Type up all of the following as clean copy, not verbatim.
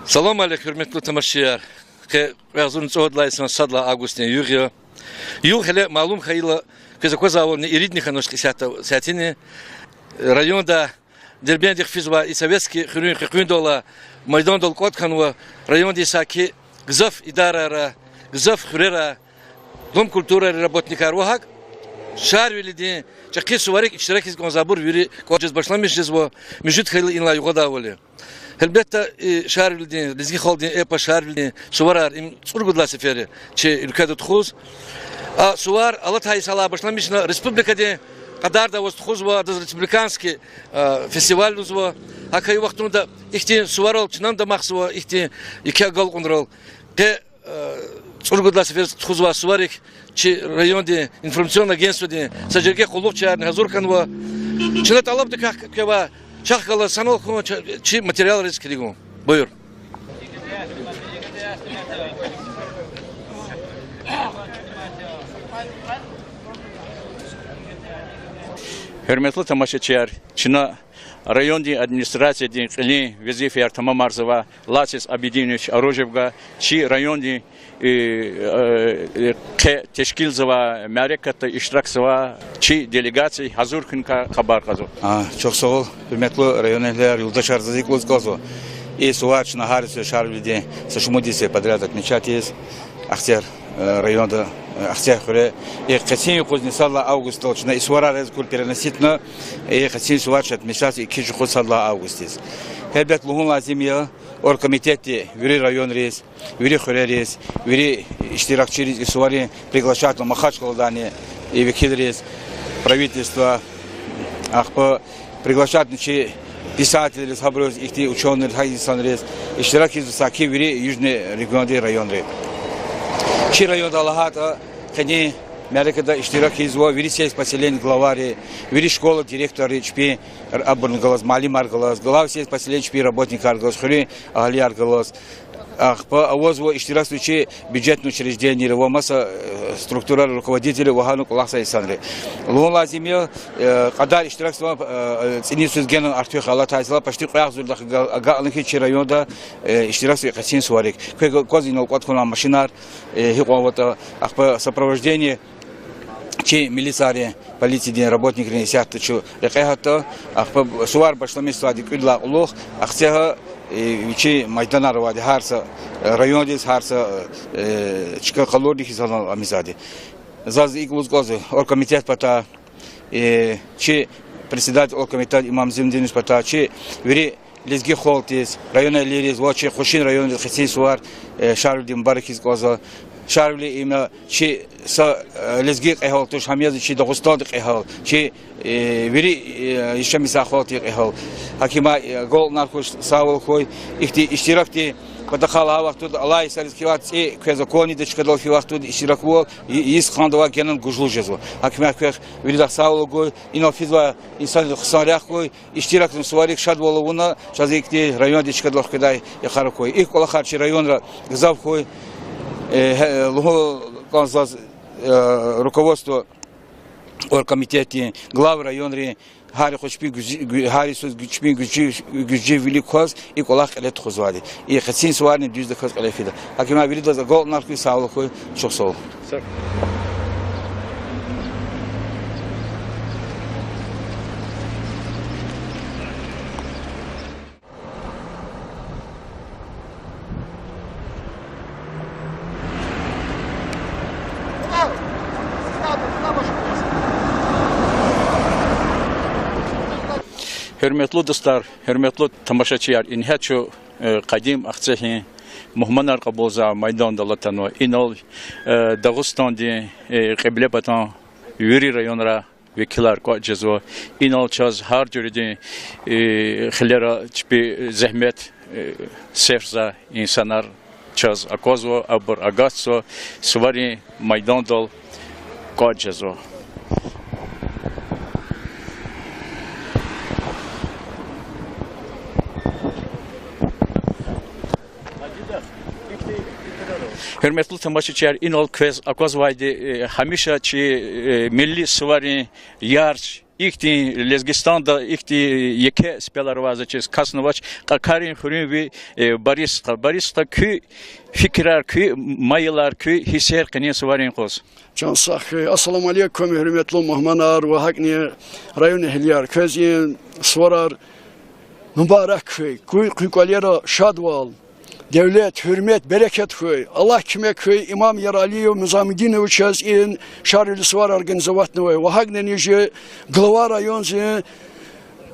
Salam aleykum, hürmetli tamaşçılar. Razun çoğudlaysan sadla Avgustin Yuriyo. Yıl hele malum hayla Казаково иридниха ножки сятини районда дербендих физва и советский хрюндола майдан дол котканва район дисаки гзов идара гзов хрера дом культуры работника рухак шар вилиди чаки суварик иштирак из гонзабур вири коджез башламиш жезво мижит хейли инла югода воли Elbette şehir bildiğin, Lizgi Holding, EPA şehir bildiğin, suvarar, surgudla seferi, ülkede tuğuz. Suvar, Alatay Salah başlamışına, Respublika'da kadar da tuğuz var, da Respublikanski festival var. Hakayı vaktinde ihtiyan suvar ol, çinan da maqsı var, ihtiyan iki gal kontrol. Te surgudla seferi tuğuz var, suvarik, rayonda, informasyon agenstiyada, sacerge kulluk çağırın, hazır kanva. Çinat alıp da kava, Çakkalı sanal konu materyal risk diyorum. Buyur. Hürmetli tamaşaçılar, Çin'a rayonda administrasiyada qili vazife tamam arzava Lasis Abidinoviç Arojevga çi rayonda teşkil zava merekatta iştirak zava çi delegatsiya hazır kınka haber qazo. Çok sağ ol. Hürmetli rayonlar yoldaş Arzazikluz qazo. И суачна Харриса Шарвиди со Шумудисе подряд отмечать есть. Ахтер района Ахтер хуре. И хотим кузнецала август точно. И суара резкул переносить на. И хотим суач отмечать и кичу кузнецала августис. Хебет лугун лазимия. Оргкомитете вири район рейс, вири хуре рейс, вири иштиракчи рейс. И суари приглашают на Махачкалдане и векил рейс. Правительство ахпа приглашают начи писатели, собрались их ученые, хайдисанрез, иштирак из высоки вири южный регионный район рейс. Чи район Аллахата, хани Америкада иштирак из его вири сеть поселений главари, вири школа директоры, чпи абурн голос, малим аргалос, глав сеть поселений чпи работник аргалос, хури агали аргалос. По авозу иштирак случае бюджетное учреждение, его масса структура руководителей вахану кулахса и санры. Лун лазимия, когда иштирак ценится геном артух Аллах Тайзла, почти каязулдах галанхи чирайонда иштирак хасин сварик. Козинол коткуна машинар, хиковата, по сопровождению чи милицари полиции работники не сядут, чу рекахата, по сувар башлами садик идла улох, ахтега Вичи майданарвади харса райондис харса чика калорди хизал амизади. Заз иглуз газы оргкомитет пата чи председатель оргкомитета имам Зимдинус пата чи вири Лизги Холтис района Лирис вачи Хушин район Хисин Суар Шарлдин Барахис газа Шарли имя чи са Лизги эхалтуш хамиязи чи Дагестан эхал чи вири еще мисахот эхал Hakima gol narkoş sağol koy iştirakti kadakala vaktud Allah isarıskivat kezakoni de çıkadal ki vaktud iştirak bu is kandava gelen gujlu jezo hakima kök viridak sağol koy inofizva insan xsanraq koy iştirakın suvarik şad volovuna çazikti rayonda çıkadal keday yaxar koy ilk ola xarçı rayonda gzav koy luho konzaz руководство оргкомитета глав районри Хари хочпи Хари соз гучпи гучи великоз и колах элет хозвади и хасин суарни дюзда хаз элефида акима вилидла за гол нарки сауло хой чоксол Hürmetli dostlar, hürmetli tamaşaçılar, inhatçu kadim akçehi muhmanar kabulza maydan dalatano inol Dağıstan'da kıble batan yuri rayonlara vekiler kocazo inol çaz har cürüde xilera çpi zahmet sefza insanlar çaz akozo abur agatso suvari maydan dal kocazo Hürmetli tamaşaçılar, inol kvez akozvaydı hamişa çi milli suvari yarç İhti Lezgistan'da ihti yeke spelarvaza çiz kasnovaç karin hürüvi barista kü fikirler kü mayılar kü hisser kıniyası varin kos. Can sahi. Assalamu alaikum hürmetli muhmanar ve hakni rayon ehliyar közün sorar mübarek köy kukalera şadval devlet hürmet bereket köy Allah kime köy İmam Yaraliyev Nizamidin uçaz in şaril sorar organizavatnoy ve hakni nice glava rayonzi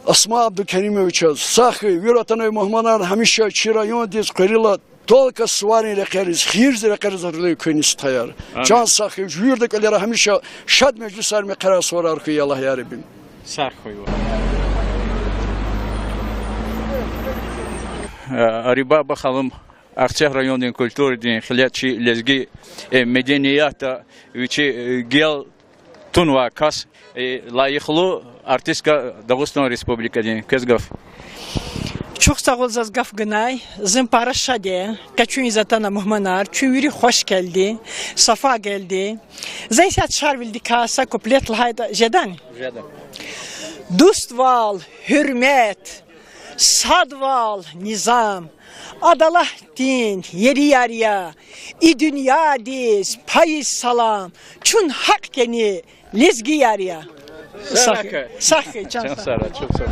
Asma Abdülkerim uçaz sahi yuratonoy muhmanar hamişa çi rayon diz qırila Толка сварен рекерис, хирз рекерис орлый көнис таяр. Can sahi, jürdük elere hamişa şad meclisler mi karar sorar ki Allah ya Rabbim. Sarhoy. Ariba bakalım Akçay rayonunun kültürünün xiliyatçı lezgi medeniyata üçü gel tunva kas layıklı artistka Dağıstan Respublika'nın kezgaf. Çok sağ ol Zazgaf Gınay, zımpara şade, kaçın izatana muhmanar, çünkü hoş geldi, safa geldi. Zaysat şarvildi kasa kuplet lahayda jedan. Dostval, hürmet, sadval, nizam, adalah din, yeri yarya, i dünya diz, payız salam, çün hak geni, lezgi yarya. Sahi, can sara, çok sağ ol.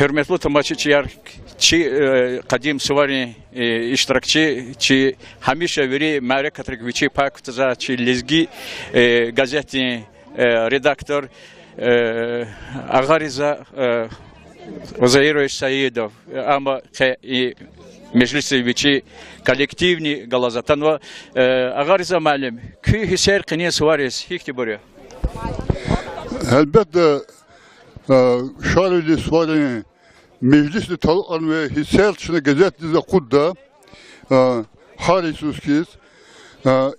Hürmetli tamaşaçılar, kadim suvari iştirakçı, hamişa veri merakatrik vici paktıza, lezgi gazeti redaktör Agariza Ozairoviç Saidov, ama meclisi vici kolektivni galazatan ve Agariza malum, köy hisser kıniye suvaris hikti buraya. Elbette şarili suvari meclisli talıqan ve hisselçine gazetlize kudda harisuskiz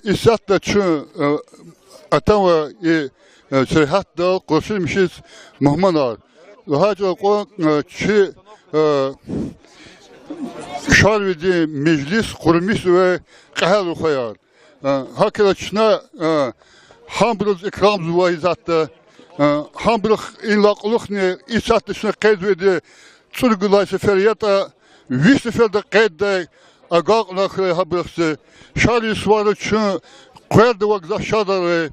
isatta çı atan ve seyahatta koşulmuşuz muhmanar haca ko çı şarili meclis kurmuş ve kahal koyar hakikaten çına hambruz ikram zuvayizatta hambruz illaqlıqni isatışına qeydvedi Çırgılay seferiyata, vi seferde qeydde agaqna xire habrıqsı, şari suvarı çın qeyde vaqza şadarı,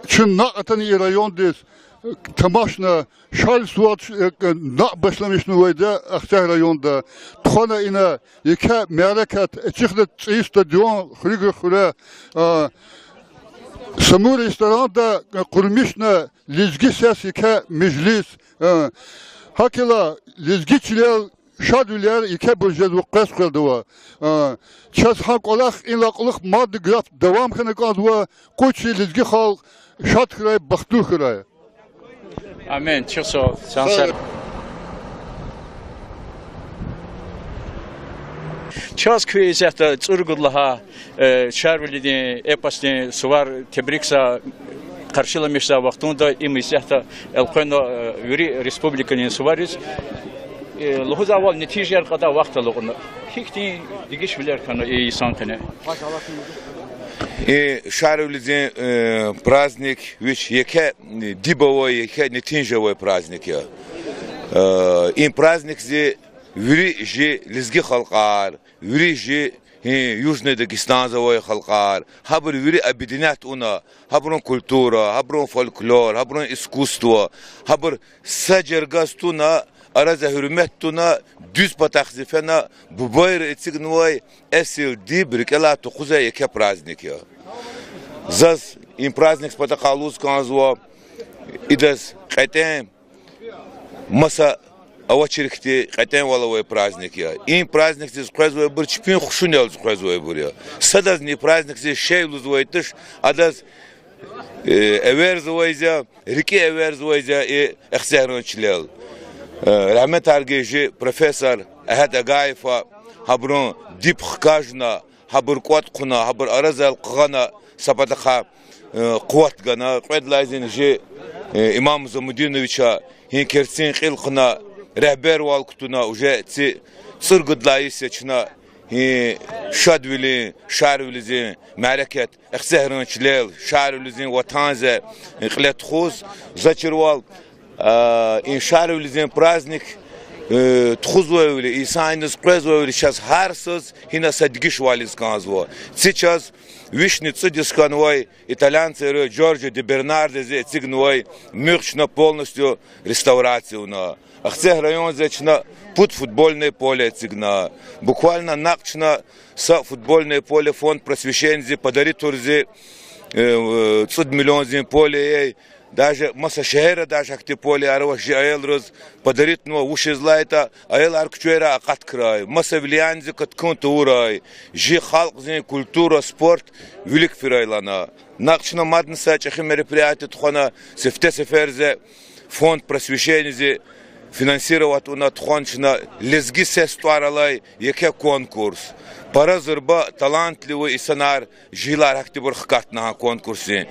çın naqatan i rayondiz, tamaşna, şari suvarı naq başlamışnı vayda Akçay rayonda, tuxana ina yeke merekat, çıxda çiğ stadion, xırıgı xıra, Samur restoranda kurmuşna, lizgi ses yeke meclis, Hakila lezgiçler şadüler iki bölge vukas kıldılar. Çaz hak olak inlaqlıq maddi graf devam kını kaldılar. Koç lezgi halk şad kırayı baktır kırayı. Amin. Çok sağ ol. Şanslar. Çaz köyü zəhdə Çırgıdlaha şərvilidir, epasını suvar tebriksa karşılamışsa vaktunda imizahta elqoyno veri respublikanın suvariz luhuz aval neticeler kadar vakta luğunu hikti digiş bilir kanı insan kanı Шаровлизин праздник вич еке дибовой еке нетинжевой праздник я им праздник зи ври жи лизги халқар ври жи Южный Дагестан завой халкар, хабр вири объединять уна, хаброн культура, хаброн фольклор, хаброн искусство, хабр саджергастуна, араза хурметтуна, düz pataqzifena, bu bayr etsignuay esil dibrikela tukuza yeke praznik ya. Zaz im praznik pataqaluz kanzwa, idas qatem masa Авачерихте хотим воловой праздник я. Им праздник здесь празднует был чпин хушунел празднует был я. Садаз не праздник здесь шейлузвой тыш, а даз эверзвойзя, реки эверзвойзя и эхсернчлел. Рахмет аргежи профессор Ахад Агаева хаброн дип хкажна, хабр кват куна, хабр аразал қғана сапатаха кват гана. Предлайзен же имам Замудиновича хинкерсин қилқна Rehber valkutuna uje Çırgıdlayı seçina شادویلی شارویلیزی معرکت اخسهران چلیل شارویلیزی وطنزه قلت خوز زچروال این شارویلیزی پرازنیک تخوزویلی ایسانیز قرزویلی شاز هرسز هینا سدگیش والیز کانزو سیچاز вишница дисканвой итальянцы Джорджо де Бернардези цигнвой мюрчна полностью реставрацию на ахцех район зачна пут футбольное поле цигна буквально накчна са футбольное поле фонд просвещения подарит турзи 100 миллионов поле даже масса шehre даже акти поле арваш аэлрыз подарит но уши злайта аэл аркчуэра акат край масса влияние каткон турай жи халк зин культура спорт велик фирайлана накчна маднса чехи мероприятие тхона сефте сеферзе фонд просвещения финансировать у нас тхончна лезги сестуаралай яке конкурс пара зырба талантливый исанар жилар актибур хкатна конкурсе.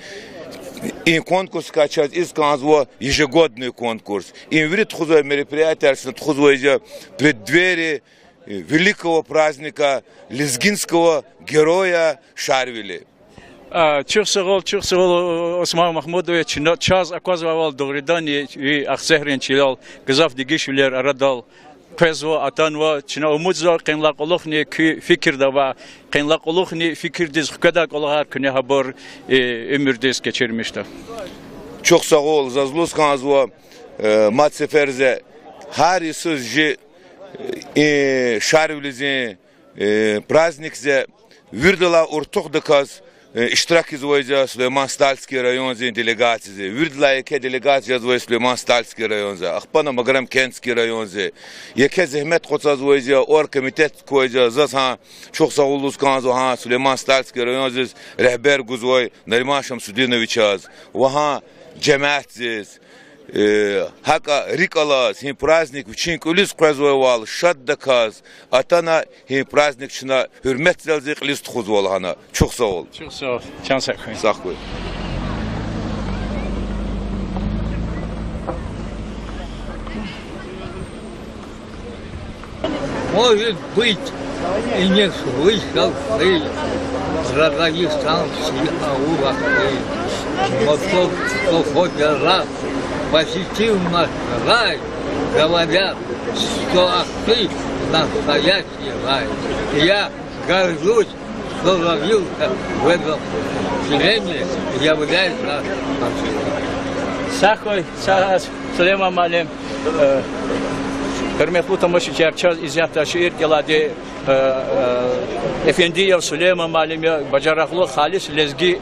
И конкурс качать из канзва ежегодный конкурс. И врит хузой мероприятие, хузой преддверие великого праздника лезгинского героя Шарвили. Чухсагол Осман Махмудович час оказывал догридание и ахсехрин чилал газав дигишвилер арадал Пезво атанва чина умудза кенлак олохни фикир дава кенлак олохни фикир диз хкадак олахар күне хабар өмүрдес кечирмишти. Çok sağ ol Zazlus kanzva mat seferze her sözcü şarvlizin праздникзе вирдала ортохдаказ iştirak izvoyca Süleyman Stalski rayonzin delegatsize virdla yeke delegatsiya zvoy Süleyman Stalski rayonze akhpana magram Kentski rayonze yeke zehmet qotsazvoyca or komitet koyca zasa çok sağ olunuz kanzo ha Süleyman Stalski rayonze rehber guzvoy Nariman Şamsudinoviç az vaha cemaatsiz Haka Rikalas, him праздник için kulis qazvoyval şaddakaz atana him праздник çına hürmet zelzik list xuzval hana. Çok sağ ol. Çok sağ ol. Can sağ ol. Sağ ol. Может быть, и не слышал ты радиостанции Аурахты, но тот, кто хоть раз посетил наш рай, говорят, что Ахты настоящий рай. И я горжусь, что родился в этом селении, являюсь нашим Ахты. Сахой, Сулейман Малим, hürmetli tamaşaçılar çaz izahta şiir geladi Efendiyev Süleyman Malimiye bacaraklı halis lezgi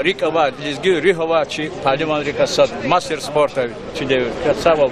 rikava lezgi rihava çi taliman rikasat master sporta çi devir sağ ol.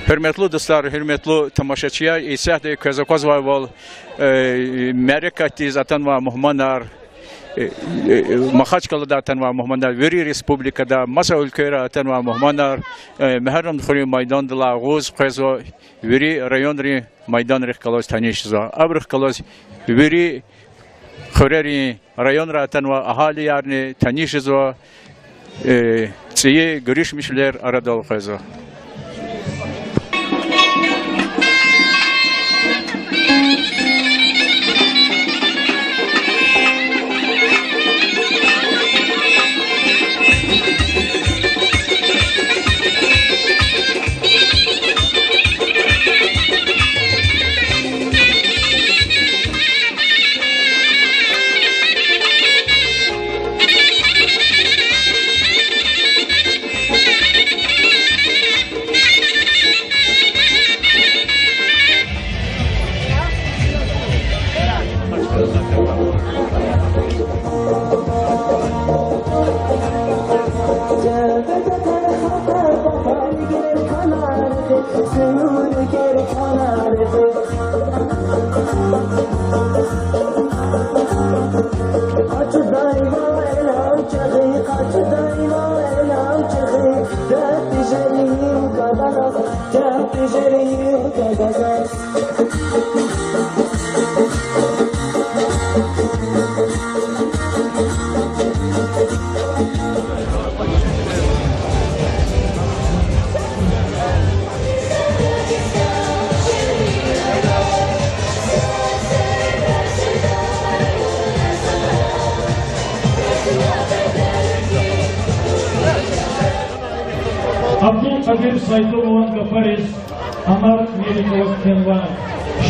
Hürmetli dostlar, hürmetli tamaşaçılar, İsa'da Kazakaz var ol, Amerika'da zaten var muhmanlar, Mahaçkalı'da zaten var muhmanlar, Veri Respublika'da, Masa ülkeleri zaten var muhmanlar, Meharram Khuri Maydan de la Guz, Kazo, Veri Rayonri Maydan Rıhkalos tanışızı, Abrıhkalos, Veri Khureri Rayon zaten var ahali yarını tanışızı, Tsiye görüşmüşler arada ol Kazo. Kadir Saytovan Gafaris, Amar Melikov Kenvan,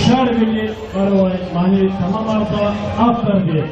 Şarvili Karavay, Mani Tamam Arda Aftardi.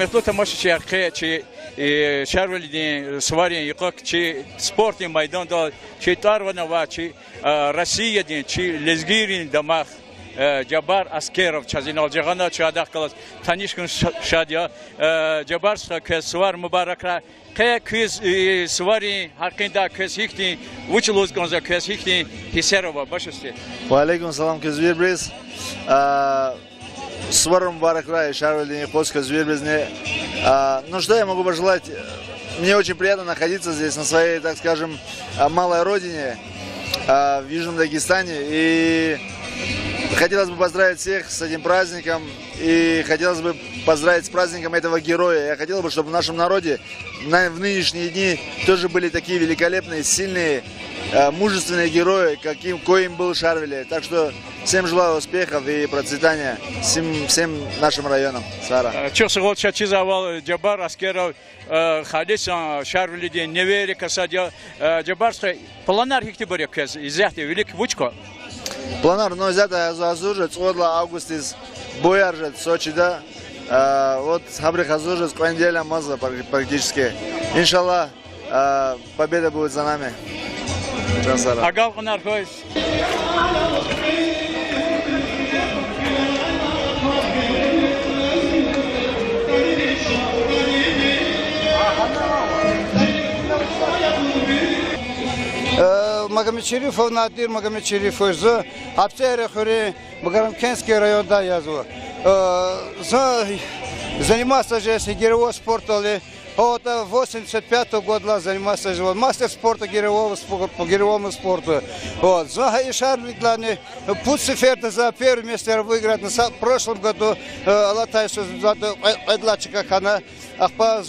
hürmetli tamaşaçılar, ki şervelidin, svarin, yıkak, ki sportin maydanda, ki tarvana var, ki Rusya'din, ki lezgirin damak, Cabbar Askerov, çazin alacağına çağda kalas, tanışkın şadya, Cabbar svar mübarekler, که کس سواری حقیقتا کس هیچی وچلوز کنزا کس هیچی حسر و باشسته. و علیکم سلام کزویر بریز. Свар Мубарак Рай, Шарвальдин Хоска, Звербезне. Ну что я могу пожелать? Мне очень приятно находиться здесь, на своей, так скажем, малой родине, в Южном Дагестане. И хотелось бы поздравить всех с этим праздником. И хотелось бы поздравить с праздником этого героя. Я хотел бы, чтобы в нашем народе в нынешние дни тоже были такие великолепные, сильные, мужественные герои, коим был Шарвели. Так что всем желаю успехов и процветания всем нашим районам. Сара. Çok çizavал Cabbar Askerov, Хадисан Шарвели невери касадя Cabbarской планар хикти боря кез изяхти велик вучко. Планар, но взято зазужет, содла августис бояржет Сочи, да. Вот Хабри Хазужет с понеделья маза практически. Иншаллах, победа будет за нами. Агал Ханар Хойс. Магомедшерифов Надир Магомедшерифов з Аптери Магарамкенский районда язва. Занимался же гиревого спорта. Вот 85 года занимался же мастер спорта по гиревому спорту. Вот за и Шарлиглане путь сеферта за первое место выиграть в прошлом году Алатайсу за Эдлачика Хана. А по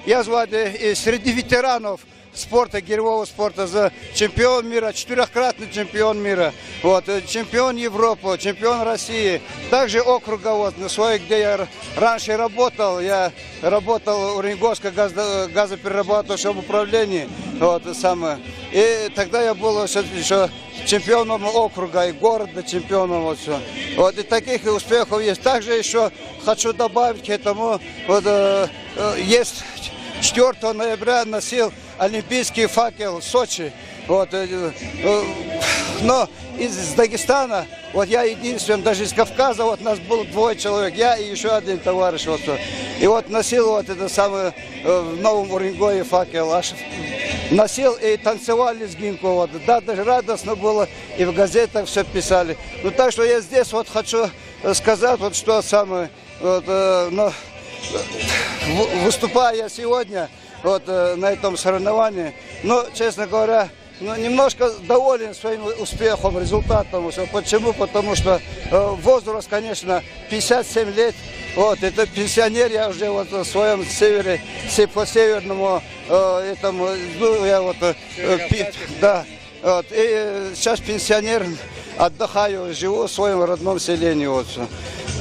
я звали среди ветеранов спорта, гиревого спорта, за чемпион мира, 4-кратный чемпион мира, вот, чемпион Европы, чемпион России, также округа, вот, на своей, где я раньше работал, я работал в Уренгойском газоперерабатывающем управлении, вот, самое, и тогда я был еще чемпионом округа и города чемпионом, вот, все. Вот, и таких успехов есть. Также еще хочу добавить к этому, вот, есть 4 ноября носил олимпийский факел в Сочи. Вот, но из Дагестана, вот я единственный, даже из Кавказа, вот нас было 2 человек, я и еще один товарищ. Вот, и вот носил вот это самое в Новом Уренгое факел. Аж носил и танцевали лезгинку. Вот, да, даже радостно было, и в газетах все писали. Ну так что я здесь вот хочу сказать, вот что самое, вот, но, выступая сегодня вот, на этом соревновании, но, честно говоря, немножко доволен своим успехом, результатом. Почему? Потому что возраст, конечно, 57 лет. Вот, это пенсионер, я уже вот в своем севере, по северному этому, ну, я вот, да, вот, и сейчас пенсионер, отдыхаю, живу в своем родном селении. Вот.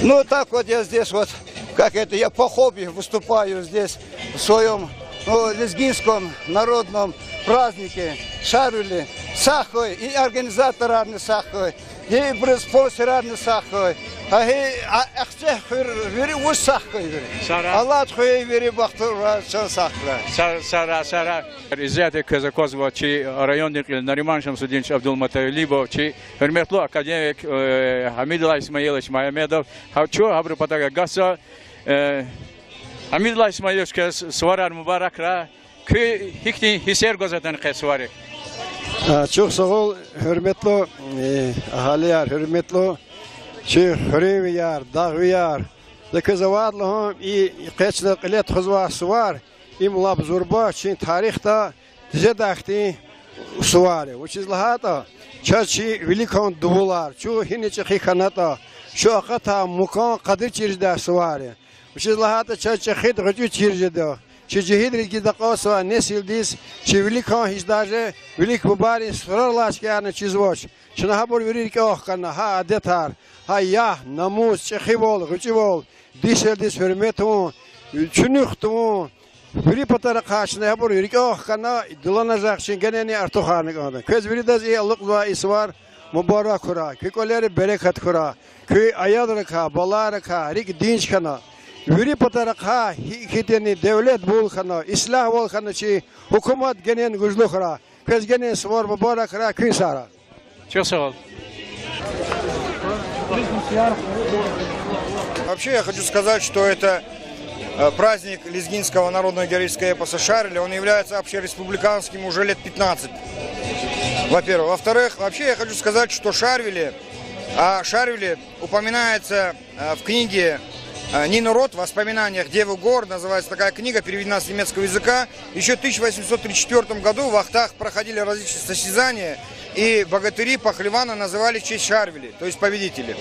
Ну, так вот я здесь вот, как это, я по хобби выступаю здесь в своем лезгинском народном празднике Шарвели, Сахой, и организатор Арни Сахой, и спонсор Арни Сахой, а ахтех вери уж Сахой, Аллах хуй вери бахтура Сахра. Сара. Изяты Казакозова, чи районник Нариман Шамсудин Абдулматалибов, чи хөрмәтле академик Хамидулла Исмаилович Маямедов, хочу абру патага гаса Хамидулла Исмаилович сварар мубарак ра, ки хикти хисер гозатан кесварик. Çok sağ ol, hürmetli ahaliler, hürmetli hüreviyar, dağviyar. Zekazavadlığım i kaçlık ilet hızvası var. İmlab zurba, çin tarihta zedakti suvari. Uçizlahata, çaçi velikon duvular, çu hiniçi hikanata, şu akata mukan kadir çirjda suvari. Uçizlahata çaçi hid gıcı çirjda. Çizihid rilgide qasva nesildis, çivilikon hizdaje, vilik mübari sırarlaş yani çizvoç. Şuna habur verir ki kana ha adetar, ha ya namus, çekibol, gıcıbol, diseldis hürmetum, çünühtum, veri patara karşına habur verir ki kana dolanacak için geneni artuhanı kana. Köz veridaz iyi Allah'la isvar, mübarek kura, kökoleri bereket kura, köy ayadrika, balarika, rik dinç kana. Vüri patarakha hiteni devlet bulkhana, islah bulkhana çi hukumat genen güçlü khara. Kız genen swar babara khara kısara. Çok sağ ol. Вообще я хочу сказать, что это праздник лезгинского народного героического эпоса «Шарвили». Он является общереспубликанским уже лет 15. Во-первых. Во-вторых, вообще я хочу сказать, что Шарвили упоминается в книге Нины Рот в «Воспоминаниях Девы Гор». Называется такая книга, переведена с немецкого языка. Еще в 1834 году в Ахтах проходили различные состязания, и богатыри пахлеваны называли в честь Шарвили, то есть победители.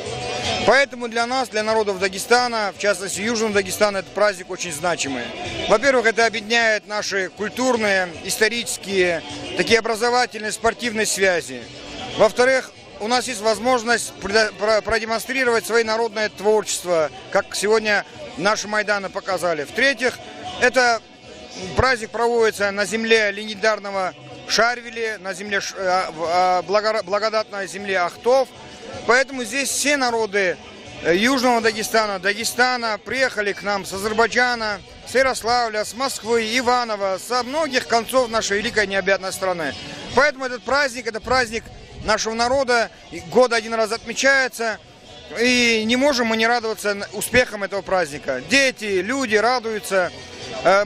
Поэтому для нас, для народов Дагестана, в частности Южного Дагестана, этот праздник очень значимый. Во-первых, это объединяет наши культурные, исторические, такие образовательные, спортивные связи. Во-вторых, у нас есть возможность продемонстрировать свое народное творчество, как сегодня наши Майданы показали. В-третьих, это праздник проводится на земле легендарного Шарвили, на земле благодатной земле Ахтов. Поэтому здесь все народы Южного Дагестана, Дагестана приехали к нам с Азербайджана, с Ярославля, с Москвы, Иваново, со многих концов нашей великой необъятной страны. Поэтому этот праздник, это праздник нашего народа, год один раз отмечается, и не можем мы не радоваться успехам этого праздника. Дети, люди радуются.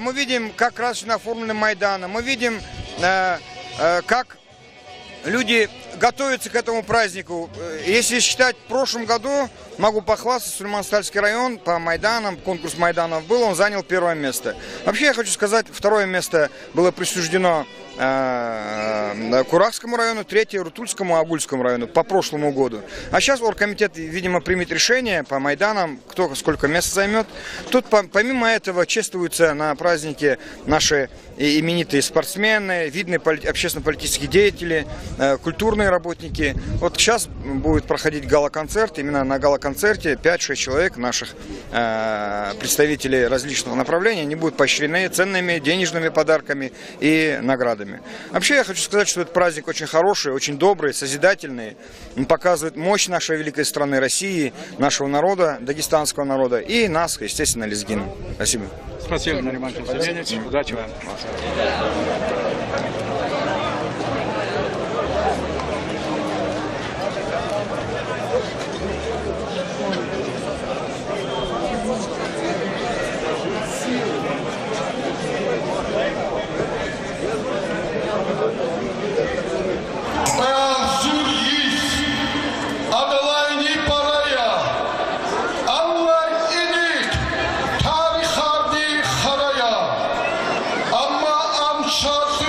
Мы видим, как красочно оформлены Майданы, мы видим, как люди готовятся к этому празднику. Если считать в прошлом году, могу похвастаться, Сулейман-Стальский район по Майданам, конкурс Майданов был, он занял первое место. Вообще я хочу сказать, второе место было присуждено Курахскому району, третье Рутульскому, Агульскому району по прошлому году. А сейчас оргкомитет, видимо, примет решение по Майданам, кто сколько мест займет. Тут помимо этого чествуются на празднике наши именитые спортсмены, видные общественно-политические деятели, культурные работники. Вот сейчас будет проходить гала-концерт. Именно на гала-концерте 5-6 человек наших представителей различных направлений, они будут поощрены ценными денежными подарками и наградами. Вообще я хочу сказать, что этот праздник очень хороший, очень добрый, созидательный. Он показывает мощь нашей великой страны России, нашего народа, дагестанского народа и нас, естественно, лезгин. Спасибо. Спасибо, Нариман Константинович. Удачи вам. Shut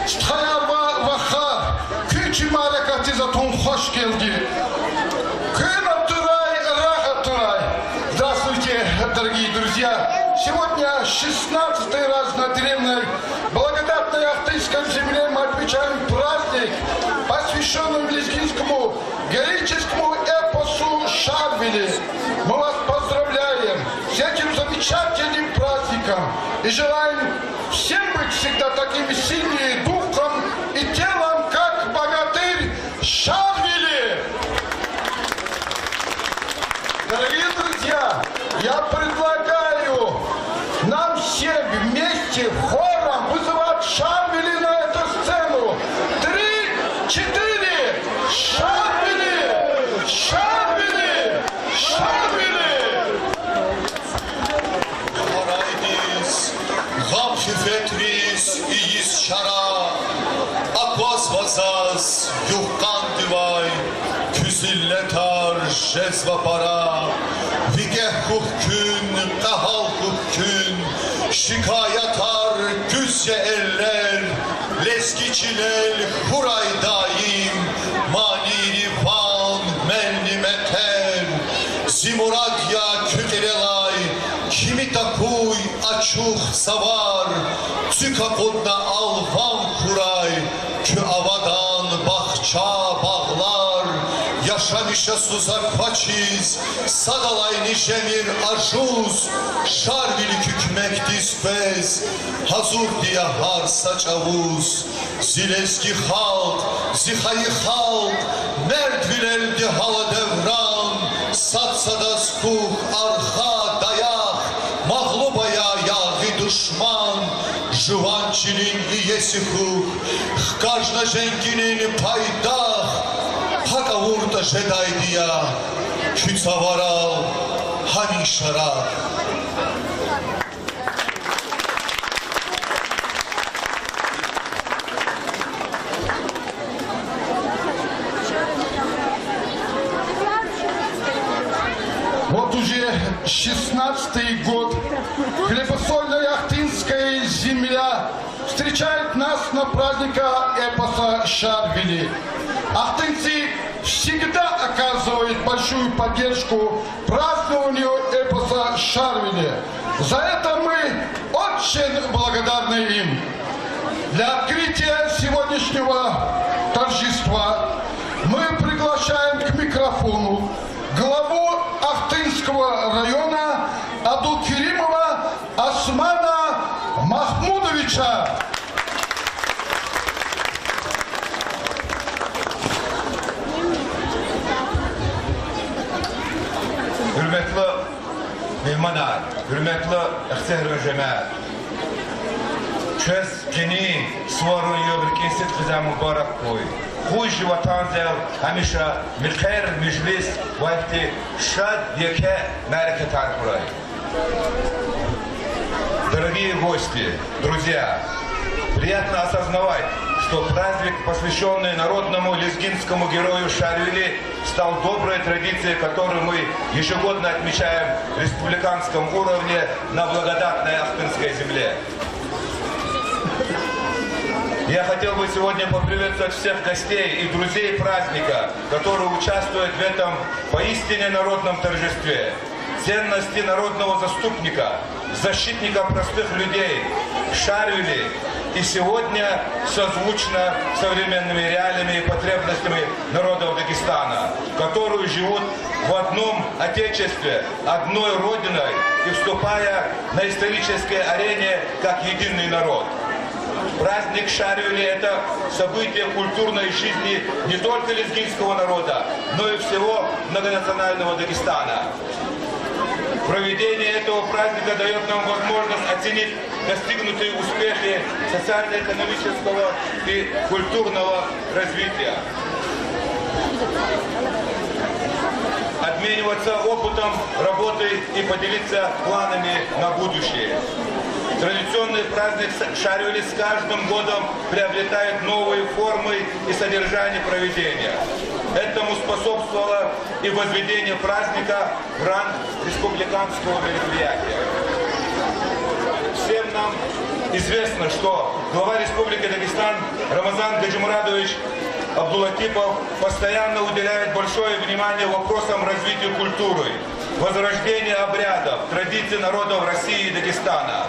Стхаява Ваха, Кючи Маракати Затон Хошкелги. Здравствуйте, дорогие друзья! Сегодня 16-й раз на древней благодатной Ахтырской земле мы отмечаем праздник, посвященный лезгинскому героическому эпосу Шарвили. Мы вас поздравляем с этим замечательным праздником и желаем всем быть всегда такими сильными духом и телом, как богатырь Шарвили. Дорогие друзья, я предлагаю нам всем вместе хором вызывать Шарвили на эту сцену. 3, 4, Шарвили! Шарвили! Шарвили! Haraydiz, gam hüfetriz, iyiz şara, akvaz vazaz, yuhkan divay, küzilletar, jezva para, vigeh hukkün, kahal hukkün, şikayatar, güzce eller, leskiçiler, huray daim, maniri van, melni meter, zimuradya küterelay, kimi takuy, açuh savar, tükakodna alvan kuray, kü avadan bahça bağlar, yaşamışa suzak paçiz, sadalayni jemir ajuz, şarvili kükmek dispez, hazur diye har saçavuz, zileski halk, zihayı halk, merdvileldi hala devran, satsadas kuh, arha, dayak, mağlubaya yağı düşman, жуванчилин и есихух, каждый женгинин пайдах, хакавурта жедайдия, чуцаварал, хамишара. Вот уже 16-й год хлебосольная Ахтынская земля встречает нас на празднике эпоса Шарвили. Ахтынцы всегда оказывают большую поддержку празднованию эпоса Шарвили. За это мы очень благодарны им. Для открытия сегодняшнего торжества мы приглашаем к микрофону главу Ахтынского района Абдулкеримова Османа Махмудовича. Hürmetli mehmanlar, hürmetli ihsar ve cemaat. Çöz kini svarun yöbrkenset kıza mübarek koy. Хуй животан зел, хамиша милхер мижлис вайти шад яке нарке таркурай. Дорогие гости, друзья, приятно осознавать, что праздник, посвященный народному лезгинскому герою Шарвили, стал доброй традицией, которую мы ежегодно отмечаем в республиканском уровне на благодатной Ахтынской земле. Я хотел бы сегодня поприветствовать всех гостей и друзей праздника, которые участвуют в этом поистине народном торжестве. Ценности народного заступника, защитника простых людей, Шарвили, и сегодня созвучно современными реалиями и потребностями народов Дагестана, которые живут в одном отечестве, одной родиной и вступая на исторической арене как единый народ. Праздник Шарвили – это событие культурной жизни не только лезгинского народа, но и всего многонационального Дагестана. Проведение этого праздника дает нам возможность оценить достигнутые успехи социально-экономического и культурного развития. Обмениваться опытом работы и поделиться планами на будущее. Традиционный праздник Шарвили с каждым годом приобретает новые формы и содержание проведения. Этому способствовало и возведение праздника в ранг республиканского мероприятия. Всем нам известно, что глава Республики Дагестан Рамазан Гаджимурадович Абдулатипов постоянно уделяет большое внимание вопросам развития культуры, возрождения обрядов, традиций народов России и Дагестана.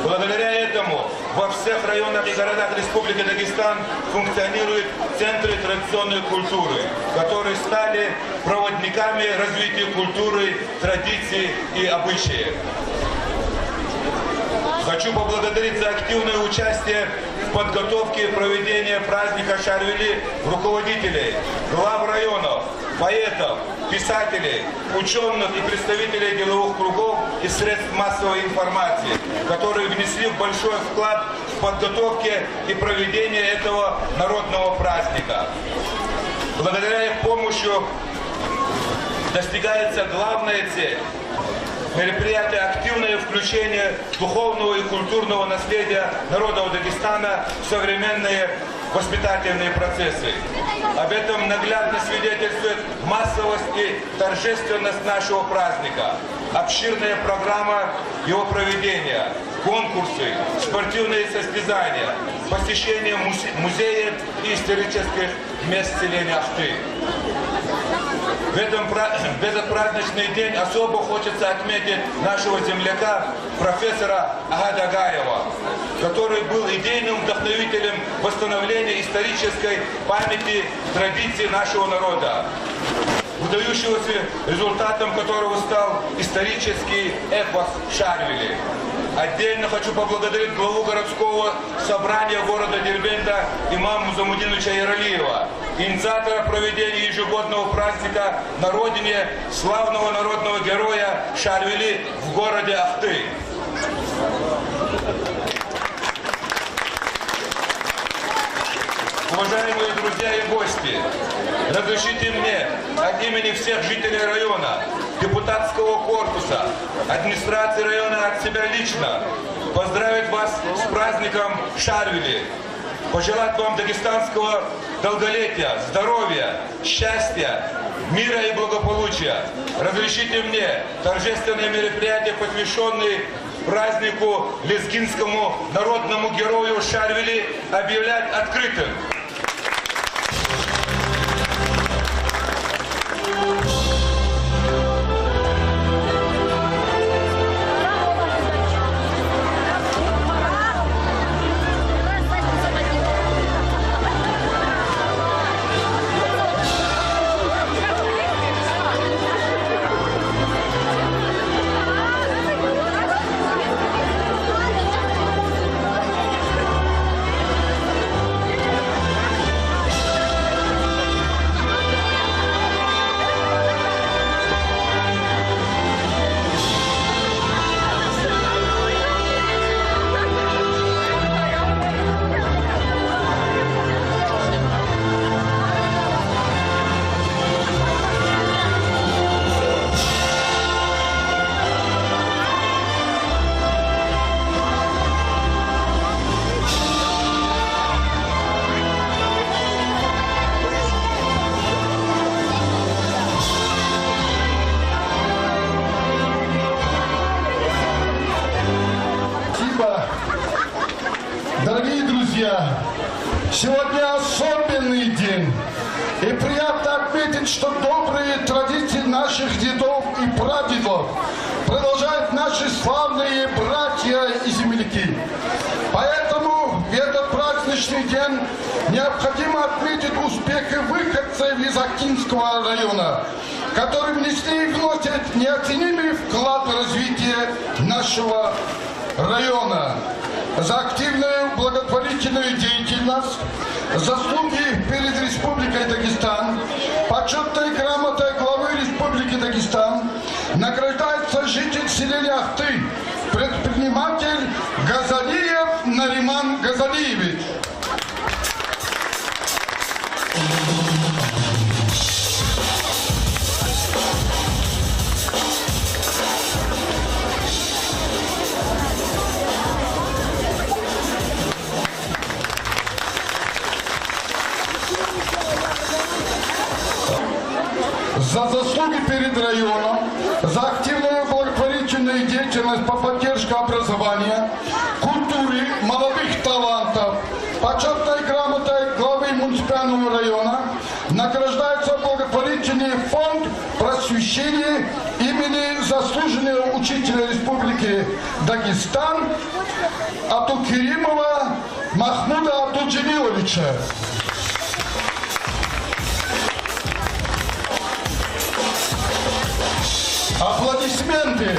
Благодаря этому во всех районах и городах Республики Дагестан функционируют центры традиционной культуры, которые стали проводниками развития культуры, традиций и обычаев. Хочу поблагодарить за активное участие в подготовке и проведении праздника Шарвили руководителей, глав районов, поэтов, писателей, ученых и представителей деловых кругов и средств массовой информации, которые внесли большой вклад в подготовку и проведение этого народного праздника. Благодаря их помощи достигается главная цель – мероприятие активное включение духовного и культурного наследия народов Дагестана в современные воспитательные процессы. Об этом наглядно свидетельствует массовость и торжественность нашего праздника, обширная программа его проведения, конкурсы, спортивные состязания, посещение музеев и исторических мест селения Ахты. В этот праздничный день особо хочется отметить нашего земляка, профессора Агада Агаева, который был идейным вдохновителем восстановления исторической памяти традиций нашего народа, выдающегося результатом которого стал исторический эпос Шарвили. Отдельно хочу поблагодарить главу городского собрания города Дербента имама Музамудиновича Яралиева, инициатора проведения ежегодного праздника на родине славного народного героя Шарвили в городе Ахты. Уважаемые друзья и гости, разрешите мне от имени всех жителей района, депутатского корпуса, администрации района, от себя лично поздравить вас с праздником Шарвили, пожелать вам дагестанского долголетия, здоровья, счастья, мира и благополучия. Разрешите мне торжественное мероприятие, посвященное празднику лезгинскому народному герою Шарвили, объявлять открытым. Дорогие друзья, сегодня особенный день. И приятно отметить, что добрые традиции наших дедов и прадедов продолжают наши славные братья и земляки. Поэтому в этот праздничный день необходимо отметить успехи выходцев из Актинского района, которые внесли и вносят неоценимый вклад в развитие нашего района. За активную благотворительную деятельность, заслуги перед Республикой Дагестан, почетной грамотой главы Республики Дагестан награждается житель селения Ахты, предприниматель Газалиев Нариман Газалиевич. За заслуги перед районом, за активную благотворительную образовательную деятельность по поддержке образования, культуры, молодых талантов. Почетной грамотой главы муниципального района награждается благотворительный фонд просвещения имени заслуженного учителя Республики Дагестан Абдукеримова Махмуда Абдуджемиловича. Аплодисменты.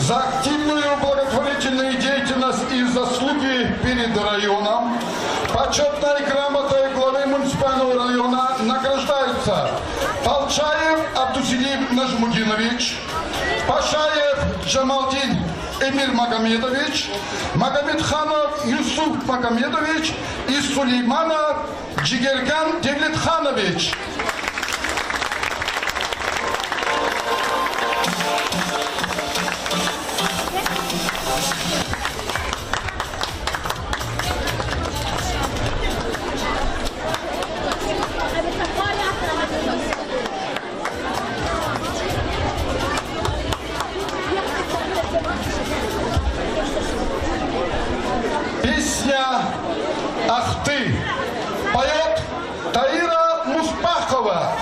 За активную благотворительную деятельность и заслуги перед районом почетной грамотой главы муниципального района награждаются Полчаев Абдусилим Нажмудинович, Пашаев Джамалдин Эмир Магомедович, Магомедханов Юсуф Магомедович и Сулейманов Джигерган Девлетханович. Песня «Ах ты» поет Таира Муспахова.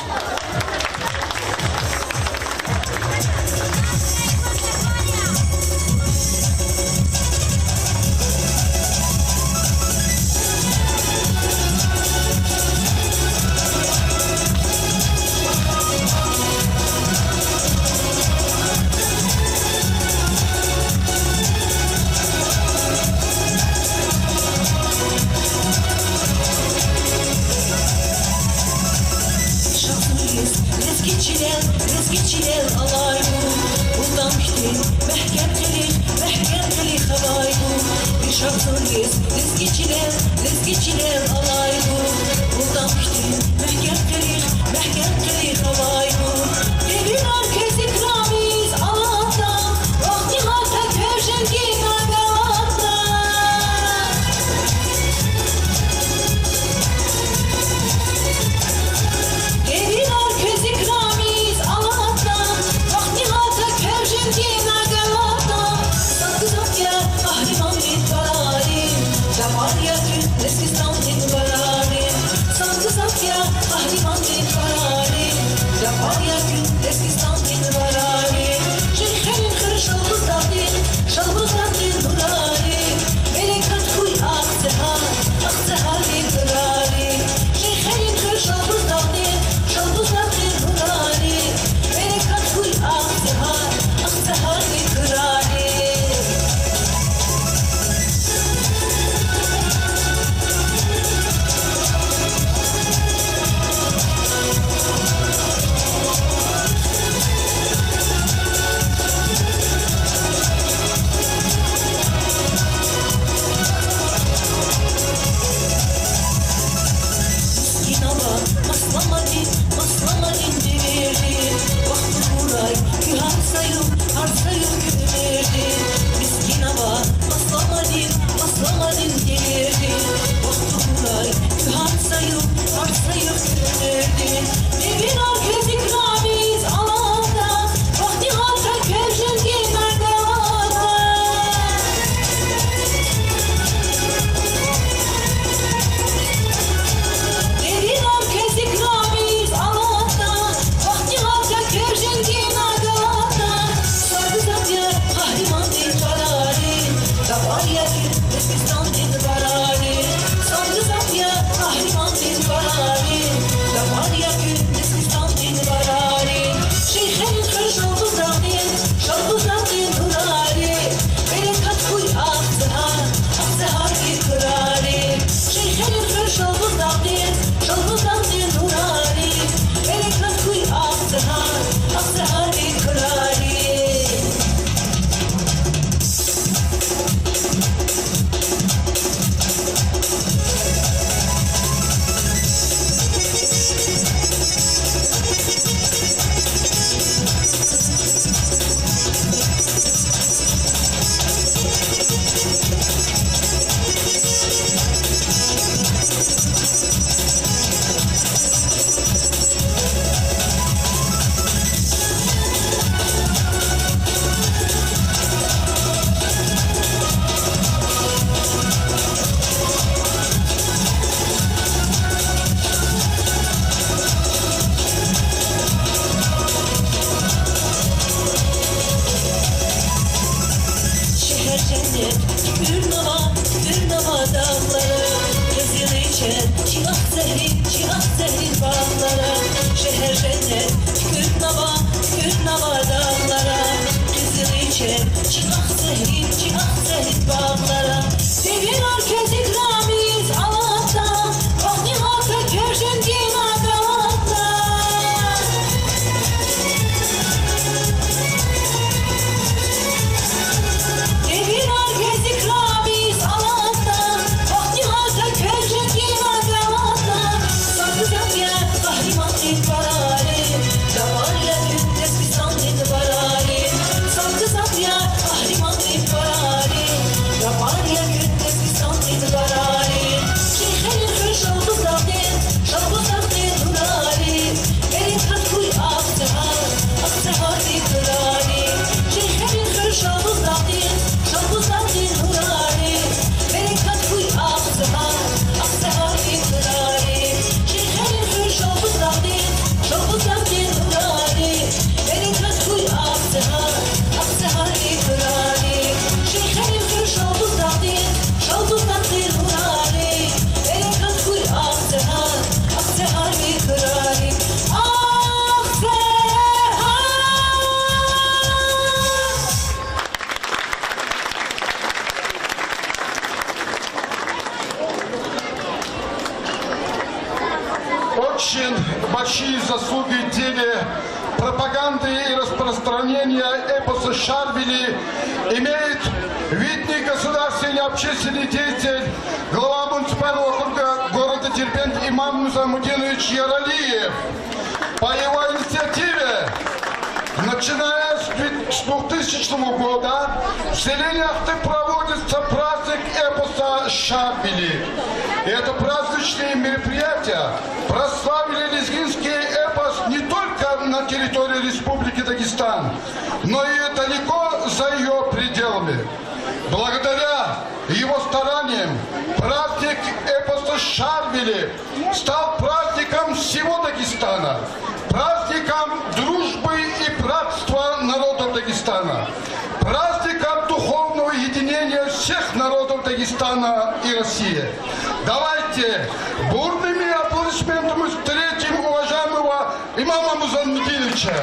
şehir cennet Gürnava dağları Kızıl içer Çırak zehrin bağlara Şehir cennet Gürnava dağlara Kızıl içer Çırak zehrin bağlara Devin orkez ikramiz Allah'ta Bahni halka köşün din adalata Devin orkez ikramiz Allah'ta Bahni halka köşün din adalata Saklı zamya kahriman din barari Davarya gündes bisandin barari Saklı zamya kahriman din barari Davarya gündes bisandin barari Şeyhenin hür şalbız dağdin durari Erin katkuy aksehar din durari Şeyhenin hür şalbız dağdin durari Erin katkuy aksehar din durari Şeyhenin hür şalbız dağdin durari Erin katkuy aksehar din durari Şeyhenin hür şalbız dağdin durari Erin katkuy aksehar din durari Очень большие заслуги в деле пропаганды и распространения эпоса Шарвили имеет видный государственный общественный деятель, глава муниципального округа города Дербент Имам Музамудинович Яралиев. По его инициативе, начиная с 2000 года, в селе Ахты проводится праздник эпоса Шарвили. И это праздничные мероприятия прославили лезгинский эпос не только на территории Республики Дагестан, но и далеко за ее пределами. Благодаря его стараниям праздник эпоса Шарвили стал праздником всего Дагестана, праздником дружбы и братства народов Дагестана, праздником духовного единения всех народов Дагестана и России. Давайте бурными аплодисментами встретим уважаемого имама Музамудиновича.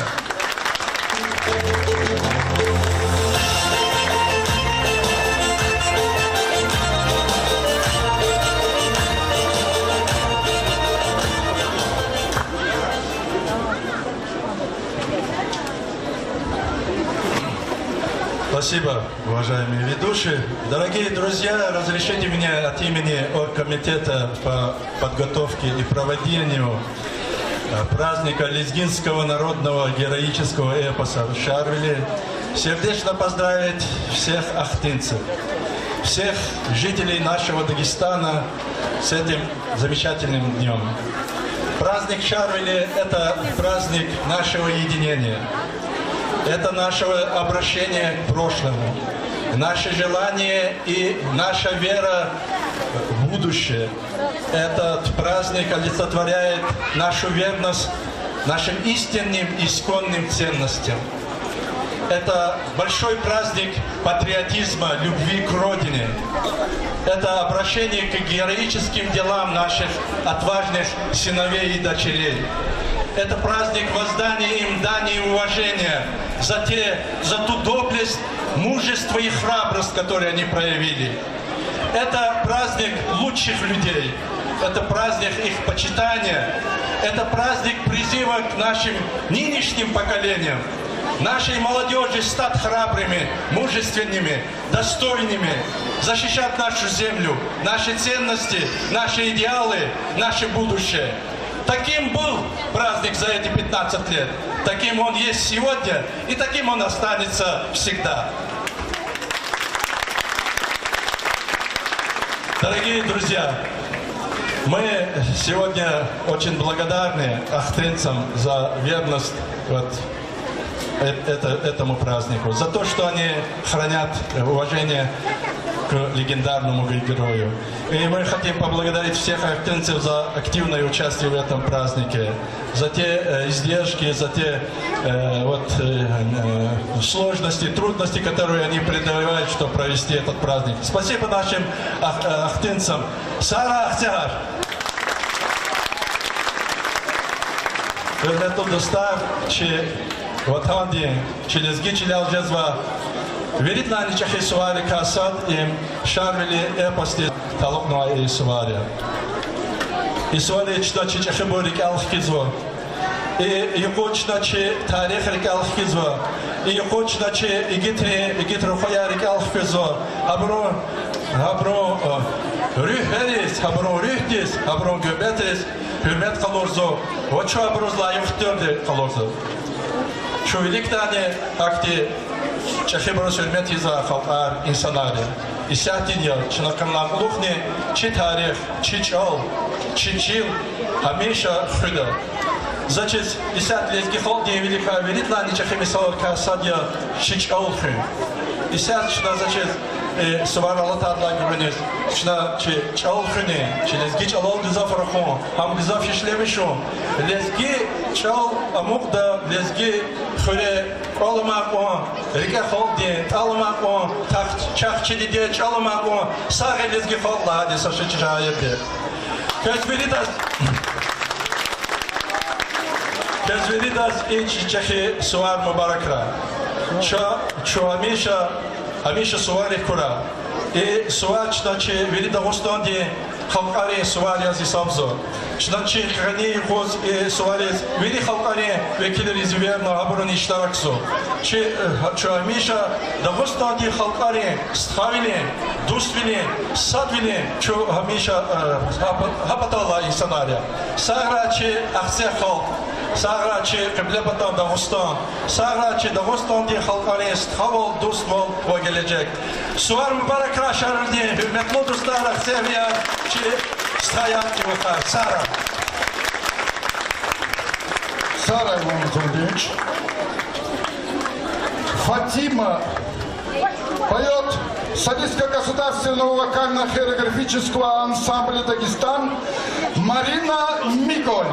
Спасибо, уважаемые ведущие. Дорогие друзья, разрешите мне от имени Оргкомитета по подготовке и проведению праздника лезгинского народного героического эпоса Шарвили сердечно поздравить всех ахтынцев, всех жителей нашего Дагестана с этим замечательным днем. Праздник Шарвили – это праздник нашего единения. Это наше обращение к прошлому, наше желание и наша вера в будущее. Этот праздник олицетворяет нашу верность нашим истинным, исконным ценностям. Это большой праздник патриотизма, любви к Родине. Это обращение к героическим делам наших отважных сыновей и дочерей. Это праздник воздания им дани и уважения за ту доблесть, мужество и храбрость, которые они проявили. Это праздник лучших людей. Это праздник их почитания. Это праздник призыва к нашим нынешним поколениям, нашей молодежи стать храбрыми, мужественными, достойными, защищать нашу землю, наши ценности, наши идеалы, наше будущее. Таким был праздник за эти 15 лет, таким он есть сегодня и таким он останется всегда. Дорогие друзья, мы сегодня очень благодарны ахтынцам за верность этому празднику, за то, что они хранят уважение к легендарному герою. И мы хотим поблагодарить всех ахтынцев за активное участие в этом празднике, за те издержки, за те сложности, трудности, которые они преодолевают, чтобы провести этот праздник. Спасибо нашим ахтынцам. Сара Ахтягар! Hürmetli dostlar, vatandi, lezgi çiлял jezva, veritnani çahi suvari kasad im şarveli eposti taloknoa i suvari. I suvari çta çahi borik alhkizvo. I yukoçna çi tarih rik alhkizvo. I yukoçna çi igitri khoya rik alhkizvo. Habro rüheriz, habro rühtiz, habro göbetriz. Hürmet kalorzo, o çabrozla yuhtörde kalorzo. Şu iliktane akti çahibros hürmet iza halkar insanları. İsyatin ya, çınakınlan uluhni, çi tarih, çi çal, çi çil, hamişa hüda. Зачет исят лезги холди велика велитлани чахимисал касадья çi çal hü. İsят şuna зачет Суваралатарла гүрэнэс, чна чи чал хыне, чи лезги чалал гыза фарахо, хам гыза фишлемишо, лезги чал амукда, лезги хыре аламак о, река холди, аламак о, тахт чахчи диде чаламак о, сагэ лезги холла, хади саши чижаэбде. Кезверидас ич чахи сувар мубаракра. Чо Амиша сувари кура. И сувар чначи вели Дагостанди халкари сувари аз исабзо. Чначи храни хоз и сувари вели халкари векилер из верно аброн иштараксо. Чо Амиша Дагостанди халкари ставили, дуствили, садвили, чо Амиша хапатала инсанария. Саграчи ахсе халк. Саграчи Кыблебатан Дагостан, Саграчи Дагостанди халкари ставал, дуствал во gelecek. Suvar mübarek raşarır diye hürmetli dostlar seviye ki stayan ki bakar. Sara. Сара Иван Анатольевич. Фатима поет солистка государственного вокально-хореографического ансамбля «Дагестан» Марина Миголь.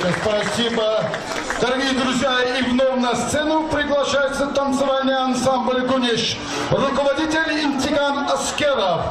Спасибо. Дорогие друзья, и вновь на сцену приглашается танцевальный ансамбль «Гуниш», руководитель Интиган Аскеров.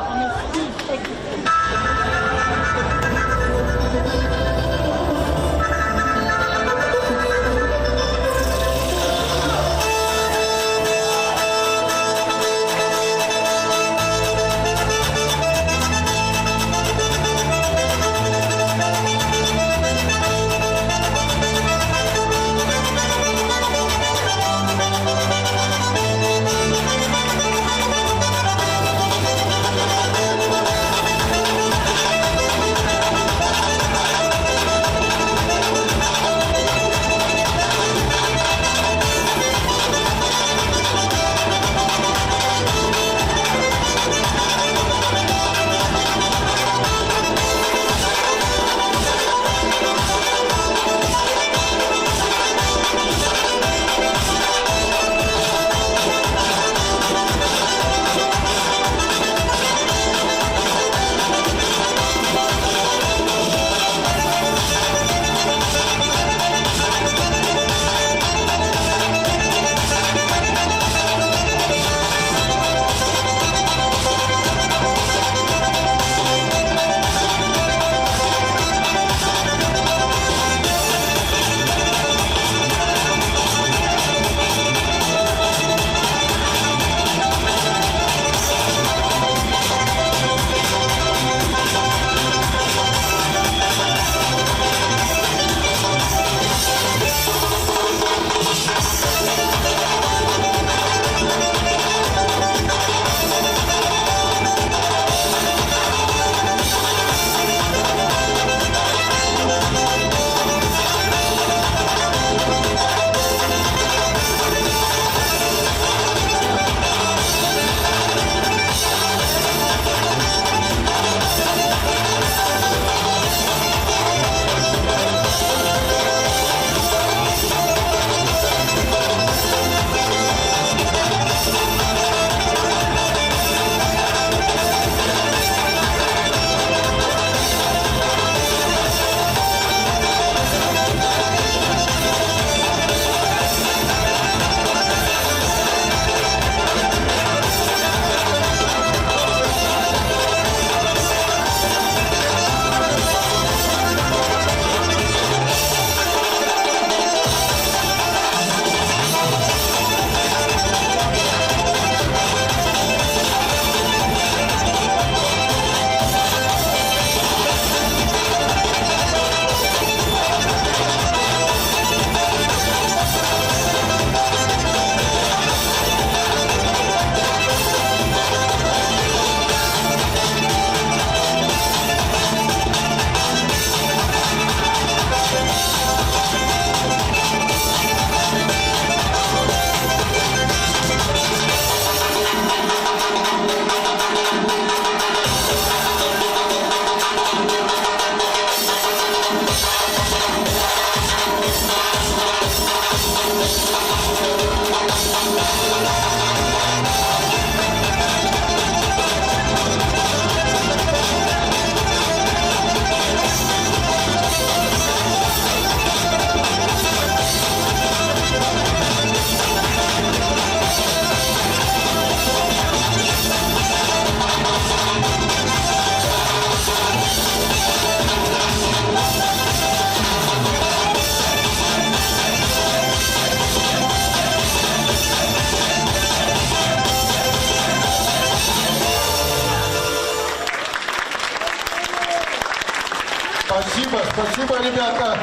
Спасибо, ребята.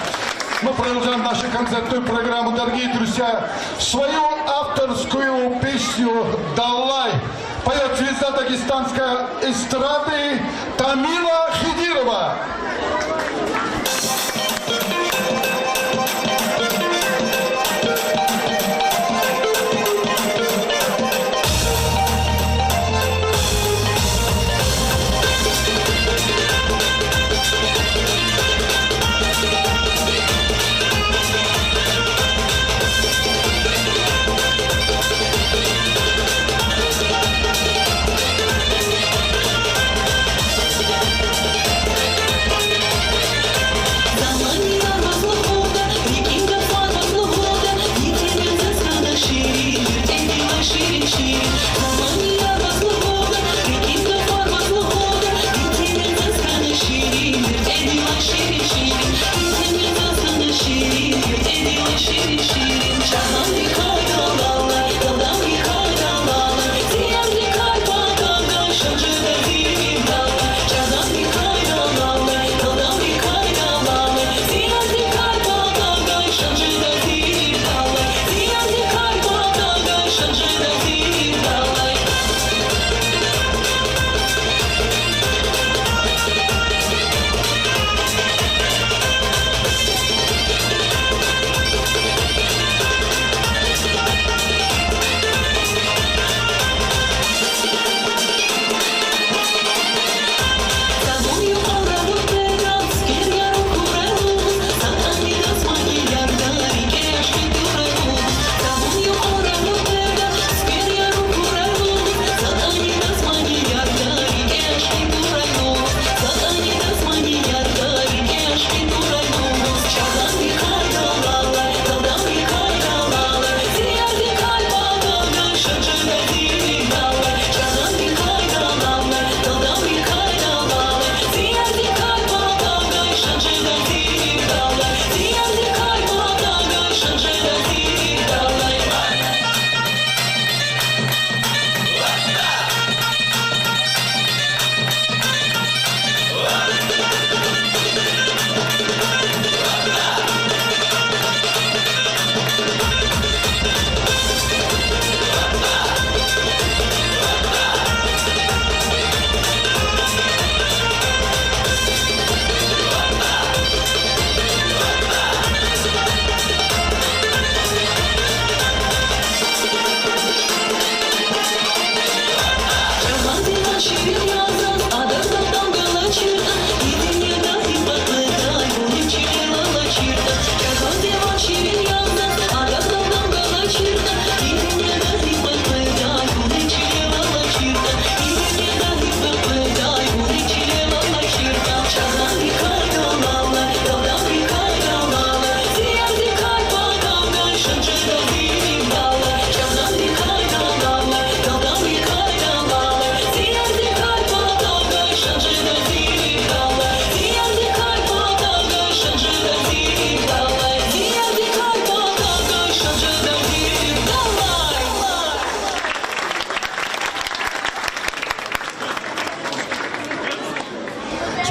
Мы продолжаем нашу концертную программу, дорогие друзья. Свою авторскую песню «Далай» поет звезда дагестанской эстрады Тамила Хидирова.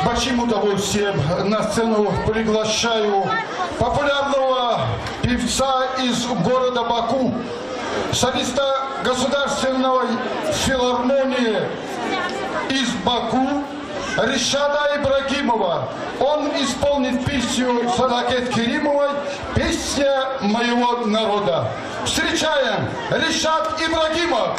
большим удовольствием на сцену приглашаю популярного певца из города Баку, солиста Государственной филармонии из Баку Ришада Ибрагимова. Он исполнит песню Садакет Керимовой «Песня моего народа». Встречаем Ришад Ибрагимов.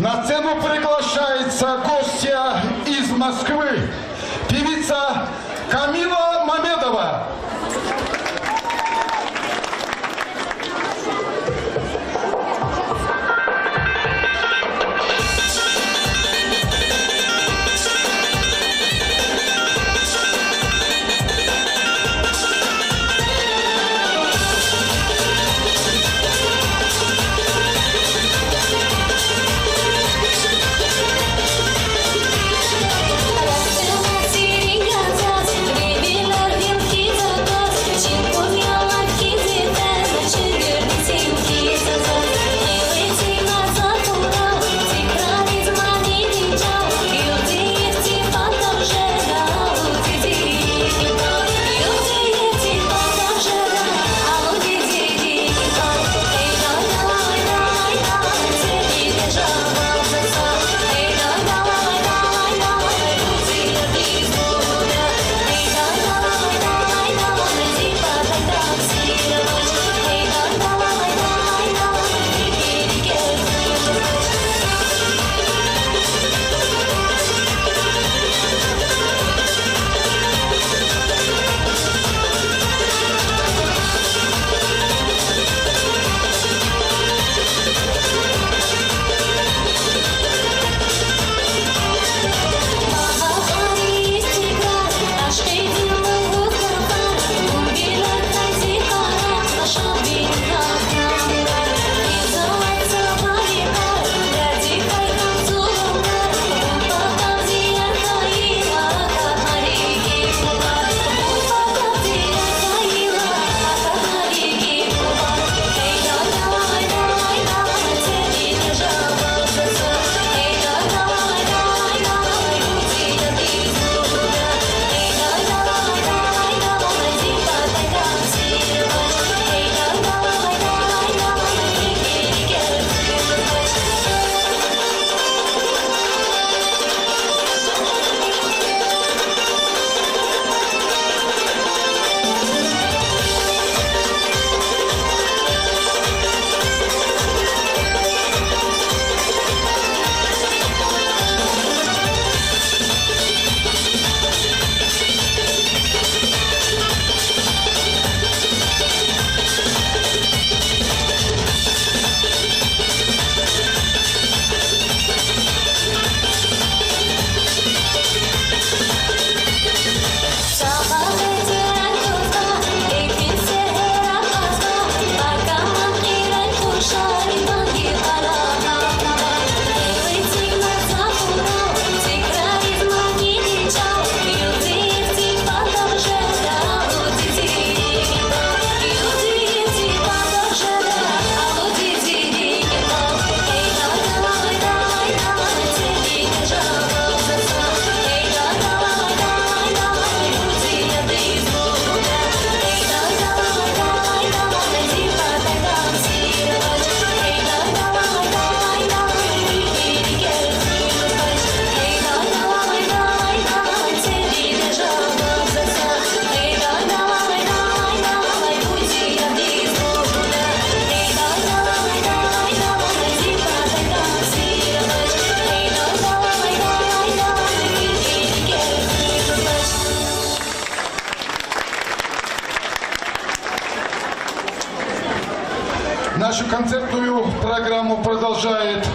На сцену приглашается гостья из Москвы, певица Камила Мамедова. Seni yazar, birbirler bir kitap. нашу концертную программу продолжает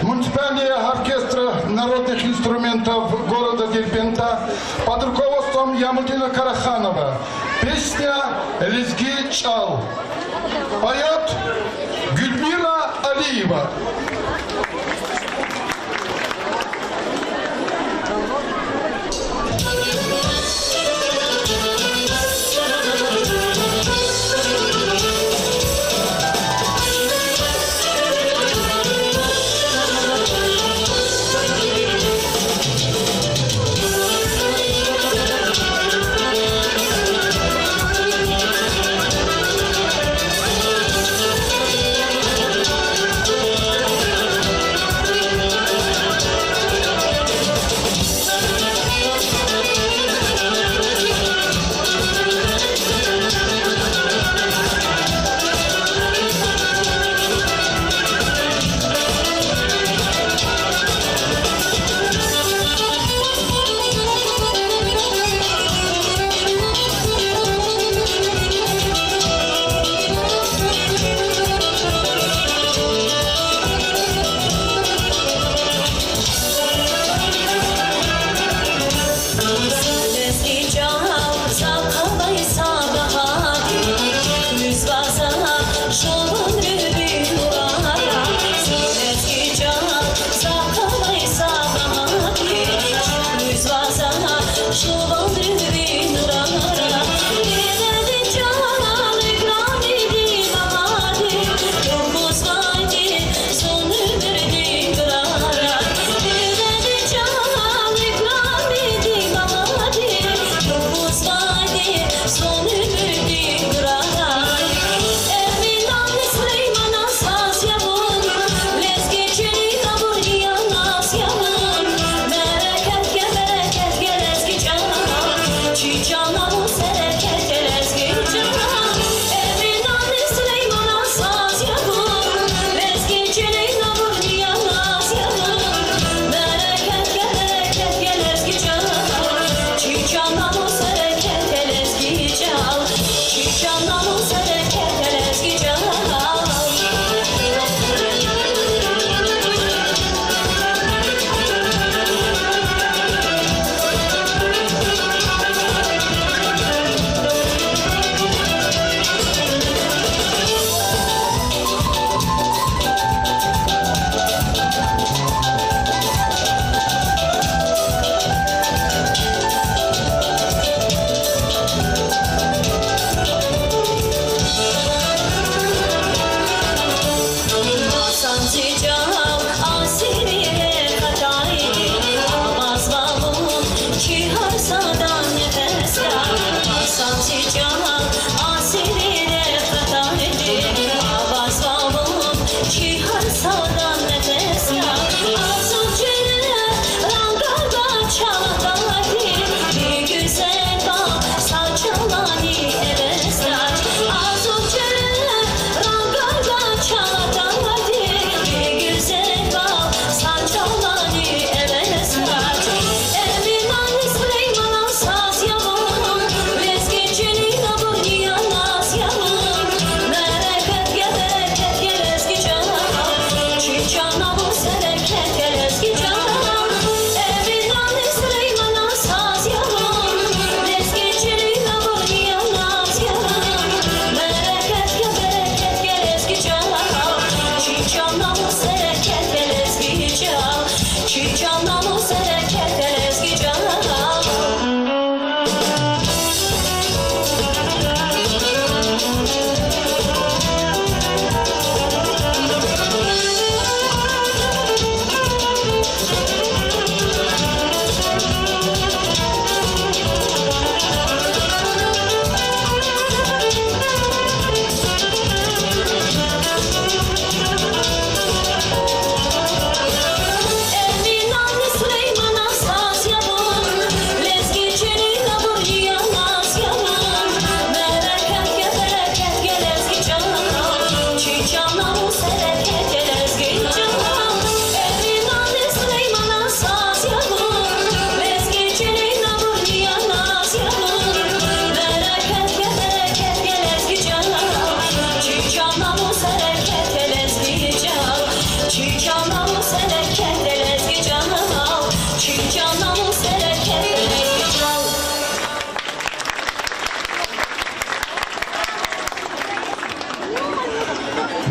муниципальный оркестр народных инструментов города Дербента под руководством Ямутина Караханова. Песня «Лезги чал». Поет Гюльмира Алиева.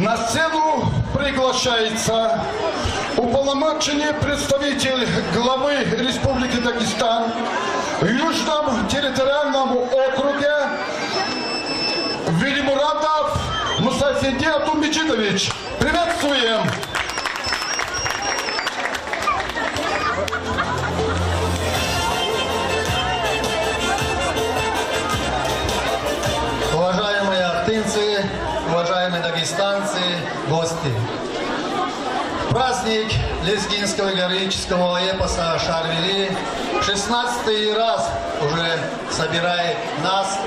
На сцену приглашается уполномоченный представитель главы Республики Дагестан в Южном территориальном округе Велимуратов Мусафеди Атумбичидович. Приветствуем! Уважаемые ахтынцы, уважаемые дагестанцы, гости. Праздник лезгинского героического эпоса «Шар-Вели» 16-й раз уже собирает нас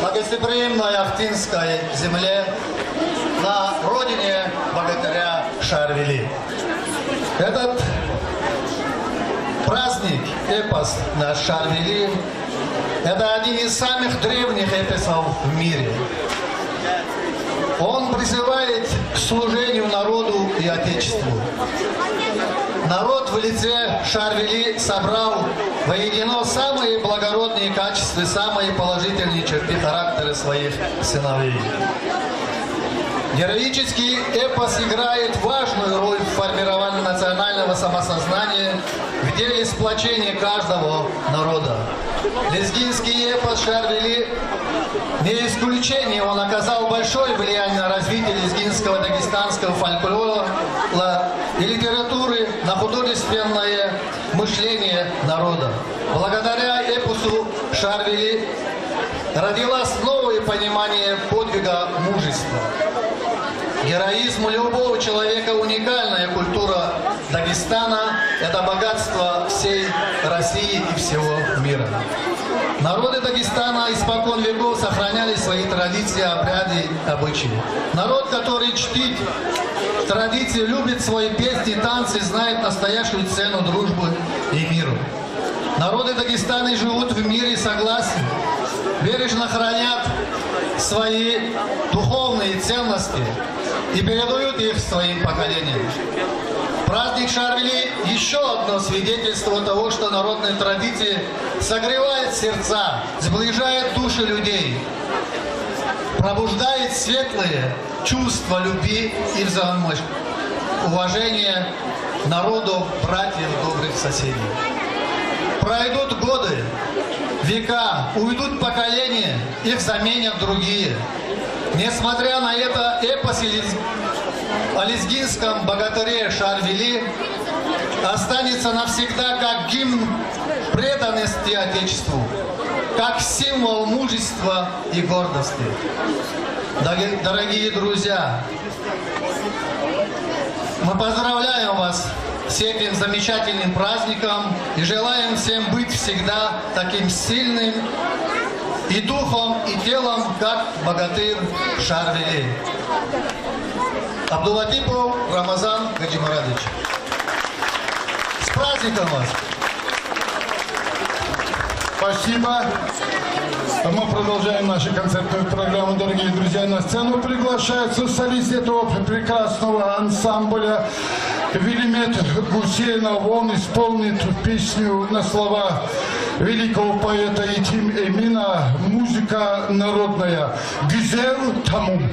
на гостеприимной ахтынской земле, на родине богатыря Шар-Вели. Этот праздник, эпос на Шар-Вели, это один из самых древних эпосов в мире. Он призывает к служению народу и Отечеству. Народ в лице Шар-Вели собрал воедино самые благородные качества, самые положительные черты характера своих сыновей. Героический эпос играет важную роль в формировании национального самосознания в деле сплочения каждого народа. Лезгинский эпос «Шар-Вели» не исключение, он оказал большое влияние на развитие лезгинского дагестанского фольклора и литературы, на художественное мышление народа. Благодаря эпосу «Шар-Вели» родилось новое понимание подвига мужества. Героизм любого человека уникальная культура Дагестана – это богатство всей России и всего мира. Народы Дагестана испокон веков сохраняли свои традиции, обряды, обычаи. Народ, который чтит традиции, любит свои песни, танцы, знает настоящую цену дружбы и миру. Народы Дагестана живут в мире согласия, бережно хранят свои духовные ценности и передают их своим поколениям. Праздник Шар-Вели – еще одно свидетельство того, что народные традиции согревают сердца, сближает души людей, пробуждает светлые чувства любви и уважения народу, братьев, добрых соседей. Пройдут годы, века, уйдут поколения, их заменят другие. Несмотря на это, эпос о лезгинском богатыре Шар-Вели останется навсегда как гимн преданности Отечеству, как символ мужества и гордости. Дорогие друзья, мы поздравляем вас с этим замечательным праздником и желаем всем быть всегда таким сильным и духом, и телом, как богатырь Шар-Вели. Абдулатипов Рамазан Гаджимарадович. С праздником вас! Спасибо. Мы продолжаем нашу концертную программу, дорогие друзья. На сцену приглашается солист этого прекрасного ансамбля Велимет Гусейнов. Он исполнит песню на слова великого поэта Итим Эмина, музыка народная «Гюзел Тамум».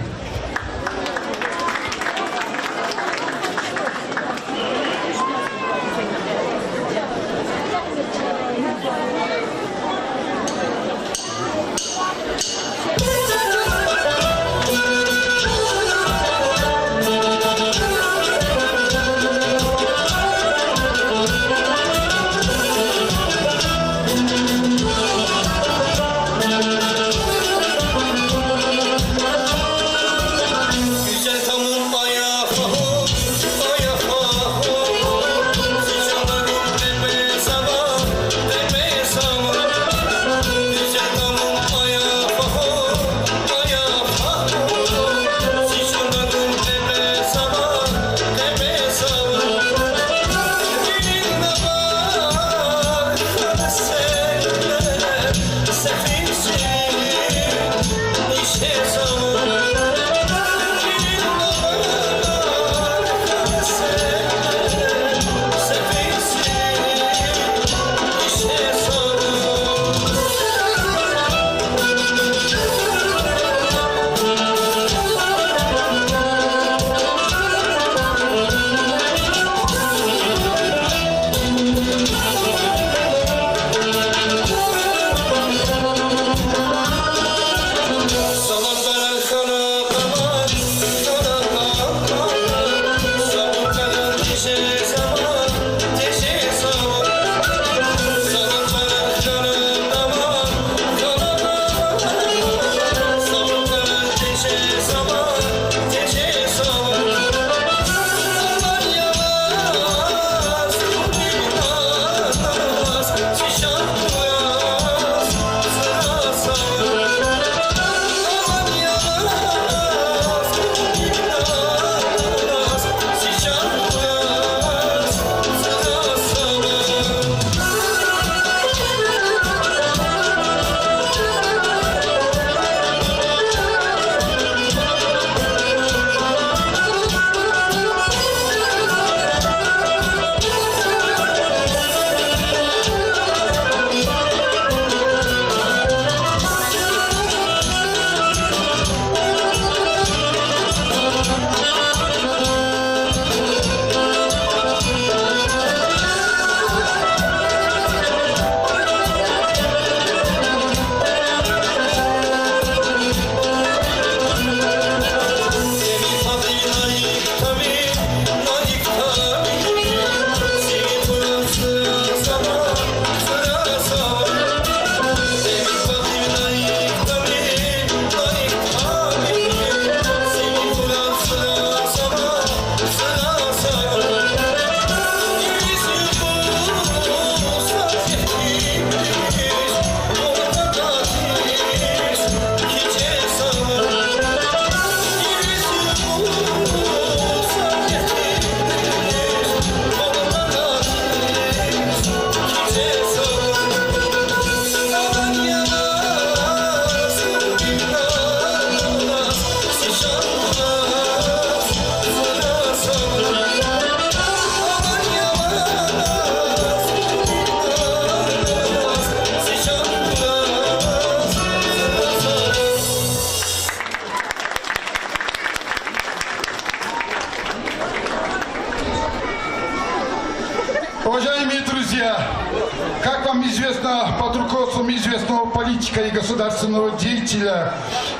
известного политика и государственного деятеля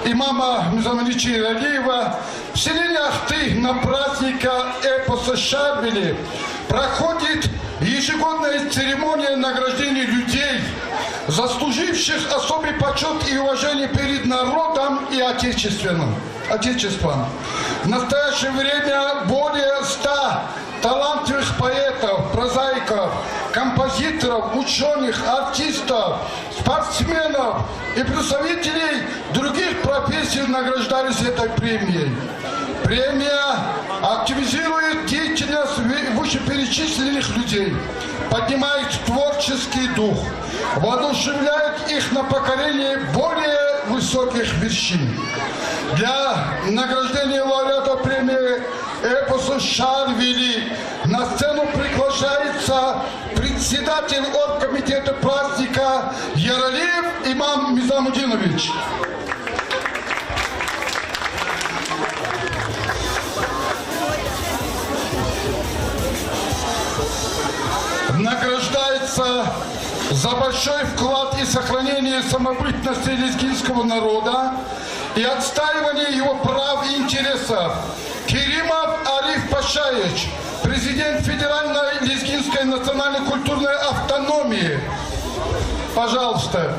имама Мизамовича Иралиева, в селе Ахты на праздника эпоса Шарвели проходит ежегодная церемония награждения людей, заслуживших особый почет и уважение перед народом и отечеством. В настоящее время более 100 талантливых поэтов, прозаиков, композиторов, ученых, артистов, спортсменов и представителей других профессий награждались этой премией. Премия активизирует деятельность вышеперечисленных людей, поднимает творческий дух, воодушевляет их на покорение более высоких вершин. Для награждения лауреата премии эпоса Шарвели на сцену приглашается председатель оргкомитета праздника Яралиев Имам Мизамудинович. Награждается за большой вклад и сохранение самобытности лезгинского народа и отстаивание его прав и интересов Керимов Ариф Пашаевич, президент Федеральной лезгинской национальной культурной автономии. Пожалуйста.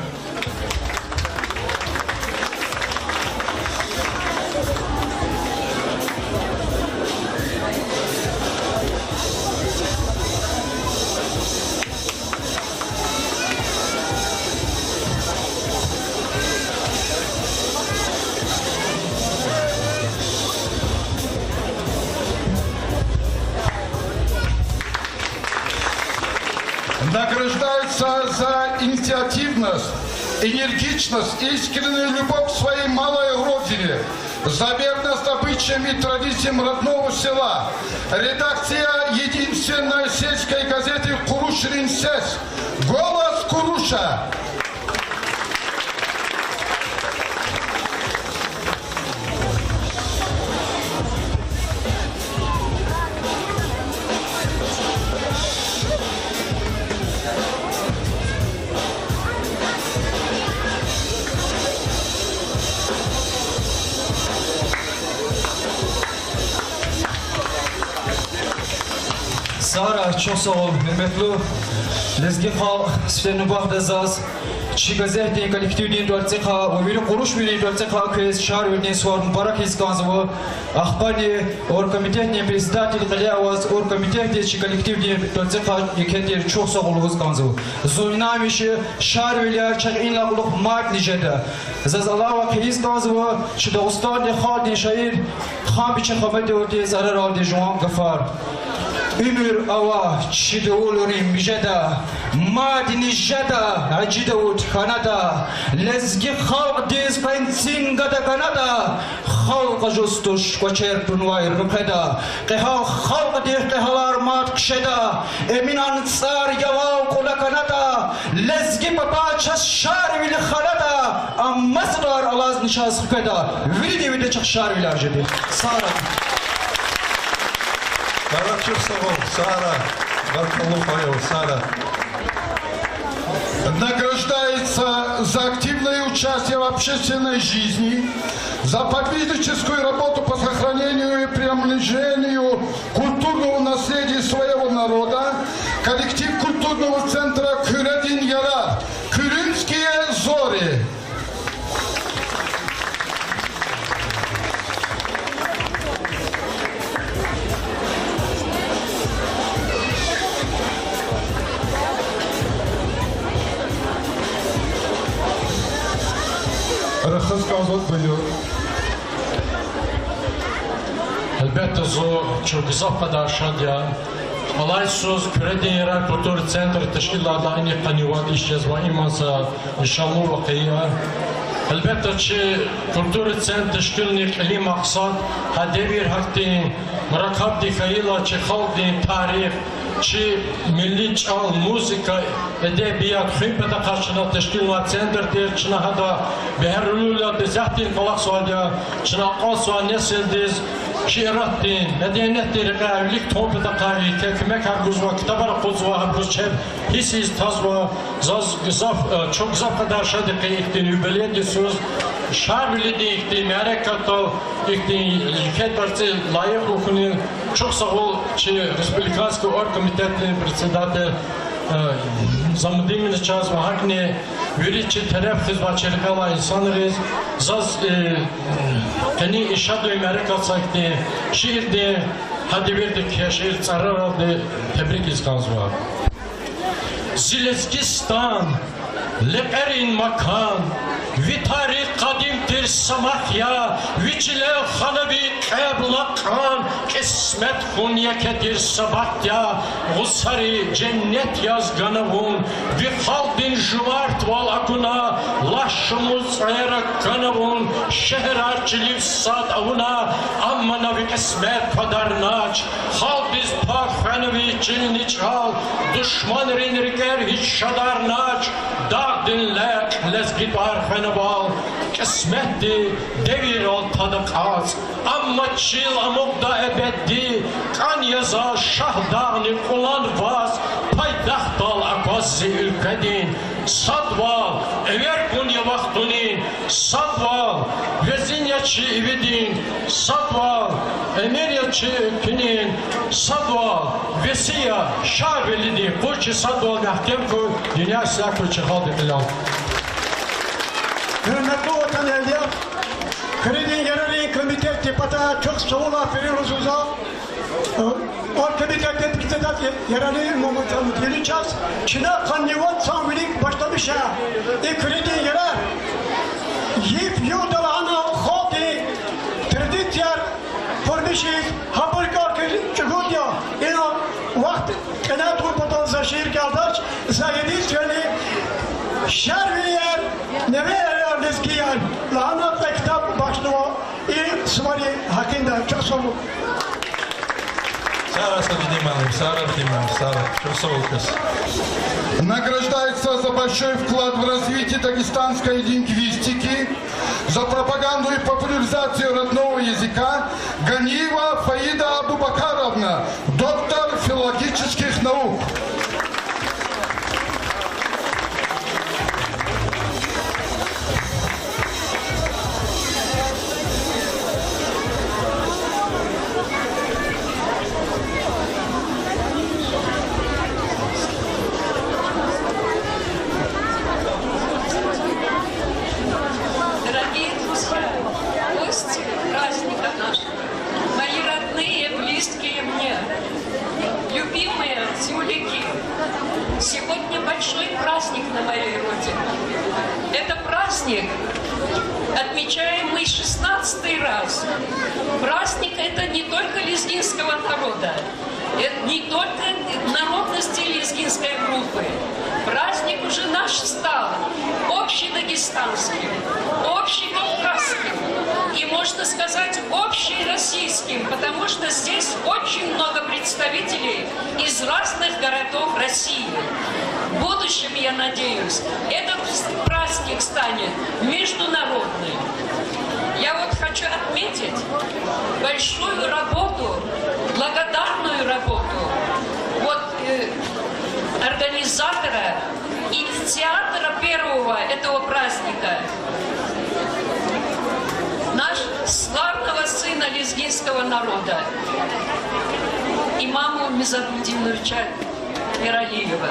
Награждается за инициативность, энергичность и искреннюю любовь к своей малой родине, за верность обычаям и традициям родного села. Редакция единственной сельской газеты «Куруш-Ринсес». Голос Куруша. Sara çok sağ ol, hürmetli Lezgi Xalq Svenubaq Dezaz Çi gazetini kolektivini dörtseqa ve veri kuruş veri dörtseqa kez şar verdiğin suar mübarek izganzıvı Ahbani orkomitetini председатель Галяваз orkomitetini çi kolektivini dörtseqa yekendir çok sağ ol izganzıvı Zuynamişi şar veriler çak inlaqlıq mart nicede Zazalava izganzıvı çi Dağıstan xaldi şair Xan biçin xamet örtü zarar aldı Juan Gafar Ümür ava çideulurim bijeda madini jeda acidavut Kanada lezgi xalq diz kaintsingada Kanada xalq justuş koçer tunvay rıkeda qeha xalq diz qehalar mat kşeda emin ansar yaval kula Kanada lezgi papa ças şar vili xalada ammasdar alaz nişaz xkeda vili vili çık şar vili arjedi Sara Сара, Сара. Награждается за активное участие в общественной жизни, за подвижническую работу по сохранению и приумножению культурного наследия своего народа, коллектив культурного центра Küredin Yarar, Kürünskiye Zori. Рахыз казот бөлü. Elbette zo çok zappada şadya. Alaysuz Küredin Yarar Kultur Center teşkilatla aynı kanivat işlez ve imansa şamu vakiya. Elbette ki Kultur Center teşkilnik eli maksat hadevir haktin murakab dikayla ki halkın tarih Çi milli çal, muzika, edebiyat, hübbete karşına teşkilat centerdir. Çına hada beherrülüyle bezahtin kalak sualya, çına qal sual nesildiz. şiirattin, medeniyetleri gayrilik toplada gayri, tekmek harguzva, kitabar kuzva, habruzçev, hissiz tazva, çok zaf kadar şadıkı iktin, yübeliyeti söz, şarbili de iktin, merekatı iktin, ülket partisi layık okunin, çok sağ ol, Республиканский оргкомитетный председатель замдимный час вахне юридический тарaf хизматчылыгала инсанрез заз кени ишаду америкасакти шиирде хадивердик шиир цараралды тебрик изганзва Зилезгистан лекарин макан Витари кадимтир самахя, вичиле ханави кэблакан, кисмет хуньякетир сабахтя, гусари cennet yazganavun, vihaldin juvart valakuna, laşımuz ayarak kanavun, şehir arçiliv sad avuna, ammana vi kismet padarnaç, halbiz parfenevi cilniç hal, düşman rinriker hiç şadarnaç, dağ dinle, lezgit parfenevi, Kısmetti devir ol tadı kaz Amma çil amokda ebeddi Kan yaza şah dağını kulan vaz Paydaht dal akvazzi ülkedin Sadval ever kunya vaktunin Sadval vezinyaçı ividin Sadval emiryaçı kinin Sadval vesiya şarvelidi Kurçi sadval mehkem koy Dünya silah kurçi halde bilal Hürmetli vatan evliya, Kredi Genel Komite Deputat çok sağ ol aferin Rızuza. O komitete predsedat Genel Muhammed Yeliças, Çin'e kannivat samilik başlamış ya. Kredi Genel, yip yudalana khoti, tradisyar, formişiz, haberkar çıkıyor. İna vakit, ina turpatan zaşir kardeş, zahidi söyle, şerviyer, neve Lezgiyan, lahanatla kitap başlıyor. İyi sıvarı hakkında çok sağ olun. Сара Садимановна, Сара, çok sağ ol kız. Награждается за большой вклад в развитие дагестанской лингвистики, за пропаганду и популяризацию родного языка Ганиева Фаида Абубакаровна, доктор филологических наук. Сегодня большой праздник на моей родине. Это праздник, отмечаемый 16-й раз. Праздник это не только лезгинского народа, это не только народности лезгинской группы. Праздник уже наш стал общедагестанским, общекавказским и, можно сказать, общероссийским, потому что здесь очень много представителей из разных городов России. В будущем, я надеюсь, этот праздник станет международным. Я вот хочу отметить большую работу, благодарную работу вот организатора, инициатора первого этого праздника, наш славного сына лезгинского народа, имаму Мизабудиновича Миралиева.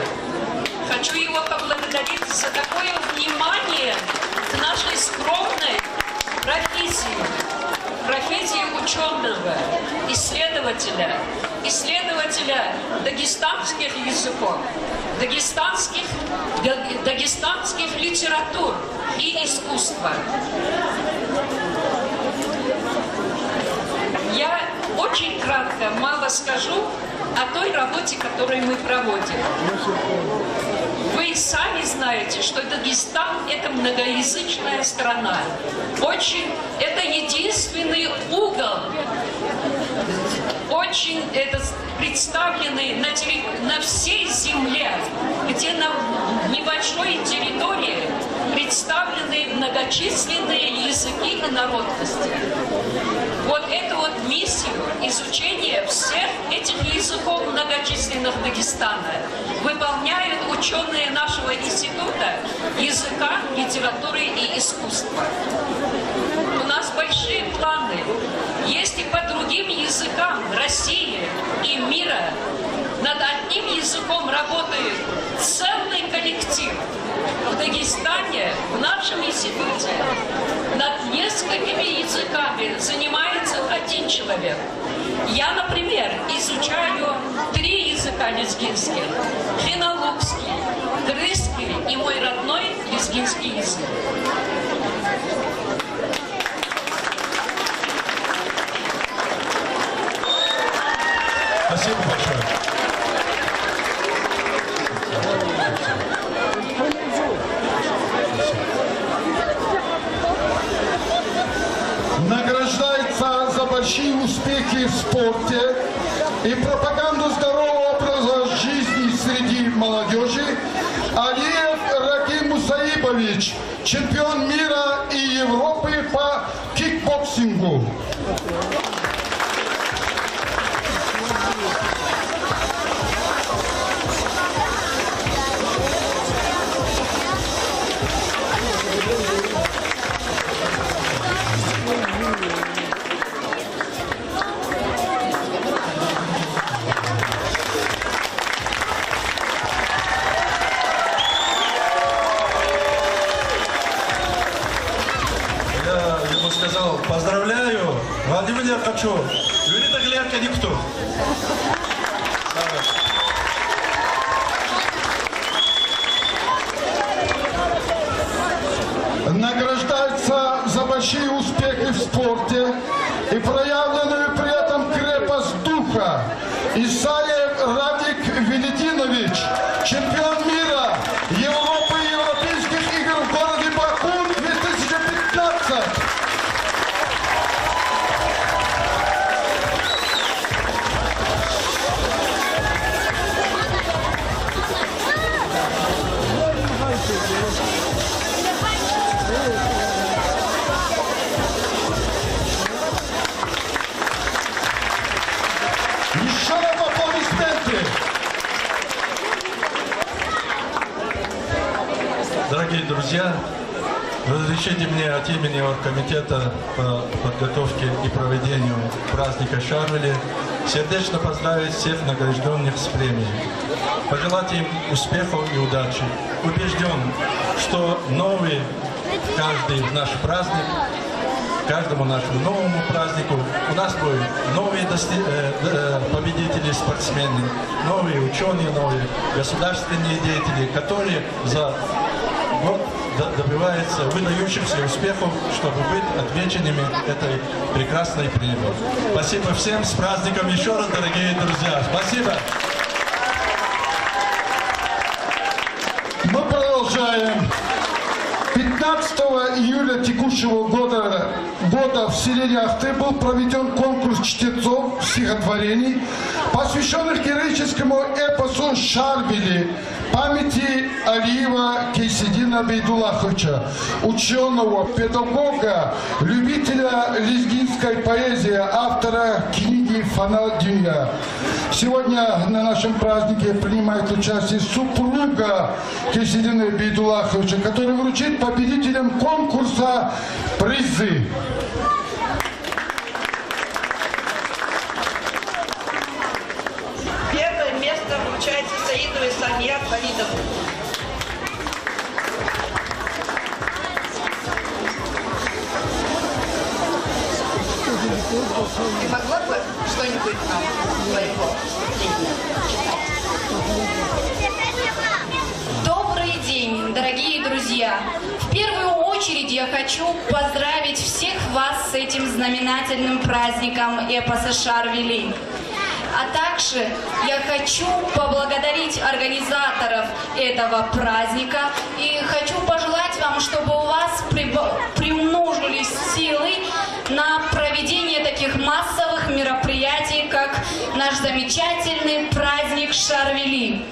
Хочу его поблагодарить за такое внимание к нашей скромной профессии ученого, исследователя дагестанских языков, дагестанских литератур и искусства. Я очень кратко, мало скажу о той работе, которую мы проводим. Вы сами знаете, что Дагестан – это многоязычная страна. Это единственный угол очень представлены на всей земле, где на небольшой территории представлены многочисленные языки и народности. Вот эту вот миссию изучения всех этих языков многочисленных Дагестана выполняют ученые нашего института языка, литературы и искусства. У нас большие планы. Если по другим языкам России и мира над одним языком работает целый коллектив, в Дагестане, в нашем институте, над несколькими языками занимается один человек. Я, например, изучаю 3 языка лезгинских: финно-лукский, крымский и мой родной лезгинский язык. Спасибо большое. Награждается за большие успехи в спорте и пропаганду здорового образа жизни среди молодежи Алиев Раким Мусаибович, чемпион мира и Европы по кикбоксингу. Я ему сказал: поздравляю, Владимир Качу, Юрий Таглярка никто. Награждается за большие успехи в спорте и проявленную при этом крепость духа Исаев Радик Велетинович, чемпион мира, Европы и Европейских игр в городе Баку 2015. Еще раз аплодисменты. Дорогие друзья, разрешите мне от имени оргкомитета по подготовке и проведению праздника Шарвели сердечно поздравить всех награжденных с премией. Пожелать им успехов и удачи. Убежден, что новый каждый наш праздник, каждому нашему новому празднику у нас будут новые победители, спортсмены, новые ученые, новые государственные деятели, которые за год добиваются выдающихся успехов, чтобы быть отмеченными этой прекрасной премией. Спасибо всем, с праздником еще раз, дорогие друзья. Спасибо. Мы продолжаем. 15 июля текущего года в селе Ахты был проведен конкурс чтецов стихотворений, посвященных героическому эпосу Шарвели, памяти Алиева Кейсидина Бейдуллаховича, ученого, педагога, любителя лезгинской поэзии, автора книги «Фана Дюня». Сегодня на нашем празднике принимает участие супруга Кейсидина Бейдуллаховича, который вручит победителям конкурса призы. Первое место вручается Саидовой Сания Халидовой. Ты могла бы что-нибудь нам своего? Добрый день, дорогие друзья! В первую очередь я хочу поздравить всех вас с этим знаменательным праздником эпоса Шарвели. А также я хочу поблагодарить организаторов этого праздника и хочу пожелать вам, чтобы у вас приумножились силы на проведение таких массовых мероприятий, как наш замечательный праздник Шарвели.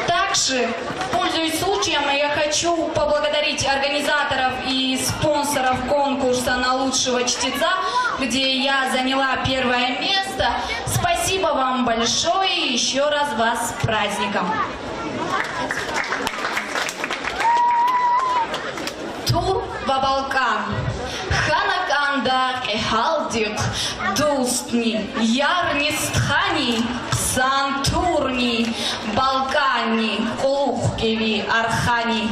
Также, пользуясь случаем, я хочу поблагодарить организаторов и спонсоров конкурса на лучшего чтеца, где я заняла первое место. Спасибо вам большое и еще раз вас с праздником. Тур во Балкан. Ханаканда эхалдик дустни, ярни стхани, сантурни, Балкани, Кулухкеви, Архани.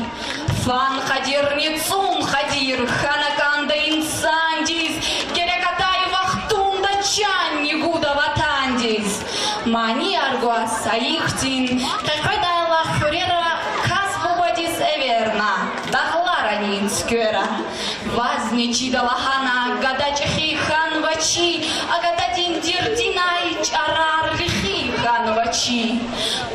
Фан хадир ницун хадир, ханаканда инсандис, керекатай вахтунда чанни гуда ватандис. Мани аргуас аихтин, кахайдайла хурера касбубадис эверна, дахларанин скера. Вазничи далахана, гадачахи хан вачи, агададин дирдинайч арар лихи хан вачи.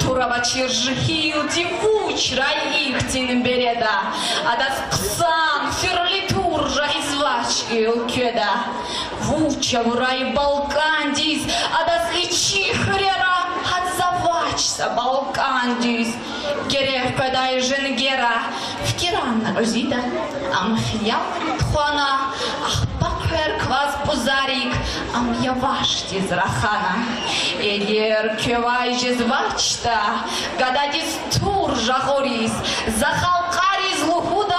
Туравачир жихил дивуч рай ихтин береда, адас ксан фирлитур жахизвач илкеда. Вуча в рай Балкандис, адас ичи хрера хадзавачса Балкандис. Герев педай женгера, в киран розида, амфия тхуана, ах паквер квас пузарик, ам явашти зрахана. Егер кевай жезвачта, гададис тур жахорис, захалкарис лухуда,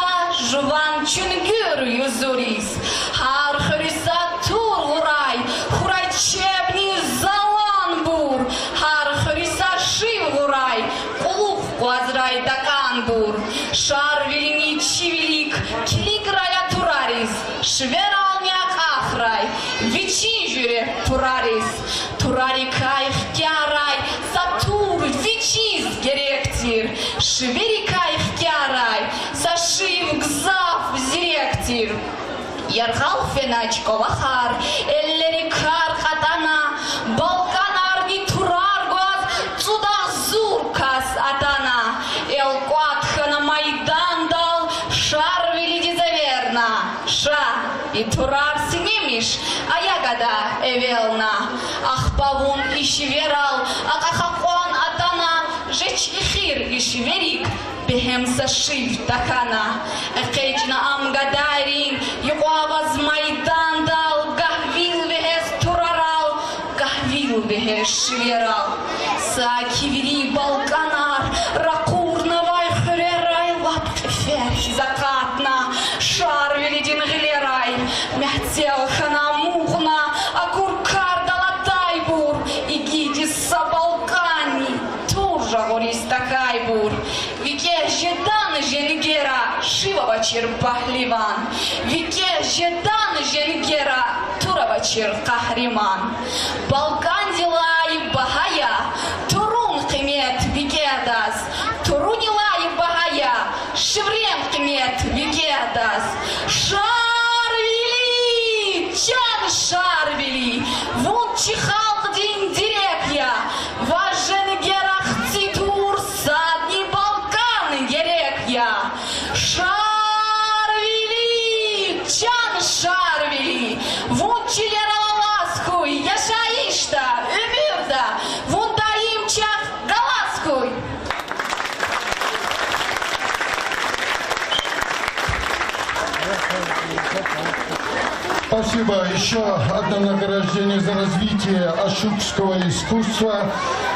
жуван чунгюр юзурис. Хар хриса тур хурай, хурай чебни заланбур, хар хриса шив хурай, кулух квазрай даканбур. Шар велини чивелик, килиграя турарис, швералняк ахрай, вичижуре турарис, турарикай хкярай, сатур вичиз геректир, шверикай хкярай, сашив гзав зиректир. Ярхал феначко вахар, эллерикар хатана, Балканарни тураргоз, цуда зуркас атана, элкуатхана майдан дал, шар велиди заверна, ша и турар синемиш, а ягода эвелна, ах павун ишверал, акахакон атана, жеч ихир ишверик, бехем сашив такана, экейчна амгадарин, югаваз майдан дал, гахвил вехес турарал, гахвил вехес шверал. Сакивери Балканар, ракурновай хрерай, лапферхи закатна, шар велидин глерай, мятел хана мухна, акуркар далатайбур, и гидис Балкани, туржа горис такайбур. Вике жедан женгера, шивавачир пахливан, вике жедан женгера, туравачир кахриман. Балкан дилай бахая, турун кемет викедас, турунилай бахая, шеврем кемет викедас. Шарвели, чан шарвели, вон чихал день дерекья, важен герах цитур садни Балканы дерекья. Шарвели, чан шарвели, вон чилерала ласхуй, яшаишта, умирда, вон даим чах галасхуй. Спасибо. Еще одно награждение за развитие ашукского искусства.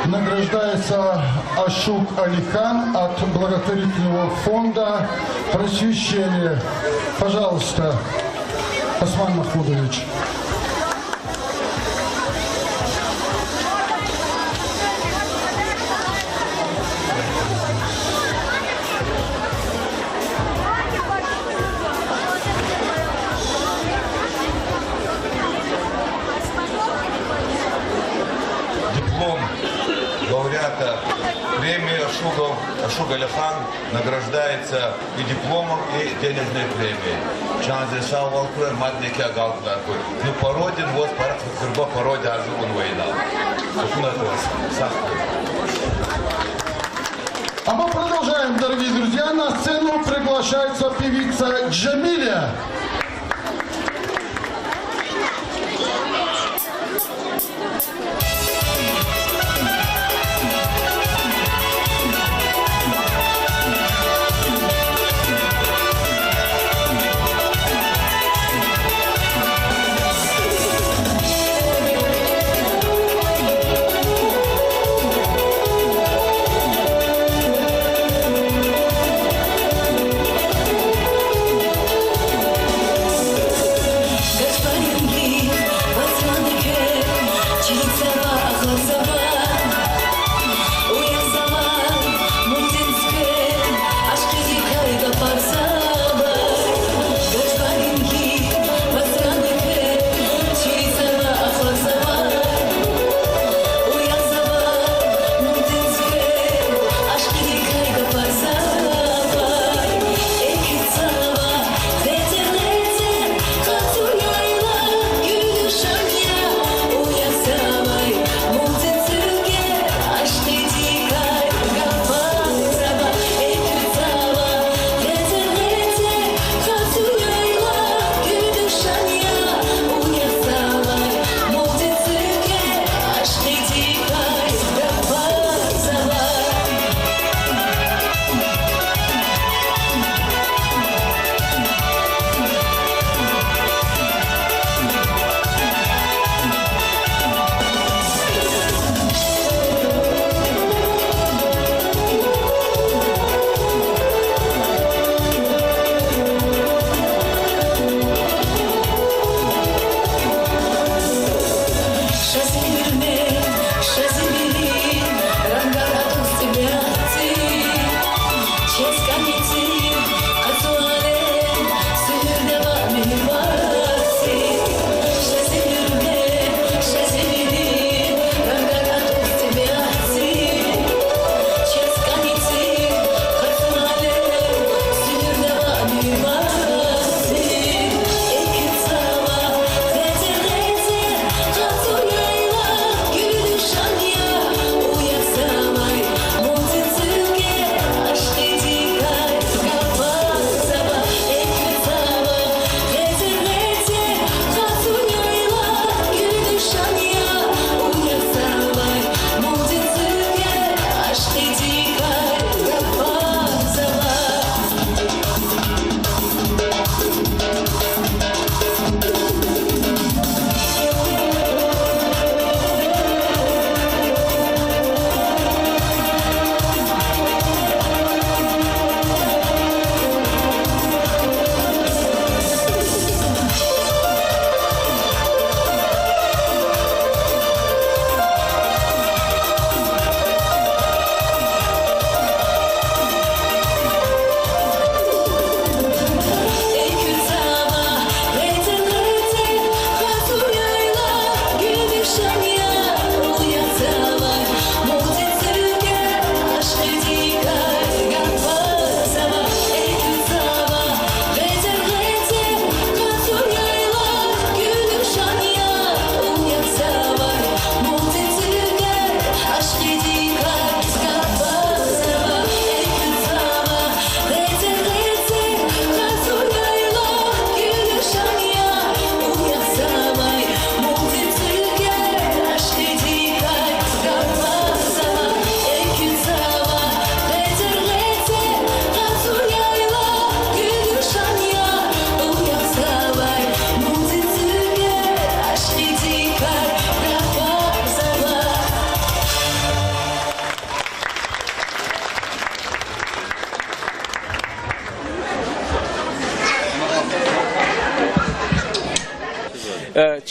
Награждается Ашук Алихан от благотворительного фонда «Просвещение». Пожалуйста, Осман Махмудович. Лауреата премии Ашук Алихан награждается и дипломом, и денежной премией. Чанзе Шалвалкуэ, Матнике Галкларкуэ. Ну, породин, вот, парадхурба породе Арзугун война. А мы продолжаем, дорогие друзья. На сцену приглашается певица Джамиля.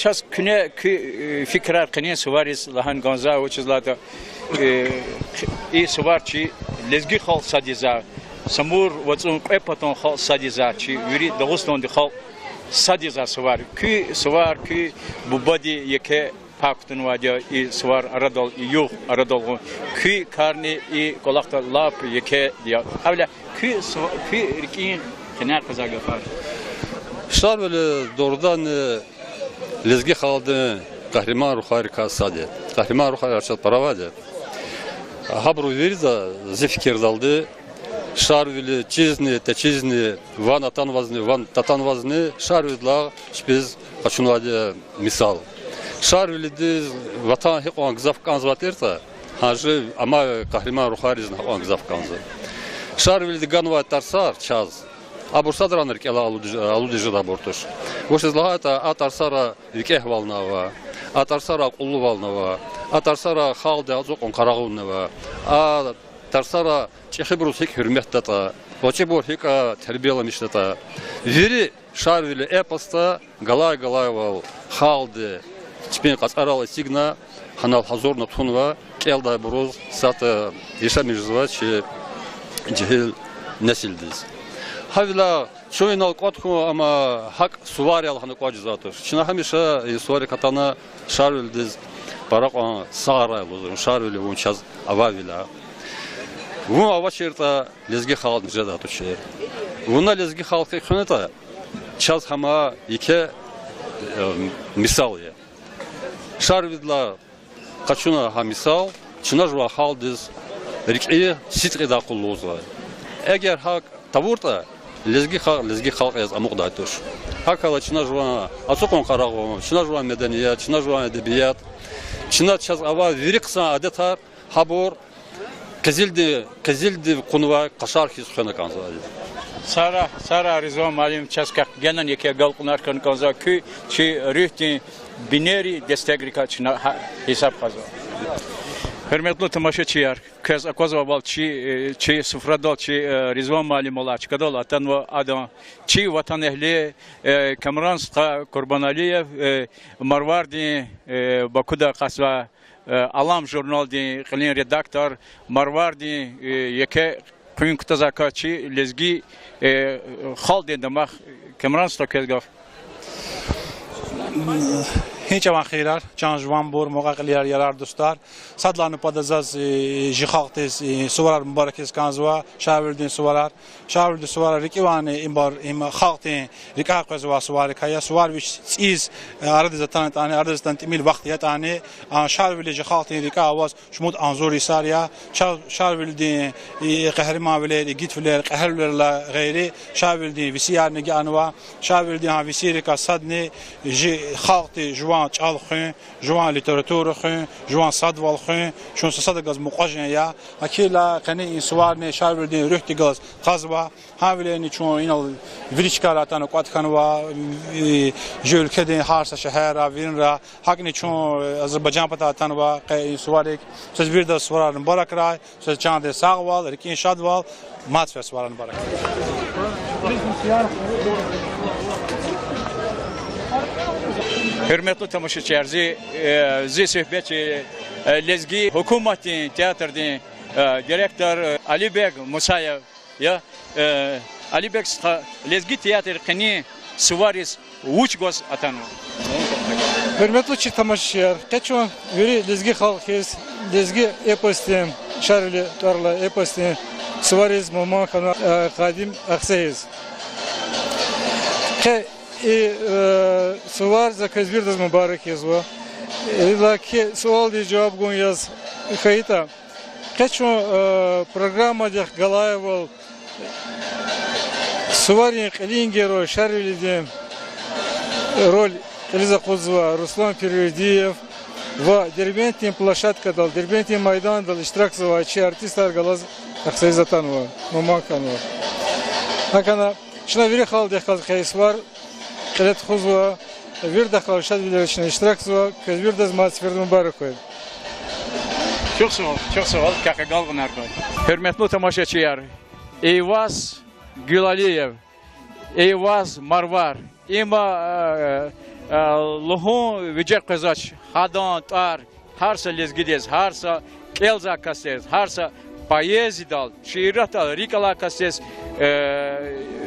ças küne fikrar kıne suvaris lahan ganza o çizlada iyi suvarçı lezgi xal sadiza samur vatsun qepaton xal sadiza çi yuri Dağıstan di xal sadiza suvar ki bu body yeke paktun vadia i suvar aradal yuh aradal ki karni i kolakta lap yeke dia avla ki rikin kınar kazaga far Şar böyle doğrudan lezgi xaldı kahraman ruh harika sadi. Kahraman ruh harika paravadı. Habru veriza zefkir daldı. Şar böyle çizni, teçizni, van atan vazni, van tatan vazni şar böyle biz kaçınvadı misal. Şar böyle de vatan hep o gzaf kanzvaterta. Hacı ama kahraman ruh harizna o gzaf kanzı. Şar böyle de ganva tarsar çaz. А бурсад ранер кела алудежи да бортуш. Вош излагата атарсара викех волнава, атарсара кулу волнава, атарсара халде азок он карагуннава, атарсара чехибрус хик хурметтата, оче бор хика тербияламиштата. Вери шарвили эпоста галай-галай халде чпен касарала сигна ханал хазорна тунва келда броз сата иша мижзва че джихил несилдиз. Havla çoğunal qatku ama hak suvari alhanı qacizatır. Çina hamişa suvari katana şarıldiz barak ona sağaraylı olur. Şarılı on çaz avavila. Bu avaçerta lezgi xalq jadat uçer. Buna lezgi xalqı xunata çaz hama iki misal ya. Şarvidla qaçuna ha misal çina jwa xaldiz rik'i sitqi da qulluza. Eğer hak taburta lezgi xalq yaz amuq daytur. Hakala çina jwa asokon qaragom, çina jwa medeniyet, çina jwa edebiyat. Çina çaz ava viriksa adetar habor kazildi qunva qashar his xana kanza. Sara Rizva malim çaskak genen yeke galqınar kan kanza ki çi rühti bineri destegrika çina hesap qaza. Hürmetli tamaşaçılar, kez akozva bal çi sıfradal çi Rizvan malim ola çıkadal atan ve adam çi vatan ehli Kamranska Kurbanaliyev Marvardi Bakuda kasva alam jurnal di qilin redaktor Marvardi yeke kuyun kutazaka çi lezgi xal demak Kamranska kezgaf هیچ وقت خیرار چند جوان بور موقع لیار یار دوستار صدلانو پادزاز جخاقتس سوار مبارکس کانزوا شاوردین سوار ریکوانه این بار این خاقتین ریکاق قزوا سوار کایا سوار ویش چیز عرض زتان تانی عرض زتان تمیل وقتی تانی شاوردین جخاقتین ریکا آواز شمود انظوری ساریا شاوردین قهرمان ولی گیت ولی قهر ولی غیری شاوردین وسیار نگی انوا شاوردین وسیاری کا صدنی خاقتی جوان چال خون جوان لیتراتور خون جوان صدوال خون شون صد گاز مقاجن یا اکیلا قنی این سوار نه شاوردین رهتی گاز قزوا هاولینی چون اینا ویلیشکاراتان قات خانوا جول کدین هارس شهر وین را حقنی چون آذربایجان پتاتان و این سوارک سوز بیر دا سوارن مبارک رای سوز چند ساغوال رکین شادوال مات سوارن مبارک Hürmetli tamaşaçılar, zi sohbeti lezgi hükümetin teatrın direktör Ali Beg Musayev ya Ali Beg lezgi teatr kini suvaris uç göz atan. Hürmetli tamaşaçılar, kaçon veri lezgi xalqız lezgi epostim şarlı tarla epostim suvaris mama kana qadim akseyiz. Suvar za kazvirdas mübarek yazva. Laki sual diye cevap gun yaz kayıta. Kaço programa diye Galayeval Suvarin Kalingero Şarvili'de rol Eliza Kozva, Ruslan Переведиев ve Derbent'in plaşatka dal, Derbent'in Maydan dal iştirak zavaçı artistler galaz aksayzatan var, mamakan var. Hakana şuna veri xal diye kayıs var. Kelet xuzva bir dakika şad bileşine iştirak zava kezbir de zmat verdim mübarek koy. Çok sağ ol. Kaka galgın arkadaş. Hürmetli tamaşaçılar, Eyvaz Gülaliyev, Eyvaz Marvar, ima лоху виджек казач хадан тар харса лезгидез харса келза кастез харса поэзи дал шиирата рикала кастез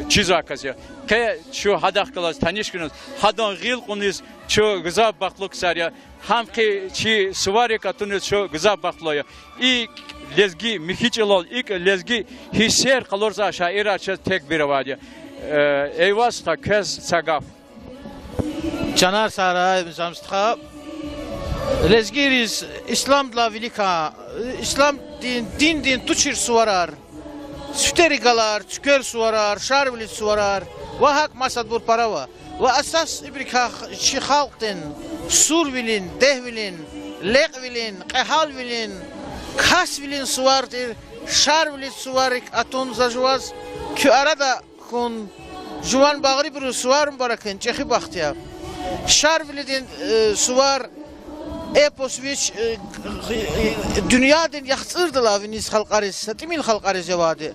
чиза кастез ке чу хадах калас танишкунус хадан гил кунис чу гза баклук саря хамки чи свари катунус чу гза баклоя и лезги михичелол ик лезги хисер калорза шаира чез тек биравадя эйвас та кез сагав Canar Sara Zamstha Lezgiris İslam dla velika İslam din tuçir suvarar Süterigalar tüker suvarar şarvili suvarar ve hak masadbur parava ve asas ibrika şi halktin survilin dehvilin lekvilin qehalvilin kasvilin suvardir şarvili suvarik atun zajvaz ki arada kun juvan bağrı bir suvarım bırakın çehi bahtiyar Şarvilidin suvar eposviç dünyadın yaxsırdılar viniz halqarız satimil halqarız cevadi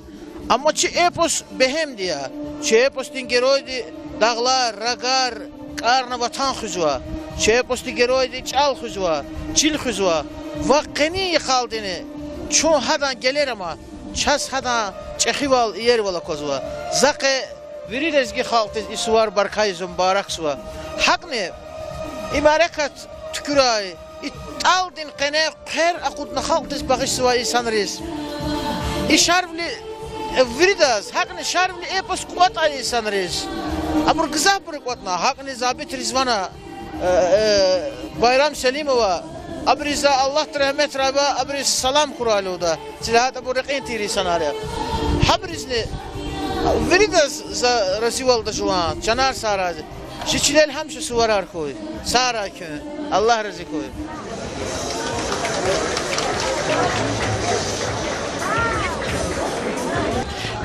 ama çi epos behem diye çi epos din geroydi dağlar ragar karna vatan xuzva çi epos din geroydi çal xuzva çil xuzva vaqini xaldini ço hadan gelir ama ças hadan çexival yer vala kozva zaqe virilezgi xalqız isuvar barkayzum barak suva Hakne, imarakat tüküray, italdin qene qer akudna halqtis bağış sıva insanriz. İşarvli viridaz, hakne şarvli epos kuat ay insanriz. Amur gızah buri kuatna, hakne zabit rizvana, Bayram Selimova, abriza Allah rahmet raba, abriz salam kuralı da. Silahata bu reqin tiri sanarya. Habrizni viridaz za rasivalda juan, Canar Sarazi. Şiçilel hamşı suvarar koy. Sara kö. Allah razı koy.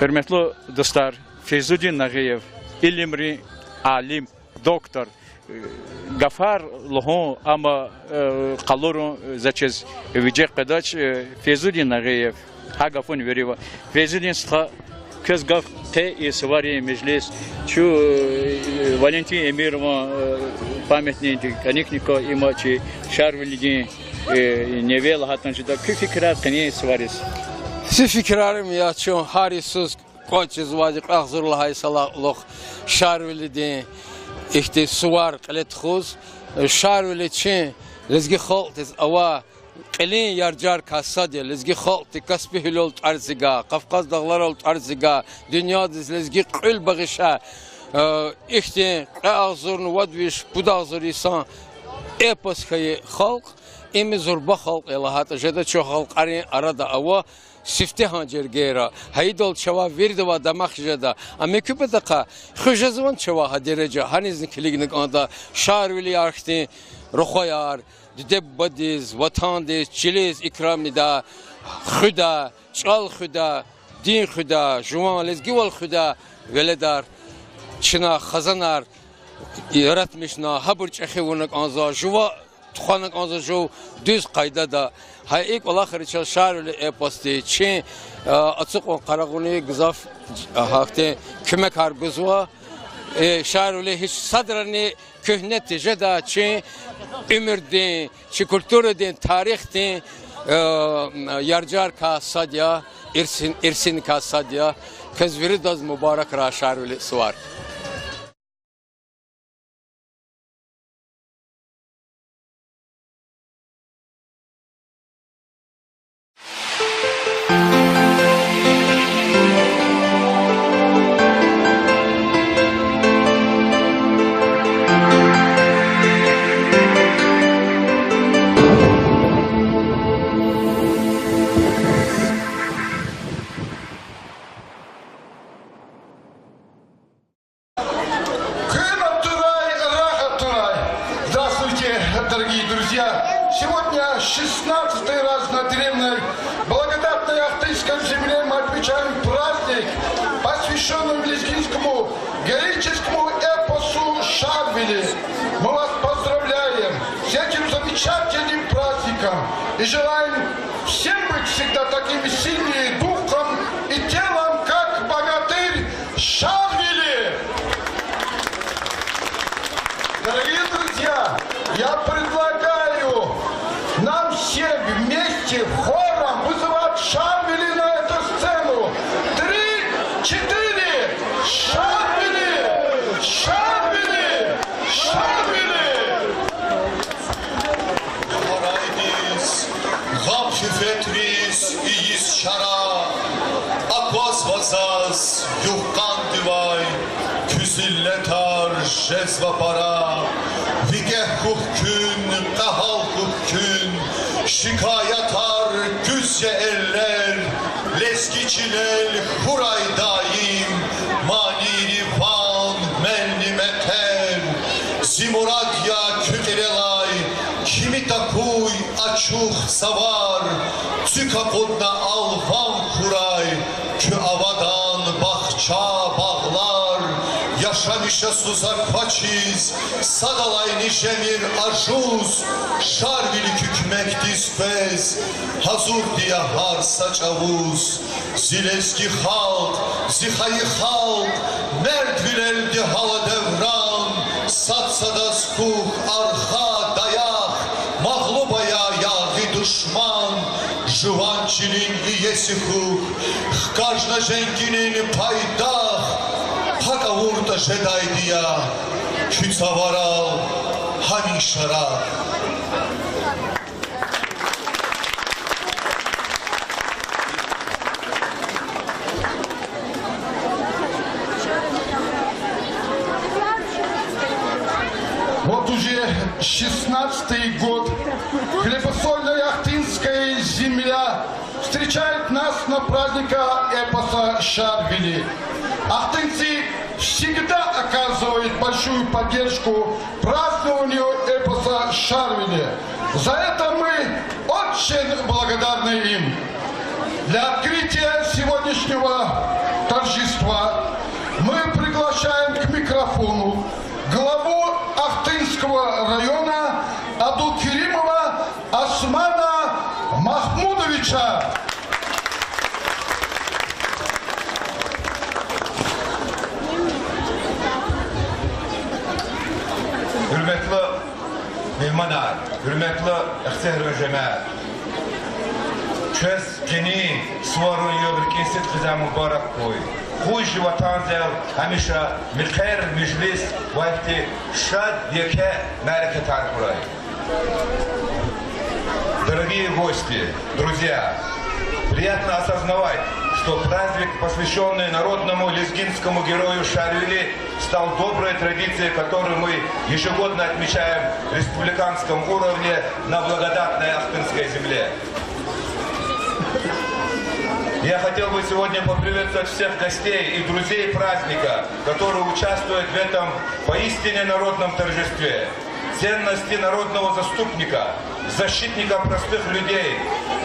Hürmetli dostlar, Feyzuddin Nağıyev, ilimri, alim, doktor, gafar lohon ama kalorun zaçez vijek kadaç Feyzuddin Nağıyev. Ha gafun veriva. Feyzuddin sıha Köz gaf te svari meclis şu Valentin Emirova pametni kanikniko imaçi şarvili nevel hatançda fikrar kani svaris. Si fikrarım ya çon harisuz koçuz vacık ahzurlahay salaqluq şarvili de ihte suvar qalet khuz şarvili çin lezgi xaltiz ava قلين يرجار كاسادي لزجي خالط كسبه لول أرزقا قفقاز دغلار لول أرزقا دنيا دز لزجي قل بغشة إختين أغزر نودويش بدأغزر إنسان إبس خي خلق إمي زربا خلق إلا هاتا جدا شو خلق أرادا أوا سفتها جرجيرا هيدول شوا ورد ودمخ جدا أما كبر دقة خجزوان شوا هدرجة هنيزن كليجنك أندا شار ولي أختين رخيار Debadiz, vatandiz, çiliz ikram da, xuda, çal xuda, din xuda, juvan lezgival xuda, veledar, çina xazanar, yaratmışna, habur çexivunak anza, juva tuxanak anza ju düz qayda da, hay ilk olaxır çal şarlı epasti, çin açık on qaraguni gızaf hakte kümek harguzva, şarlı hiç sadrani köhneti jeda çin Ömürdin, çi kültürdin, tarixtin, yarcar ka sadya, irsin ka sadya, kız viridaz mübarek ra şarvili suvar. Сегодня 16-й раз на древней благодатной Ахтырской земле мы отмечаем праздник, посвященный лезгинскому героическому эпосу Шарвили. Мы вас поздравляем с этим замечательным праздником и желаем всем быть всегда такими сильными духом и телом, как богатырь Шарвили. Дорогие друзья, saz yuhkan divay küzilletar jezva para vigeh hukün kahal hukün şikayatar güzye eller leskiçiler huray daim maniri van melnimeter zimuradya küterelay kimi takuy açuh savar tükakodna alvan kuray kü avadan bahça bağlar yaşamışa suzak façiz sadalayni jemir ajuz şarvili kükmek dispez hazur diye har saçavuz zileski halk zihayı halk mert vileldi hala devran satsadas kuh arha dayak mağlubaya yağı düşman Жуванчилин и Есихух, каждый женькинин пайдах, хакавурта жедайдия, чуцаварал, хамишара. Вот уже 16-й год хлебосольная ахтынская земля встречает нас на празднике эпоса Шарвели. Ахтынцы всегда оказывают большую поддержку празднованию эпоса Шарвели. За это мы очень благодарны им. Для открытия сегодняшнего торжества мы приглашаем к микрофону главу Ахтынского района Абдулкеримова Османа Махмудовича. Hürmetli mehmanlar, hürmetli ihsar ve cemaat. Çöz geni suvarun yöbrikesit bize mübarek koy. Хуй животан зел, хамиша милхер мижлис вайти шад яке нарке таркурай. Дорогие гости, друзья, приятно осознавать, что праздник, посвященный народному лезгинскому герою Шарвели, стал доброй традицией, которую мы ежегодно отмечаем в республиканском уровне на благодатной Ахтынской земле. Я хотел бы сегодня поприветствовать всех гостей и друзей праздника, которые участвуют в этом поистине народном торжестве. Ценности народного заступника, защитника простых людей,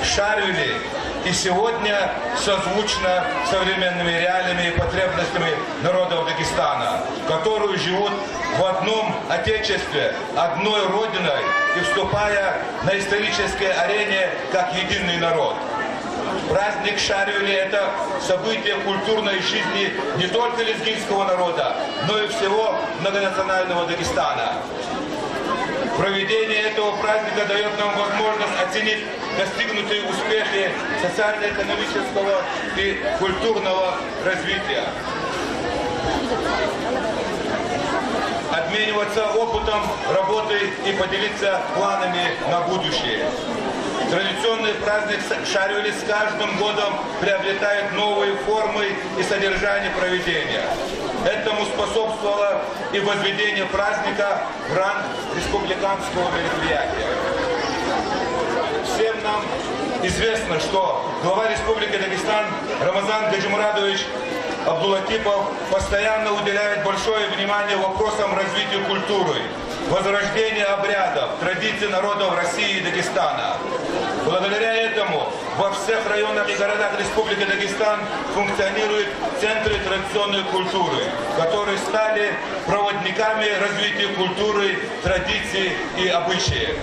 Шарвели, и сегодня созвучно современными реалиями и потребностями народов Дагестана, которые живут в одном отечестве, одной родиной и вступая на исторической арене как единый народ. Праздник Шарвели – это событие культурной жизни не только лезгинского народа, но и всего многонационального Дагестана. Проведение этого праздника дает нам возможность оценить достигнутые успехи социально-экономического и культурного развития. Обмениваться опытом работы и поделиться планами на будущее. Традиционный праздник Шарвели с каждым годом приобретает новые формы и содержание проведения. Этому способствовало и возведение праздника в ранг республиканского мероприятия. Всем нам известно, что глава Республики Дагестан Рамазан Гаджимурадович Абдулатипов постоянно уделяет большое внимание вопросам развития культуры, возрождения обрядов, традиций народов России и Дагестана. Благодаря этому во всех районах и городах Республики Дагестан функционируют центры традиционной культуры, которые стали проводниками развития культуры, традиций и обычаев.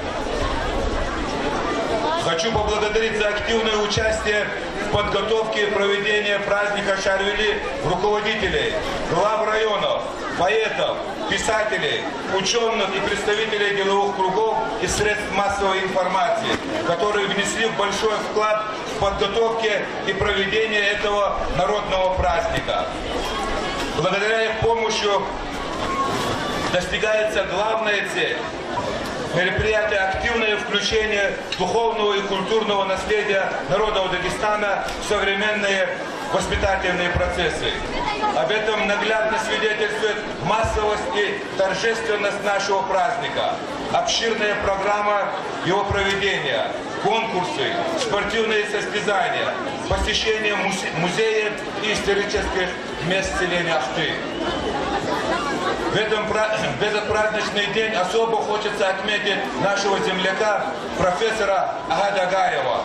Хочу поблагодарить за активное участие в подготовке и проведении праздника Шарвели руководителей, глав районов, поэтов, писателей, ученых и представителей деловых кругов и средств массовой информации, которые внесли большой вклад в подготовке и проведение этого народного праздника. Благодаря их помощи достигается главная цель – мероприятие активное включение духовного и культурного наследия народов Дагестана в современные воспитательные процессы. Об этом наглядно свидетельствует массовость и торжественность нашего праздника, обширная программа его проведения, конкурсы, спортивные состязания, посещение музеев и исторических мест селения Ахты. В этот праздничный день особо хочется отметить нашего земляка, профессора Агада Агаева,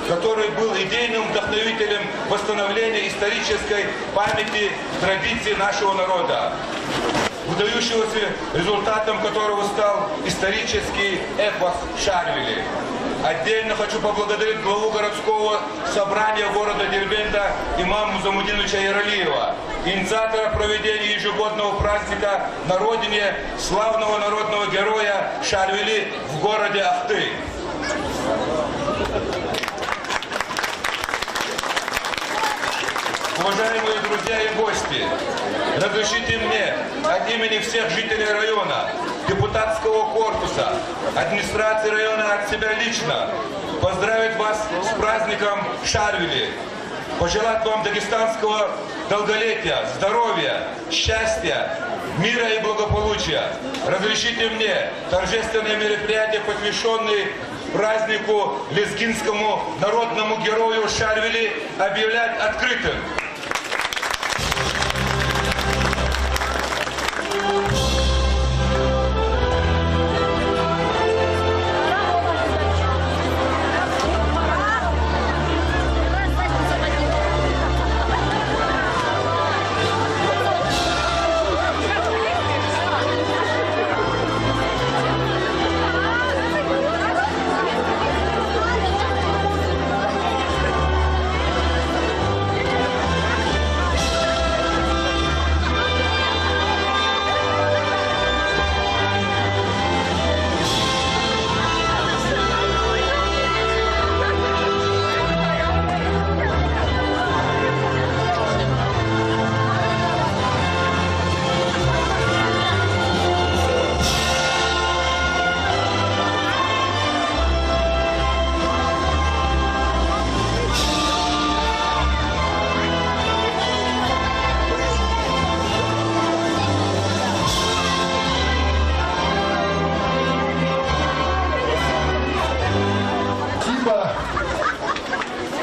который был идейным вдохновителем восстановления исторической памяти, традиций нашего народа, выдающегося результатом которого стал исторический эпос Шарвили. Отдельно хочу поблагодарить главу городского собрания города Дербента имама Музамудиновича Яралиева, инициатора проведения ежегодного праздника на родине славного народного героя Шарвили в городе Ахты. Уважаемые друзья и гости, разрешите мне от имени всех жителей района, депутатского корпуса, администрации района, от себя лично поздравить вас с праздником Шарвили, пожелать вам дагестанского долголетия, здоровья, счастья, мира и благополучия. Разрешите мне торжественное мероприятие, посвященное празднику лезгинскому народному герою Шарвили, объявлять открытым.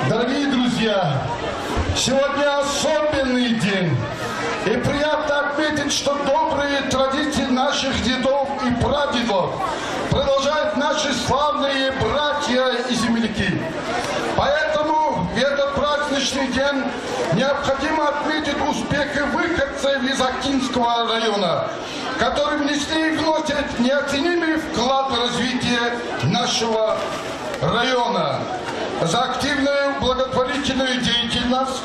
Дорогие друзья, сегодня особенный день. И приятно отметить, что добрые традиции наших дедов и прадедов продолжают наши славные братья и земляки. Поэтому в этот праздничный день необходимо отметить успехи выходцев из Актинского района, которые внесли и вносят неоценимый вклад в развитие нашего района. За активную благотворительную деятельность,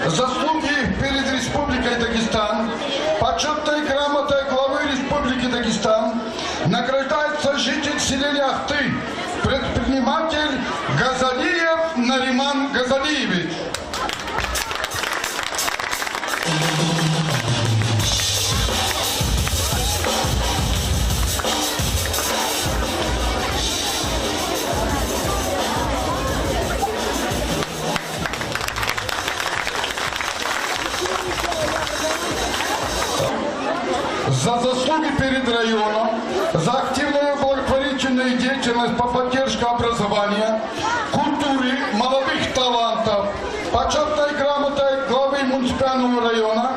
заслуги перед Республикой Дагестан, почетной грамотой главы Республики Дагестан награждается житель селения Ахты, предприниматель Газалиев Нариман Газалиевич. За заслуги перед районом, за активную благотворительную деятельность по поддержке образования, культуры, молодых талантов, почетной грамотой главы муниципального района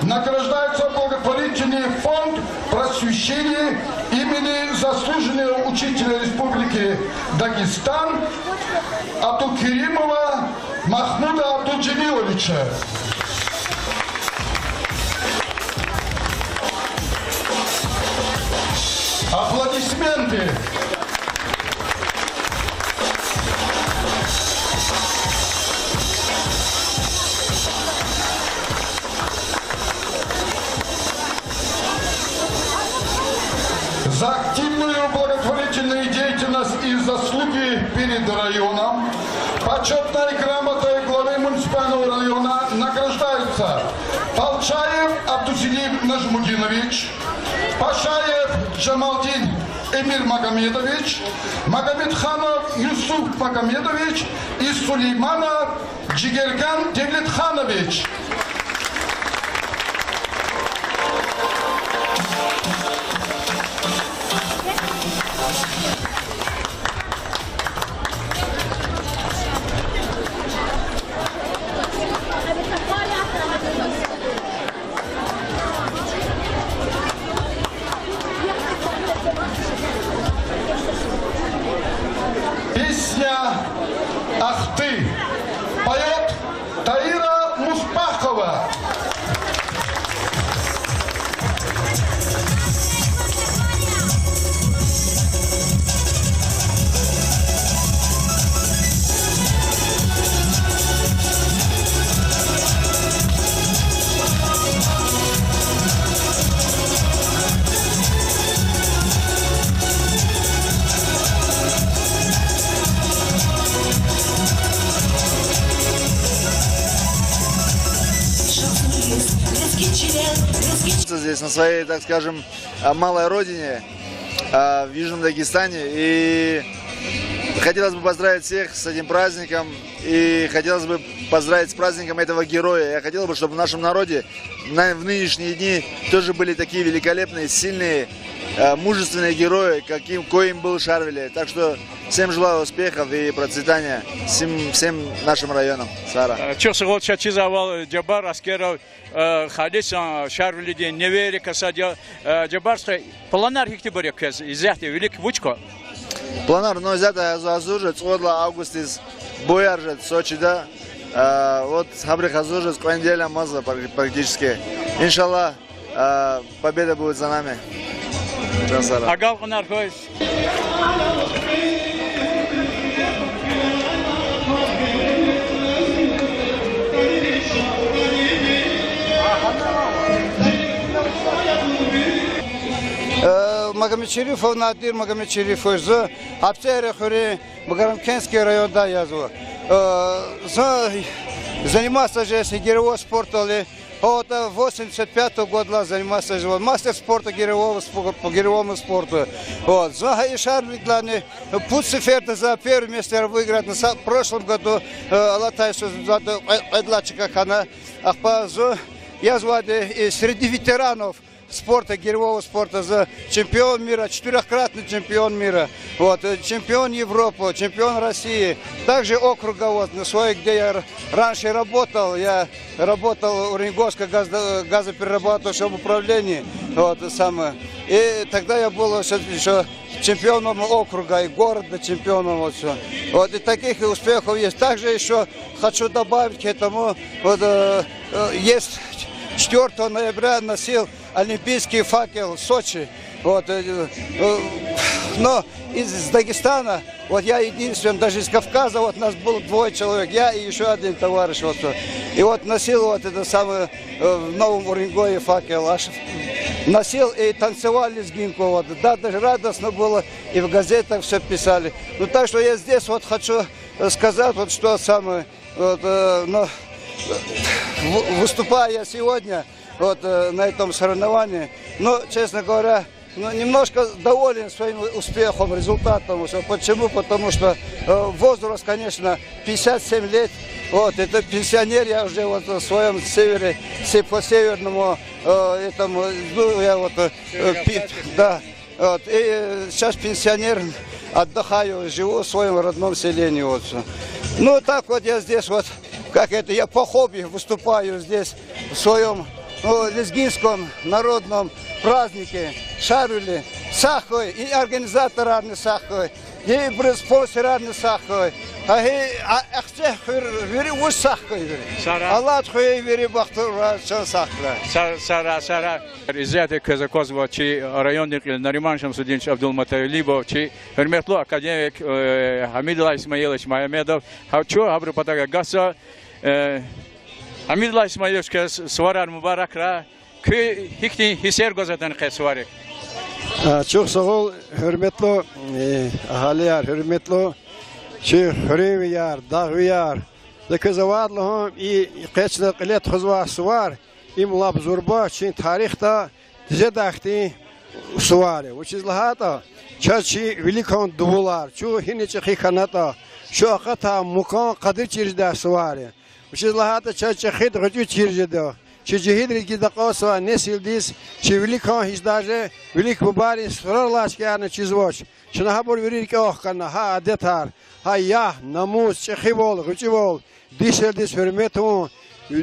награждается благотворительный фонд просвещения имени заслуженного учителя Республики Дагестан Атукеримова Махмуда Абдуджемиловича. Аплодисменты! За активную благотворительную деятельность и заслуги перед районом почетной грамотой главы муниципального района награждаются Полчаев Абдузелим Нажмудинович, Пашаев Джамалдин Эмир Магомедович, Магомедханов Юсуф Магомедович и Сулейманов Джигерган Девлетханович. Песня «Ах ты» поет Таира Муспахова. Здесь, на своей, так скажем, малой родине, в Южном Дагестане. И хотелось бы поздравить всех с этим праздником. И хотелось бы поздравить с праздником этого героя. Я хотел бы, чтобы в нашем народе в нынешние дни тоже были такие великолепные, сильные, мужественные герои, коим был Шарвили. Так что всем желаю успехов и процветания всем нашим районам. Сара. Чусгол чачизавал Джабар Аскеров Хадисан Шарвили день невери касадя Джабарской планар хиктиборек изяхте велик вучко. Планар, но взято азужет одла августис бояржет Сочида. Вот Хабрих азужет с понеделья маза практически. Иншаллах, победа будет за нами. Агал Хонархойс. Магомедшерифов Надир Магомедшерифов з Аптери Магарамкенский районда язва. Занимался же героем спорта. Вот 85 года занимался мастер спорта по героевому спорту. Вот. И Шарвидлане Пуциферта за первое место выиграть в прошлом году. Алатайсу Эдлачика Хана. Я звали среди ветеранов спорта, героевого спорта, за чемпион мира, 4-кратный чемпион мира, вот, чемпион Европы, чемпион России, также округа, вот, на своей, где я раньше работал, я работал в Уренгойском газоперерабатывающем управлении, вот, самое, и тогда я был еще чемпионом округа и города чемпионом, вот, все. Вот, и таких успехов есть. Также еще хочу добавить к этому, вот, есть 4 ноября носил олимпийский факел в Сочи. Вот, но из Дагестана, вот я единственный, даже из Кавказа, вот нас было 2 человек, я и еще один товарищ. Вот, и вот носил вот это самое в Новом Уренгое факел. Носил и танцевал лезгинку. Вот. Да, даже радостно было, и в газетах все писали. Ну так что я здесь вот хочу сказать, вот что самое, вот, выступая сегодня вот, на этом соревновании, но, честно говоря, немножко доволен своим успехом, результатом. Почему? Потому что возраст, конечно, 57 лет. Вот, это пенсионер, я уже вот в своем севере, по северному этому, ну, я вот, да, вот, и сейчас пенсионер, отдыхаю, живу в своем родном селении. Вот. Ну, так вот я здесь вот, как это, я по хобби выступаю здесь в своем лезгинском народном празднике Шарвили, Сахой, и организатор Арны Сахой, и спонсор Арны Сахой. Сара. Изяты Казакозова, чи районник Нариман Судинч Абдулматалибов, чи Херметлу академик Хамидулла Исмаилович Майамедов. Хочу абру патага гаса Хамидулла Исмаилович сварар мубаракра. Köy hikni hiser gözeten kesvarik. Çok sağ ol, hürmetli ahaliler, hürmetli hürriyar, dağviyar. Zekazavadlahım i kaçlık ilet huzva suvar. İmlab zurba çin tarihta zedakti сваре. Очень лагата, чачи великан дувулар, чу хиничи хиханата, что ахата мукан кадыр чиржда сваре. Очень лагата, чачи хит хочу чиржда. Чижихидри гидакосва несилдис, чи великан хиздаже, велик бубари срарлаш кярна чизвоч. Чнахабур верик охкана, ха адетар, ха я, намус, чехивол, гучивол, дишелдис ферметун,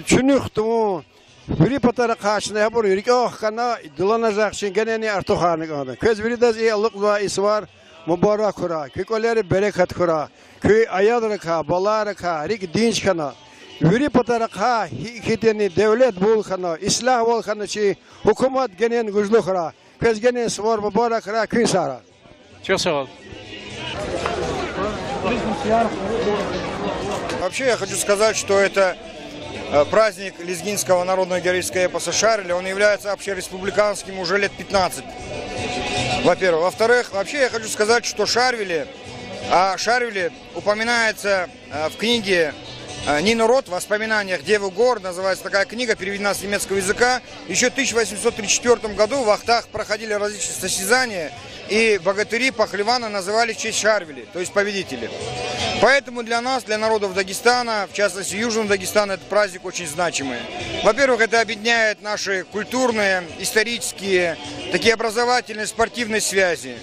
чунухтун, вирипатара кашна хабур верик охкана, дулана жакшин генени артухарникана. Көз виридаз и аллуква исвар, мубарак хура, киколери берекат хура, ки аядрака, баларака, рик динчкана. Вири патаракха хитени devlet bulkhana islah bulkhana чи hukumat genen guzlukhra kez genen swar mubarakra kinsara. Вообще я хочу сказать, что это праздник лезгинского народного героического эпоса Шарвили. Он является общереспубликанским уже лет 15. Во-первых. Во-вторых, вообще я хочу сказать, что Шарвили упоминается в книге Нина Рот в «Воспоминаниях Девы Гор», называется такая книга, переведена с немецкого языка. Еще в 1834 году в Ахтах проходили различные состязания, и богатыри пахлеваны называли в честь Шарвили, то есть победители. Поэтому для нас, для народов Дагестана, в частности Южного Дагестана, этот праздник очень значимый. Во-первых, это объединяет наши культурные, исторические, такие образовательные, спортивные связи.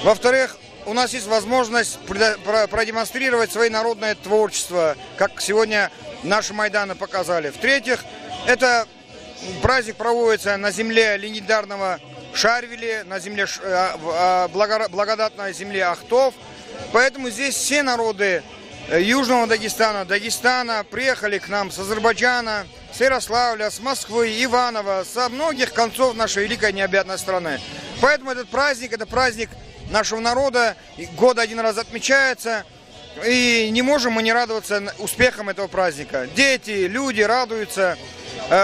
Во-вторых, у нас есть возможность продемонстрировать свое народное творчество, как сегодня наши Майданы показали. В-третьих, это праздник проводится на земле легендарного Шарвили, на земле благодатной земле Ахтов. Поэтому здесь все народы Южного Дагестана, Дагестана приехали к нам с Азербайджана, с Ярославля, с Москвы, Иванова, со многих концов нашей великой необъятной страны. Поэтому этот праздник, это праздник нашего народа, год один раз отмечается, и не можем мы не радоваться успехам этого праздника. Дети, люди радуются.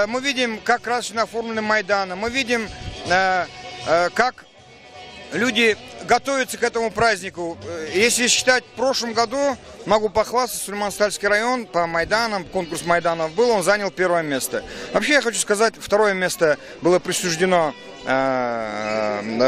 Мы видим, как красочно оформлены Майданы, мы видим, как люди готовятся к этому празднику. Если считать в прошлом году, могу похвастаться, Сулейман-Стальский район по Майданам, конкурс Майданов был, он занял первое место. Вообще я хочу сказать, второе место было присуждено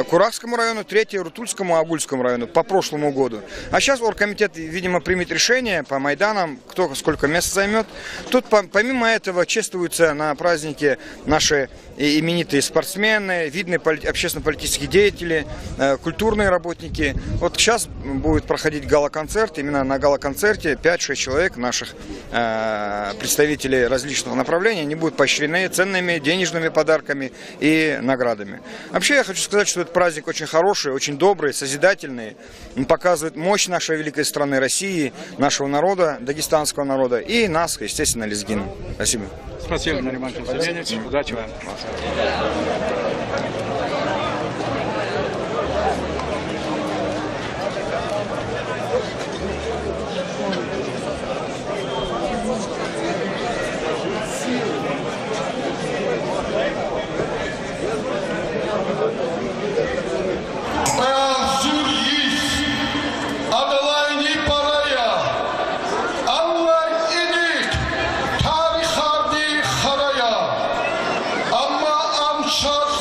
Курахскому району, третье Рутульскому, Агульскому району по прошлому году. А сейчас оргкомитет, видимо, примет решение по Майданам, кто сколько мест займет. Тут помимо этого чествуются на празднике наши именитые спортсмены, видные общественно-политические деятели, культурные работники. Вот сейчас будет проходить гала-концерт. Именно на гала-концерте 5-6 человек наших представителей различных направлений, они будут поощрены ценными денежными подарками и наградами. Вообще я хочу сказать, что этот праздник очень хороший, очень добрый, созидательный. Он показывает мощь нашей великой страны России, нашего народа, дагестанского народа и нас, естественно, лезгин. Спасибо. Спасибо, Нариман Константинович. Удачи вам. Shut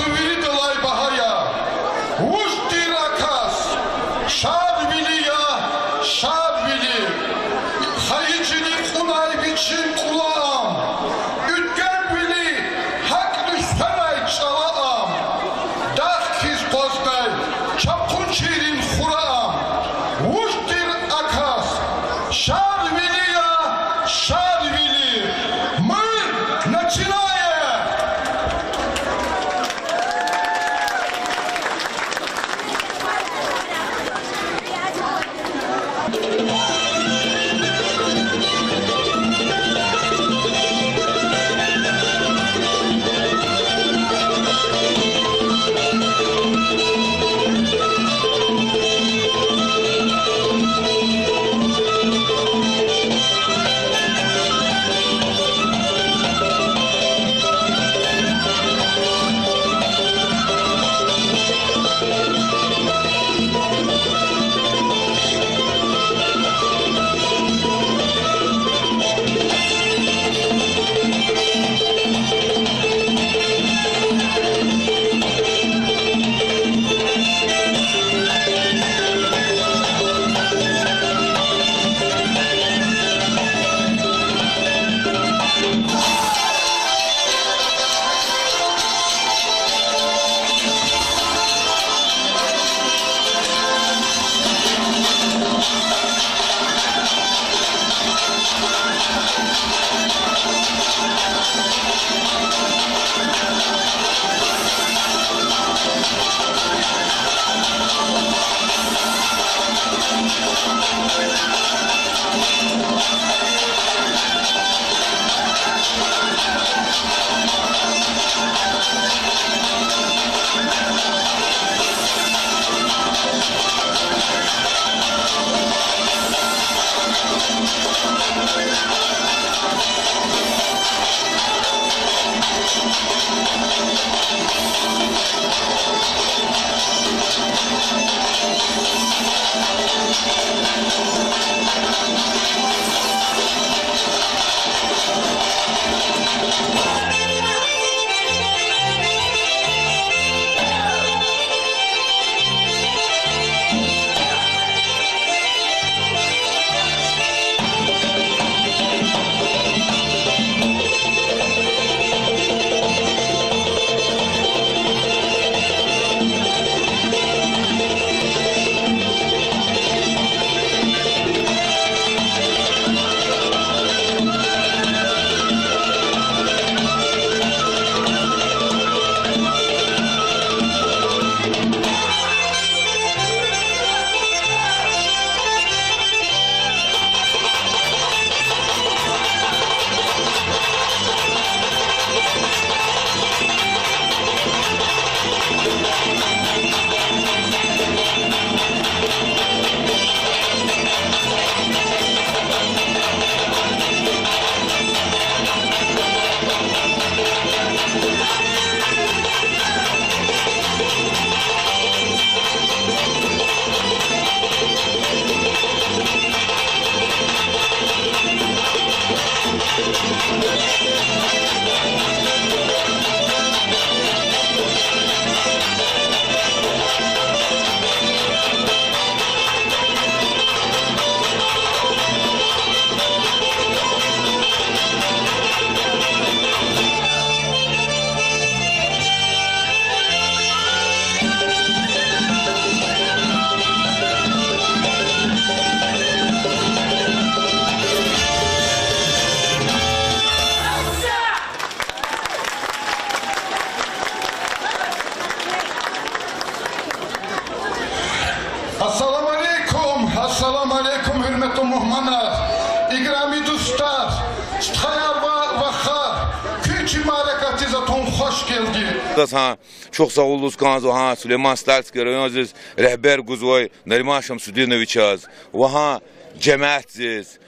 Dostlar, Staya Vaha, Küçük Marakatizatun hoş geldi. Çok sağ olunuz Kanzo, Süleyman Stalski, Rayonziz, Rehber Guzoy, Nariman Şamsudinoviçaz, Vaha cemaatiz,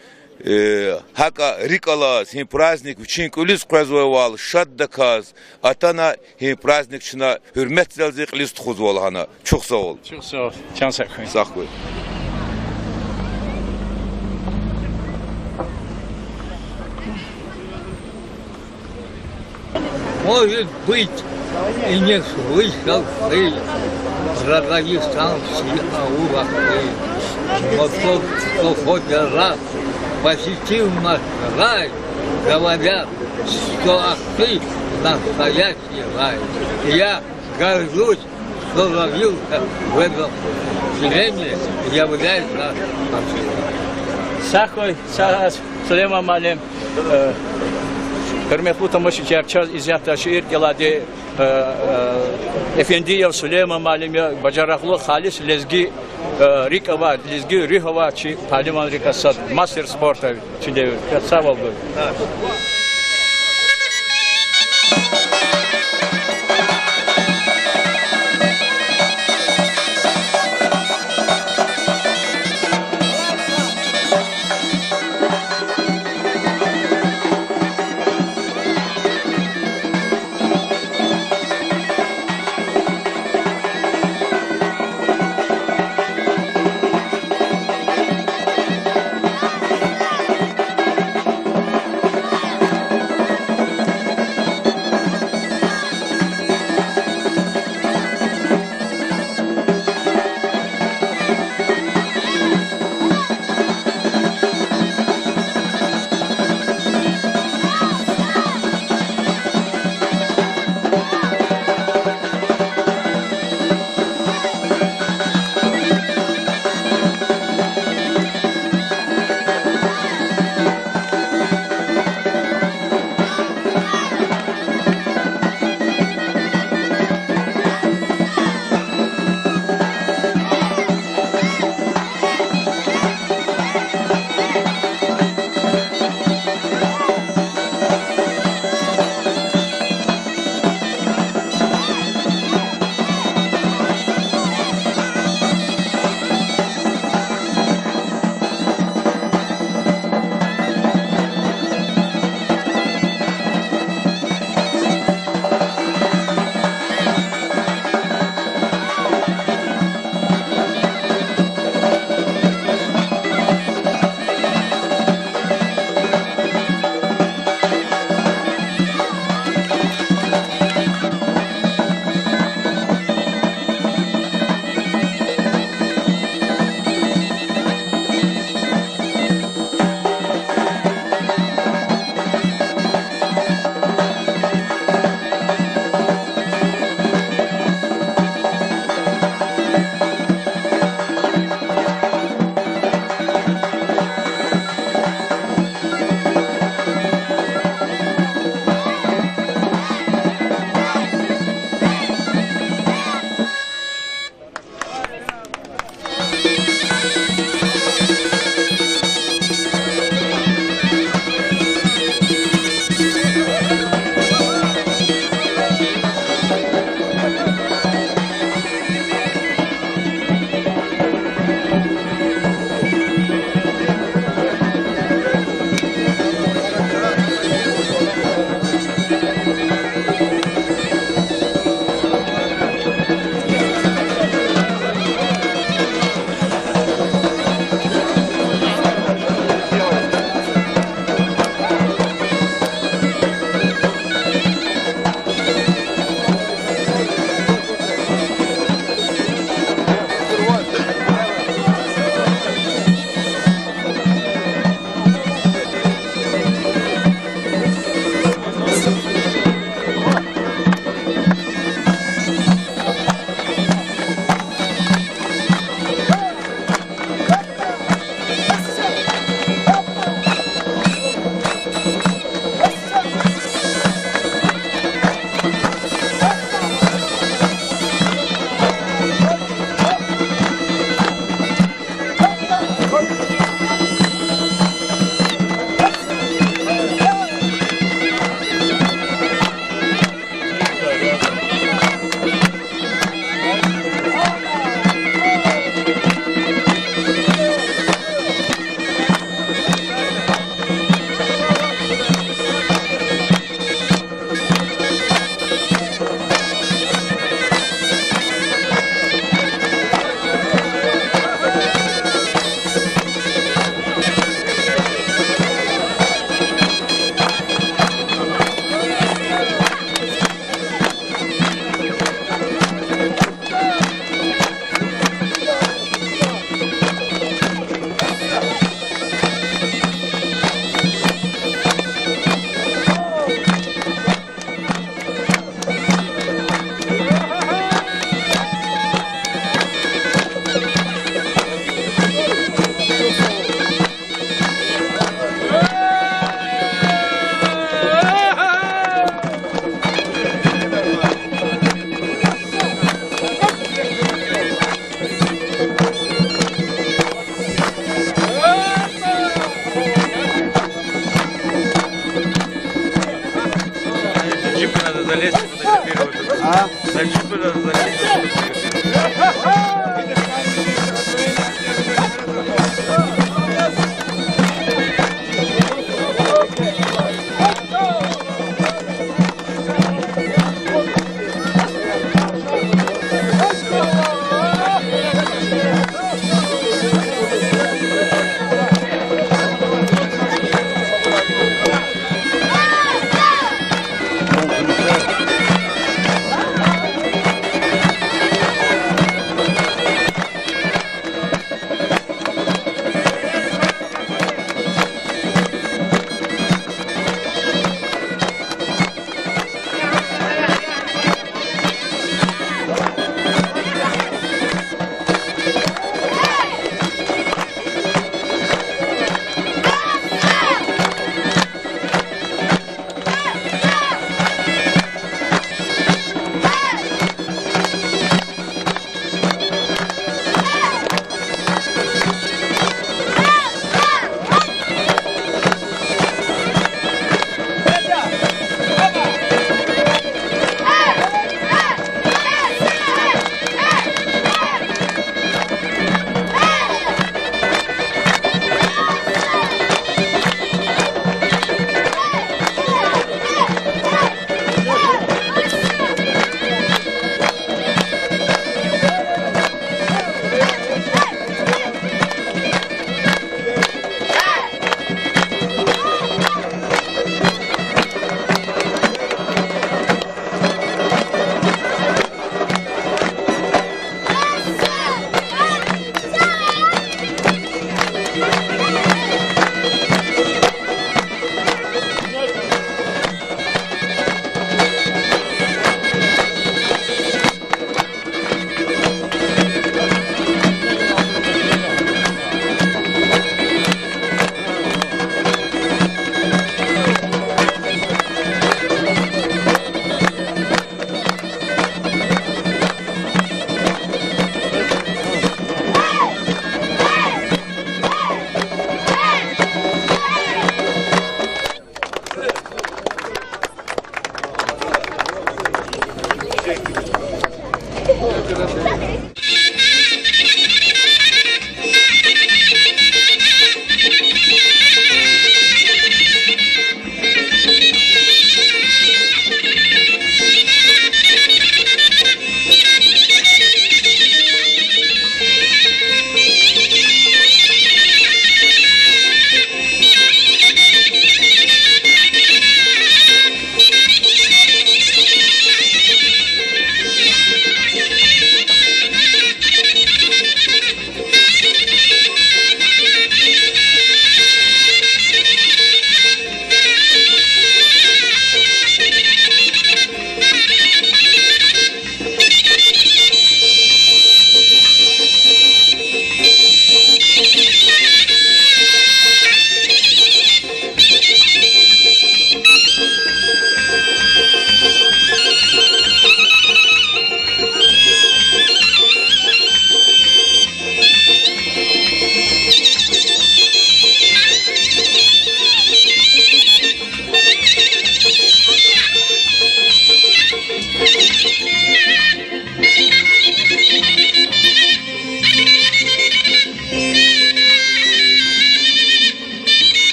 Haka Rikalas, him praznik, Vçin Kulis Krazvoyval, Şaddakaz, Atana him praznikçina hürmet zelzik list Khuzvolhana. Çok sağ ol. Çok sağ ol. Can sağ ol. Sağ ol. Может быть, и не слышал ты про дагестанский аулах ты. Но тот, кто хоть раз посетил наш рай, говорят, что ты настоящий рай. Я горжусь, что родился в этом селении, являюсь нашим Сахой, Süleyman Malim, hürmetli tamaşaçılar, çaz izahta şiir geladi, Efendiyev Süleyman Malim ya bacaraklı halis lezgi rikava, lezgi rihava çi Paliman rikasat, master sporta çile sağ ol.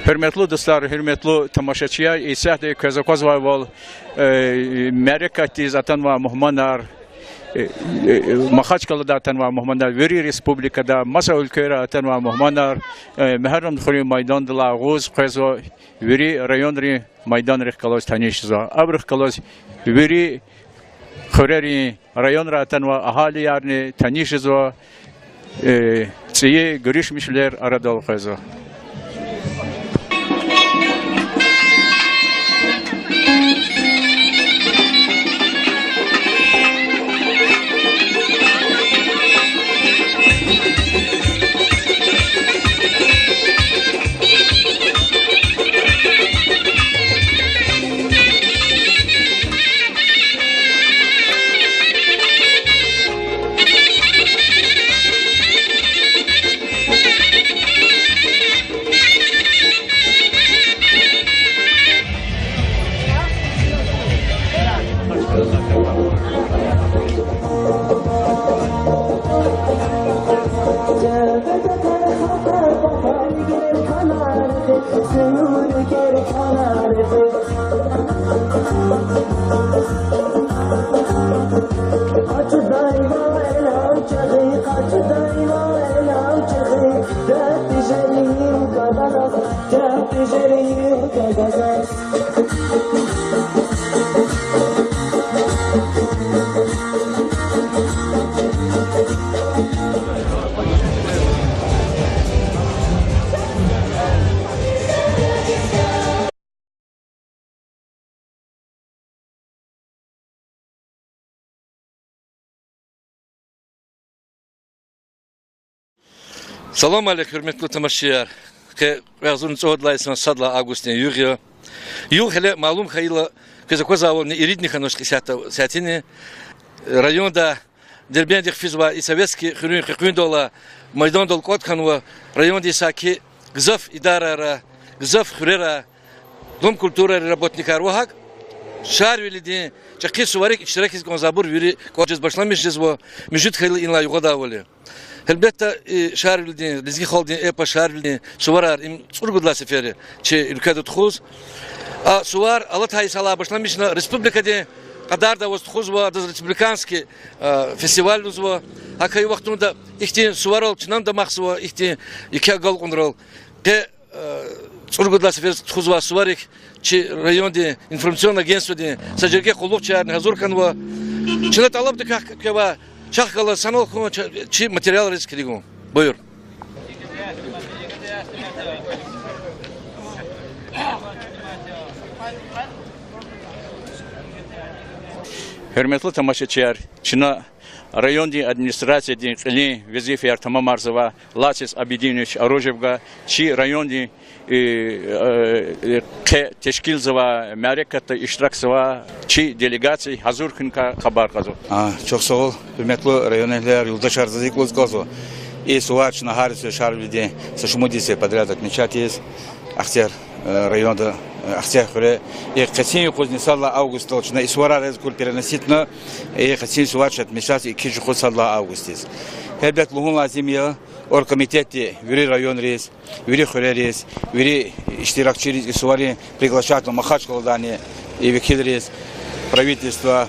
Hürmetli dostlar, hürmetli tamaşaçılar, İsa'da Kazakaz var, Amerika'da zaten var muhmanlar, Mahaçkalı'da zaten var muhmanlar, Veri Respublika'da, Masa ülkeleri zaten var muhmanlar, Meherram Khuri Maydan'da, Ağuz, Kazo, Veri rayonları Maydan'ı kalos tanıştılar. Abrık kalos, Veri Khureri rayonları zaten var, ahali yarını tanıştılar, Tsiye görüşmüşler arada olkazo. Salam aleykum hürmetli tamaşçılar. Razun çoğudlaysan sadla Avgustin Юрьев. Юг hele malum hayla казаково иридних аношки сятини районда Дербендих физва и советский хрюн хрюндола Майдан дол Котканова район десаки гзов идара гзов хрера дом культуры работникар вахак шарвилиди чаки суварик иштирак из конзабур вири коджес башламиш жезво мижит хайла инла югадавали Elbette şehirliliğin, lizgi haldiğin, epa şehirliliğin suvarar im surgudla seferi çe ülkede tuğuz. Suvar Allah taysala başlamışna Respublikada kadar da vastığuz var, da Respublikanski festival var. Hakay vaktunda ihti suvar ol, çinan da maksı var, ihti iki gal kontrol. Te surgudla seferi tuğuz var suvarik çe rayonda informasyon agentstvu'da sacerge kulluk çağırın hazırkan var. Çinat alıp da kava Şahkalı sanal konu çi materyal risk diyorum. Buyur. Hürmetli tamaşaçılar, Çin'a rayonda administrasiyadın qili vazife tamam arzava Lasis Abidinoviç Arojevga çi rayonda teşkil zava merakatı iştirak zava çi delegatsiya hazır kınka haber kazı. Çok sağ ol. Hürmetli rayon ehliler, yoldaş arzazıklız kazı. Suvaçna Haris Şarvili'de Saşumudisi подряд отмечать есть. Актер района Актер хуре. И хотим кузнецала август точно. И суара разгул переносить на и хотим Suvaç отмечать и кичу хусала август есть. Elbet luğun lazım ya. Оргкомитете, вери район рейс, вери хуре рейс, вери iştirakçı рейс, и суари приглашают на Махачкалдане и векиль рейс, правительство,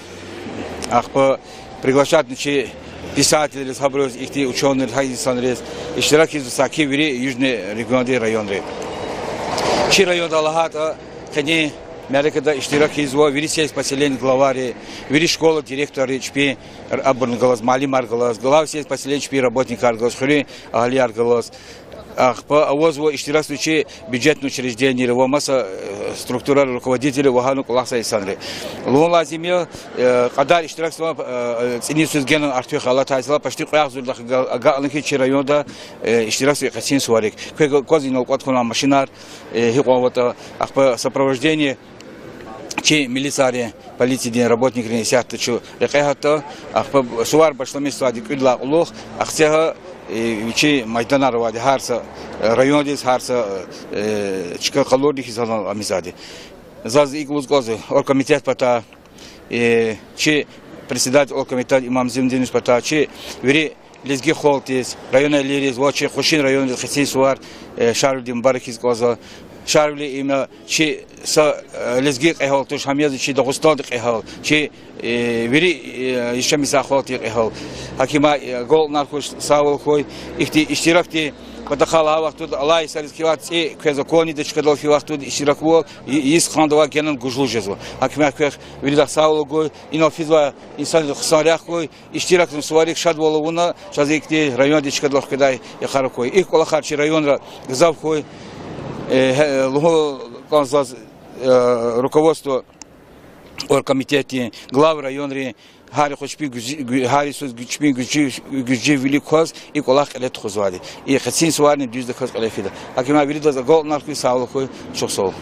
приглашают начи писатели, хаброз, их ученые, хайдисан рейс, iştirak из высоки вери южный регионный район рейс. Чи район Аллахата, кани Америкада iştirak из во, вери сеть поселений главари, вери школа директоры, чпи абурн голос, малим арголос, глав сеть поселений чпи работник арголос, хури агали арголос. По авозу iştirak случае бюджетное учреждение, его масса структура руководителей вагану класса и санры. Лун лазимия, когда iştirak цени сузгенен артух Аллах Тайсала почти қояғзулдах галынки чи районда iştirak қасин суарик. Козинол қоткуна машинар, хиқовата, сопровождение чи милицари, полиции работники сяты чу рекехата, сувар башлами суади кудла улух, ахсеха Вичи майданар вади харса райондис харса чика калорди хизалан амизади. Заз иглуз газы оргкомитет пата чи председатель оргкомитет имам Зимдинус пата чи вери лезги холтис районный лирис вачи хушин район хисин суар шарлдим бархиз газа шарвли имя чи са лезги эхолтуш хамиязи чи дагустан эхол чи вери еще мисахот эхол hakima gol narkoş sağol koy iştirakti подахала вахтуд Аллах сарискиват и кезакони да чкадал вахтуд iştirakwo is khanda genen gujlujezwa hakima кех виридах сağol koy inoфизва insan хсарях koy iştirakın suvarik şadvolовуна шазикти районда чкадал кедай яхар koy их колахарчи районра гзав koy луго консаз руководство оргкомитете глав районри Hari hoşbi hari söz gücü veli koz ilk olarak elet kozvadi. İyi kesin suvarın düzde koz elefide. Hakima biri de gol narkı sağlık koy çok sağ ol.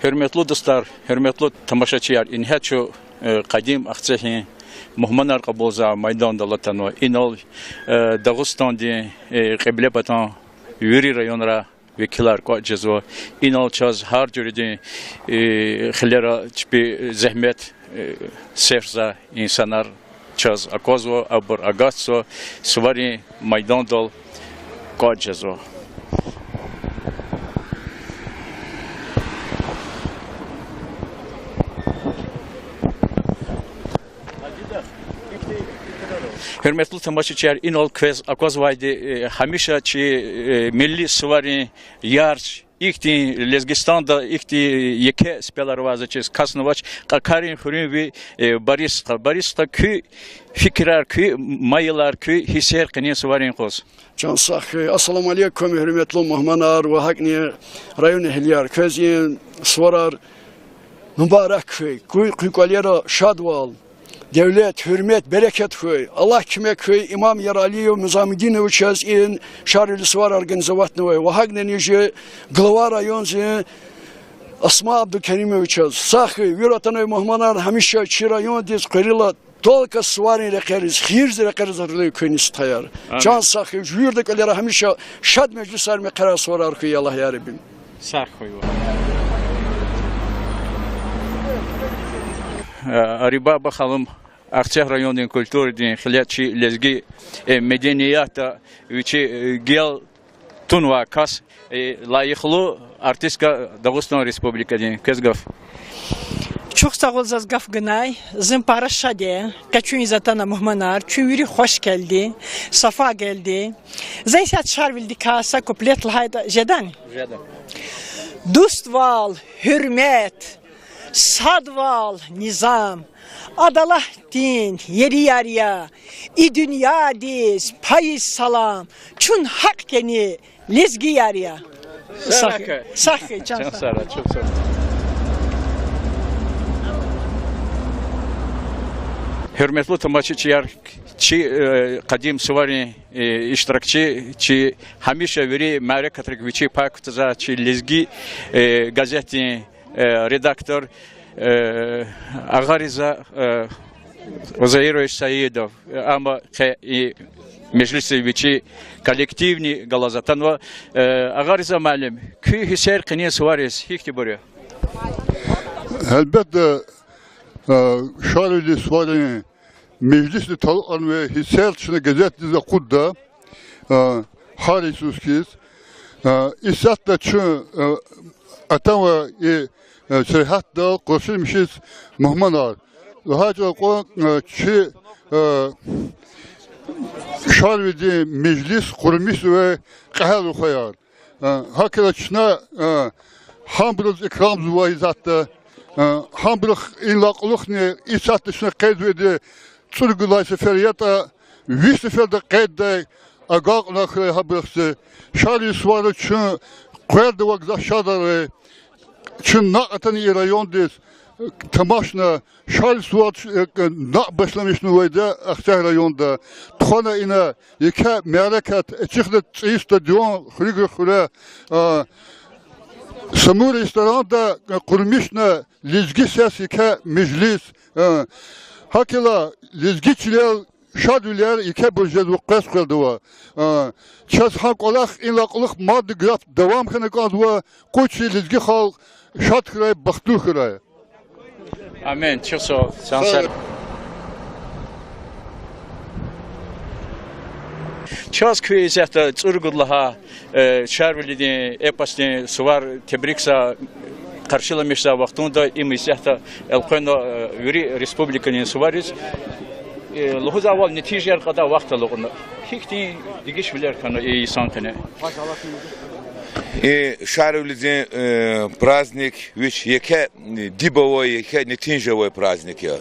Hürmetli dostlar, hürmetli tamaşaçılar, inhatçı kadim akçehin مهمان قبوزا ميدان دلتنو اینال داغستان دی قبله بتان یوری رایون را وکیلار کو جزو اینال چاز هر جوری دی خلرا چپی زحمت سرزا انسانlar چاز اکوزو ابر اگاسو سواری ميدان دل کو جزو Hürmetli tamaşaçılar, inol kvez akozvaydı hamişa çi milli suvari yarış İkti Lezgistan'da ikti yeke spelar vazgeçiz kasnovaç Karin Hurin ve Barista kü fikirler kü mayılar kü hisser kınin suvarin kos. Can sahı. Assalamu alaikum hürmetli muhmanar ve hakni rayon ehliyar kvezin suvarar mübarek köy. Köy kalyara şadval. Devlet, hürmet, bereket köy. Allah kime köy İmam Yaraliyev Muzamidinovic çaz in şarili svar organizavatnoy. Vahagnen yeje glava rayonzi Asma Abdülkerimovic çaz. Sahı, yurotanoy muhmanar hamişa çi rayon diz qırila tolka svarin rekeriz, xirz rekeriz arılıyor köyünüz tayar. Can sahı, yurdak alera hamişa şad meclisler me karar sorar köy Allah ya Rabbim. Sahı koy. Ariba bakalım Akçay rayonunun kültürünün xiliyatçı lezgi medeniyata ve gel tunva kas layıklı artistka Dağıstan Respublika'nın kezgaf. Çok sağ ol Zazgaf Günay. Zim paraşade. Kaçın zatana muhmanar. Çünkü hoş geldi. Safa geldi. Zaysat şarvildi kasa kuplet lahayda jedani. Jedan. Dostval, hürmet, sadval, nizam. Adalah din, yeri yarıya, i dünya diz, payız salam, çün hak keni, lezgi yarıya. Sahı, sahı, can sara. Çok sağ ol. Hürmetli tamaşaçılar, kadim suvari iştirakçı, hamişa veri merakatrik viçi paktıza, lezgi gazetin redaktör, Agariza Озаирович Саидов, ama meclisi viçi kolektivni galazatan ve Agariza malum kü hisser kıniye suvares hikti buraya. Elbette şarili suvari meclisi talan ve hisser çine gazetede kudda harisuskiz isatta çün atan ve Hatta koşulmuşuz muhmanar. Hatta o çi şarvidi meclis kurmuş ve kahve koyar. Hakikaten şuna hamburuz ikram zuvayzatta hamburuz inlaqlık ne isattı şuna kaydedi çurgulay seferiyata bir seferde kaydı agaqla kırı hamburuzı şarvi suvarı çün koyardı vakza şadarı Çün naqatani rayondis tamaşna şal suat naq başlamış nuvayda Akçay rayonda txana ina yeka merakat çıxdı stadion xriga xura samur restoranda qurmishna lezgi ses yeka meclis hakila lezgiçiler şadüler yeka burjaz vaqas qildiwa ças haq olaq inlaqlıq maddi graf devam xanaqadwa qoçi lezgi xalq Şad kırayı, baktır kırayı. Amin. Çok sağ ol. Şanslar. Çaz köyü zəhdə çırgıdlaha şərvilidin, epasdin, suvar tebriksa qarşılamışsa vaxtında imi zəhdə elqoyna Yuri Respublikanın suvariz. Luhuz aval neticer kadar vaxt alığını. Hikti digiş bilir kanı insan kanı. Шарвлидин праздник, ведь яке дибовой, яке нетинжевой праздник я.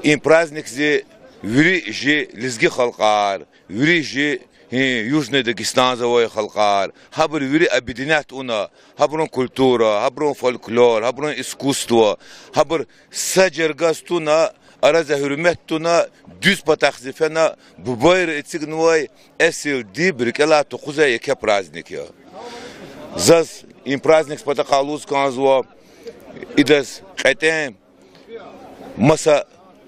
Им праздник зи ври жи лезги халкар, ври жи Южный Дагестанзовой халкар, хабр ври объединять уна, хаброн культура, хаброн фольклор, хаброн искусство, хабр саджергастуна, araza hürmettuna düz patakzifena bu bayır etsignuay esil dibrik ela tukuza yeke praznik ya. Zaz im praznik spatakaluz kanzwa idas qatem masa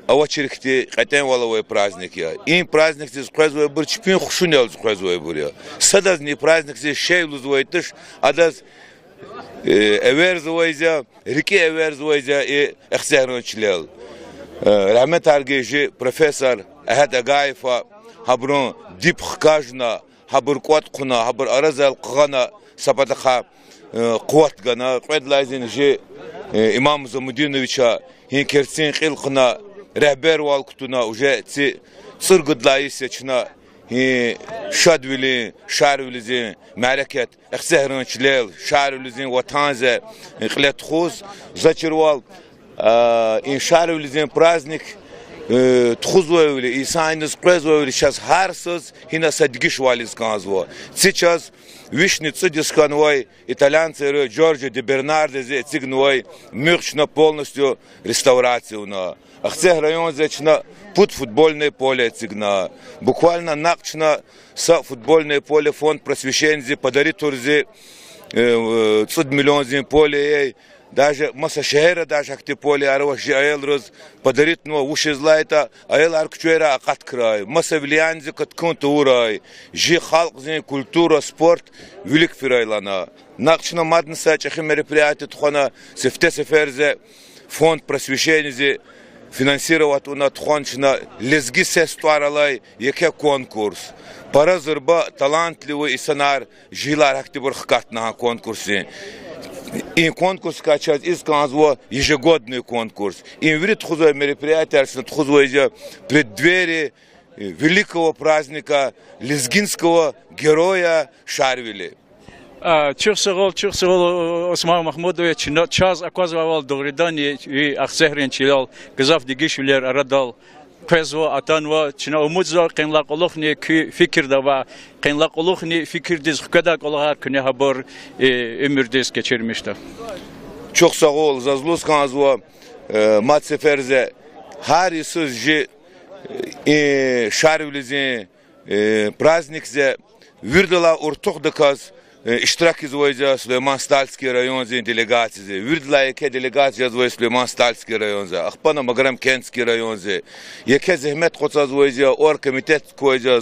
авачирхти катен валовой праздник я. Им праздник здесь квезвой бур чпин хушунел квезвой бур я. Садаз не праздник здесь шейлузвой тыш, адаз эверзвойзя, реки эверзвойзя и эхсернчлел. Рахмет аргежи профессор Ахад Агаева хаброн дип хкажна, хабр кват куна, хабр аразал кгана сапатаха кват гана, кведлайзин же имам Замудиновича хин керсин қилқына рәбер валкутуна уже циргудлайсячна шадвили шарвилизин мәрәкет әхсәһрәнчлел шарвилизин ватанзе қилетхуз зачирвал шарвилизин праздник тхузвоевли исайныз қвезвоевли сейчас харсыз хина садгиш вализ канзво сейчас Вишница дисканвой итальянцы Джорджо де Бернардезе цигнвой мюрчно полностью реставрацию на Ахцех район зачна пут футбольное поле цигна буквально накчна с футбольное поле фонд просвещения подарит турзе 100 миллионов поле даже маса шehre даже акти поле арваш аэлрос подарит но уши злайта аэл аркчуэра акат край маса влиянзе каткон турай жи халк зин культура спорт велик фирайлана накчна маднса чахи мероприятие тхона сефте сеферзе фонд просвещения финансировать у нас тхончна лезги сестуаралай яке конкурс пара зырба талантливый исанар жилар актибур хкат на конкурсе. И конкурс качать из канзво ежегодный конкурс. И врит хузой мероприятие, хузой преддверие великого праздника лезгинского героя Шарвили. Чухсагол Осман Махмудович час оказывал догридание и ахсехрин чилал газав дигишвилер арадал Пезво атанва чина умудза кенлаколохни фикир дава кенлаколохни фикир диз хкада колахар күне хабар өмүрдес кечирмишти. Çok sağ ol Zazlus kanzva mat seferze hari sözce şarvlizin праздникзе вирдала ортохдаказ İştirak izvoyca Süleyman Stalski rayonzin delegatizi. Virdla yeke delegati yazvoy Süleyman Stalski rayonza. Akhpana Magram Kentski rayonza. Yeke zehmet kotsa zvoyca or komitet koyca.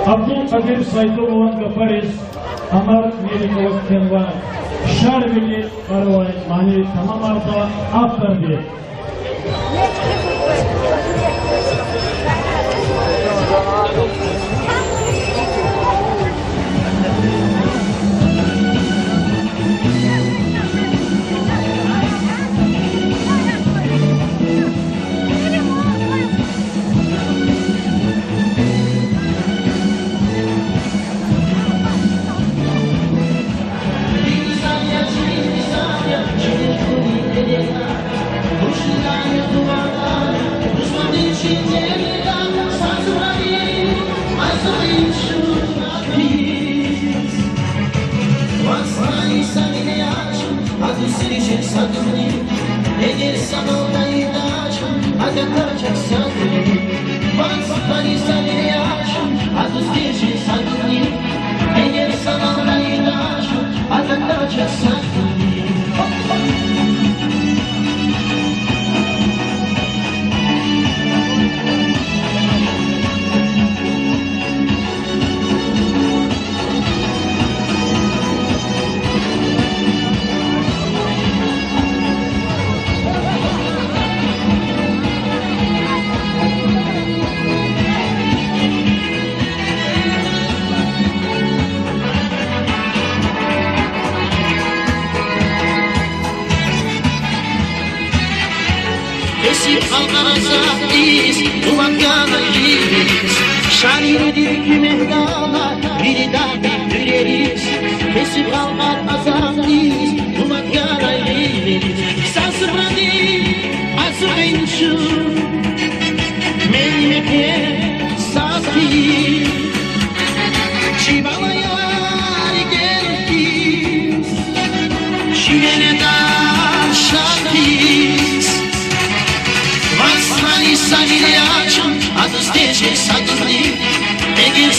Abdülkadir Saytovan Gaparis, Amar Melikov Kenvan, Şarvili Karavay Mani tamam arda aktardı.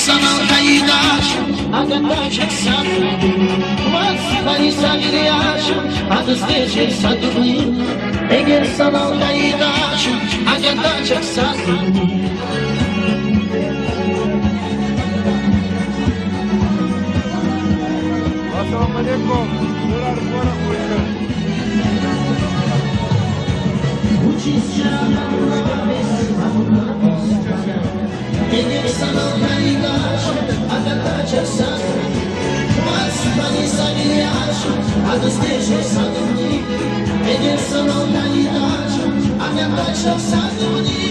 Sana Agatačak sadrni, Vasfani sagriyaşım, Adız gece sadrni, Eğer sana dayıdaşım, Agatačak sadrni. Assalamu alaikum. Durar bora koyun. Eğer sana dayıdaşım, Agatačak sadrni, Vasfani sagriyaşım, Adız gece sadrni, Eğer sana dayıdaşım, Agatačak sadrni.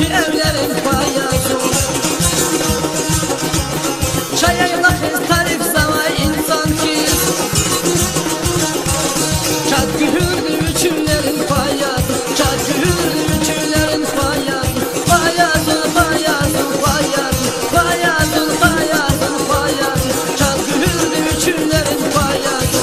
ki evlerin payası Çayayla kız tarif sana insan ki Çat gühürdü üçünlerin payası Çat gühürdü üçünlerin payası Payası, payası, payası Payası, payası, payası Çat gühürdü üçünlerin payası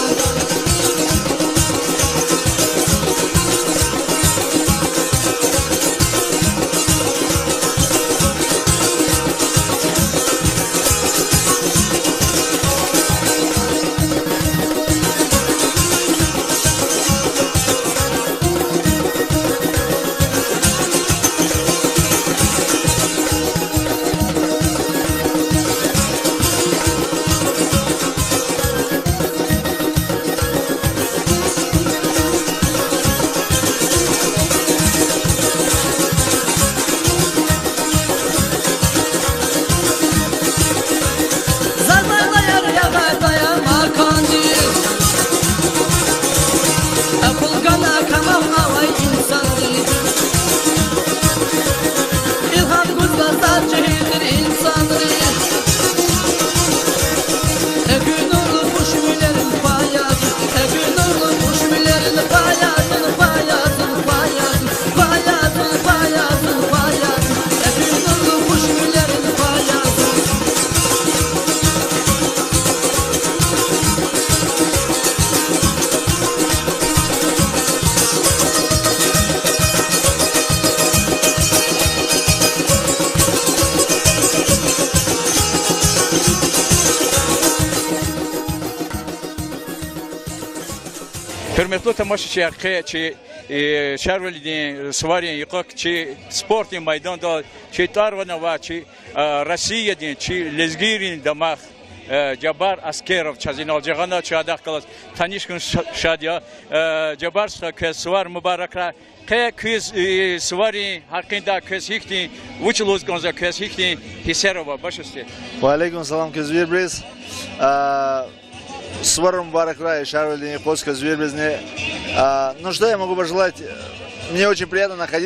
Hürmetli tamaşaçılar, ki şerveliğin, sıvarın yıkık, ki sportun meydanda, ki tarvana ki Rusya'nın, ki lezgirin damak, Cabbar Askerov, çazin alacağına çadak kalas, tanışkın şadya, Cabbar sıvar mübarekler, ki kız sıvarın hakkında kız hikti, uçuluz gonza kız hikti, Hisarova, başüstü. Wa alaikum salam, kız Virbriz. Свару Мубарак Рай, Шарвель Лениховска, Звербезне. Ну что я могу пожелать? Мне очень приятно находиться.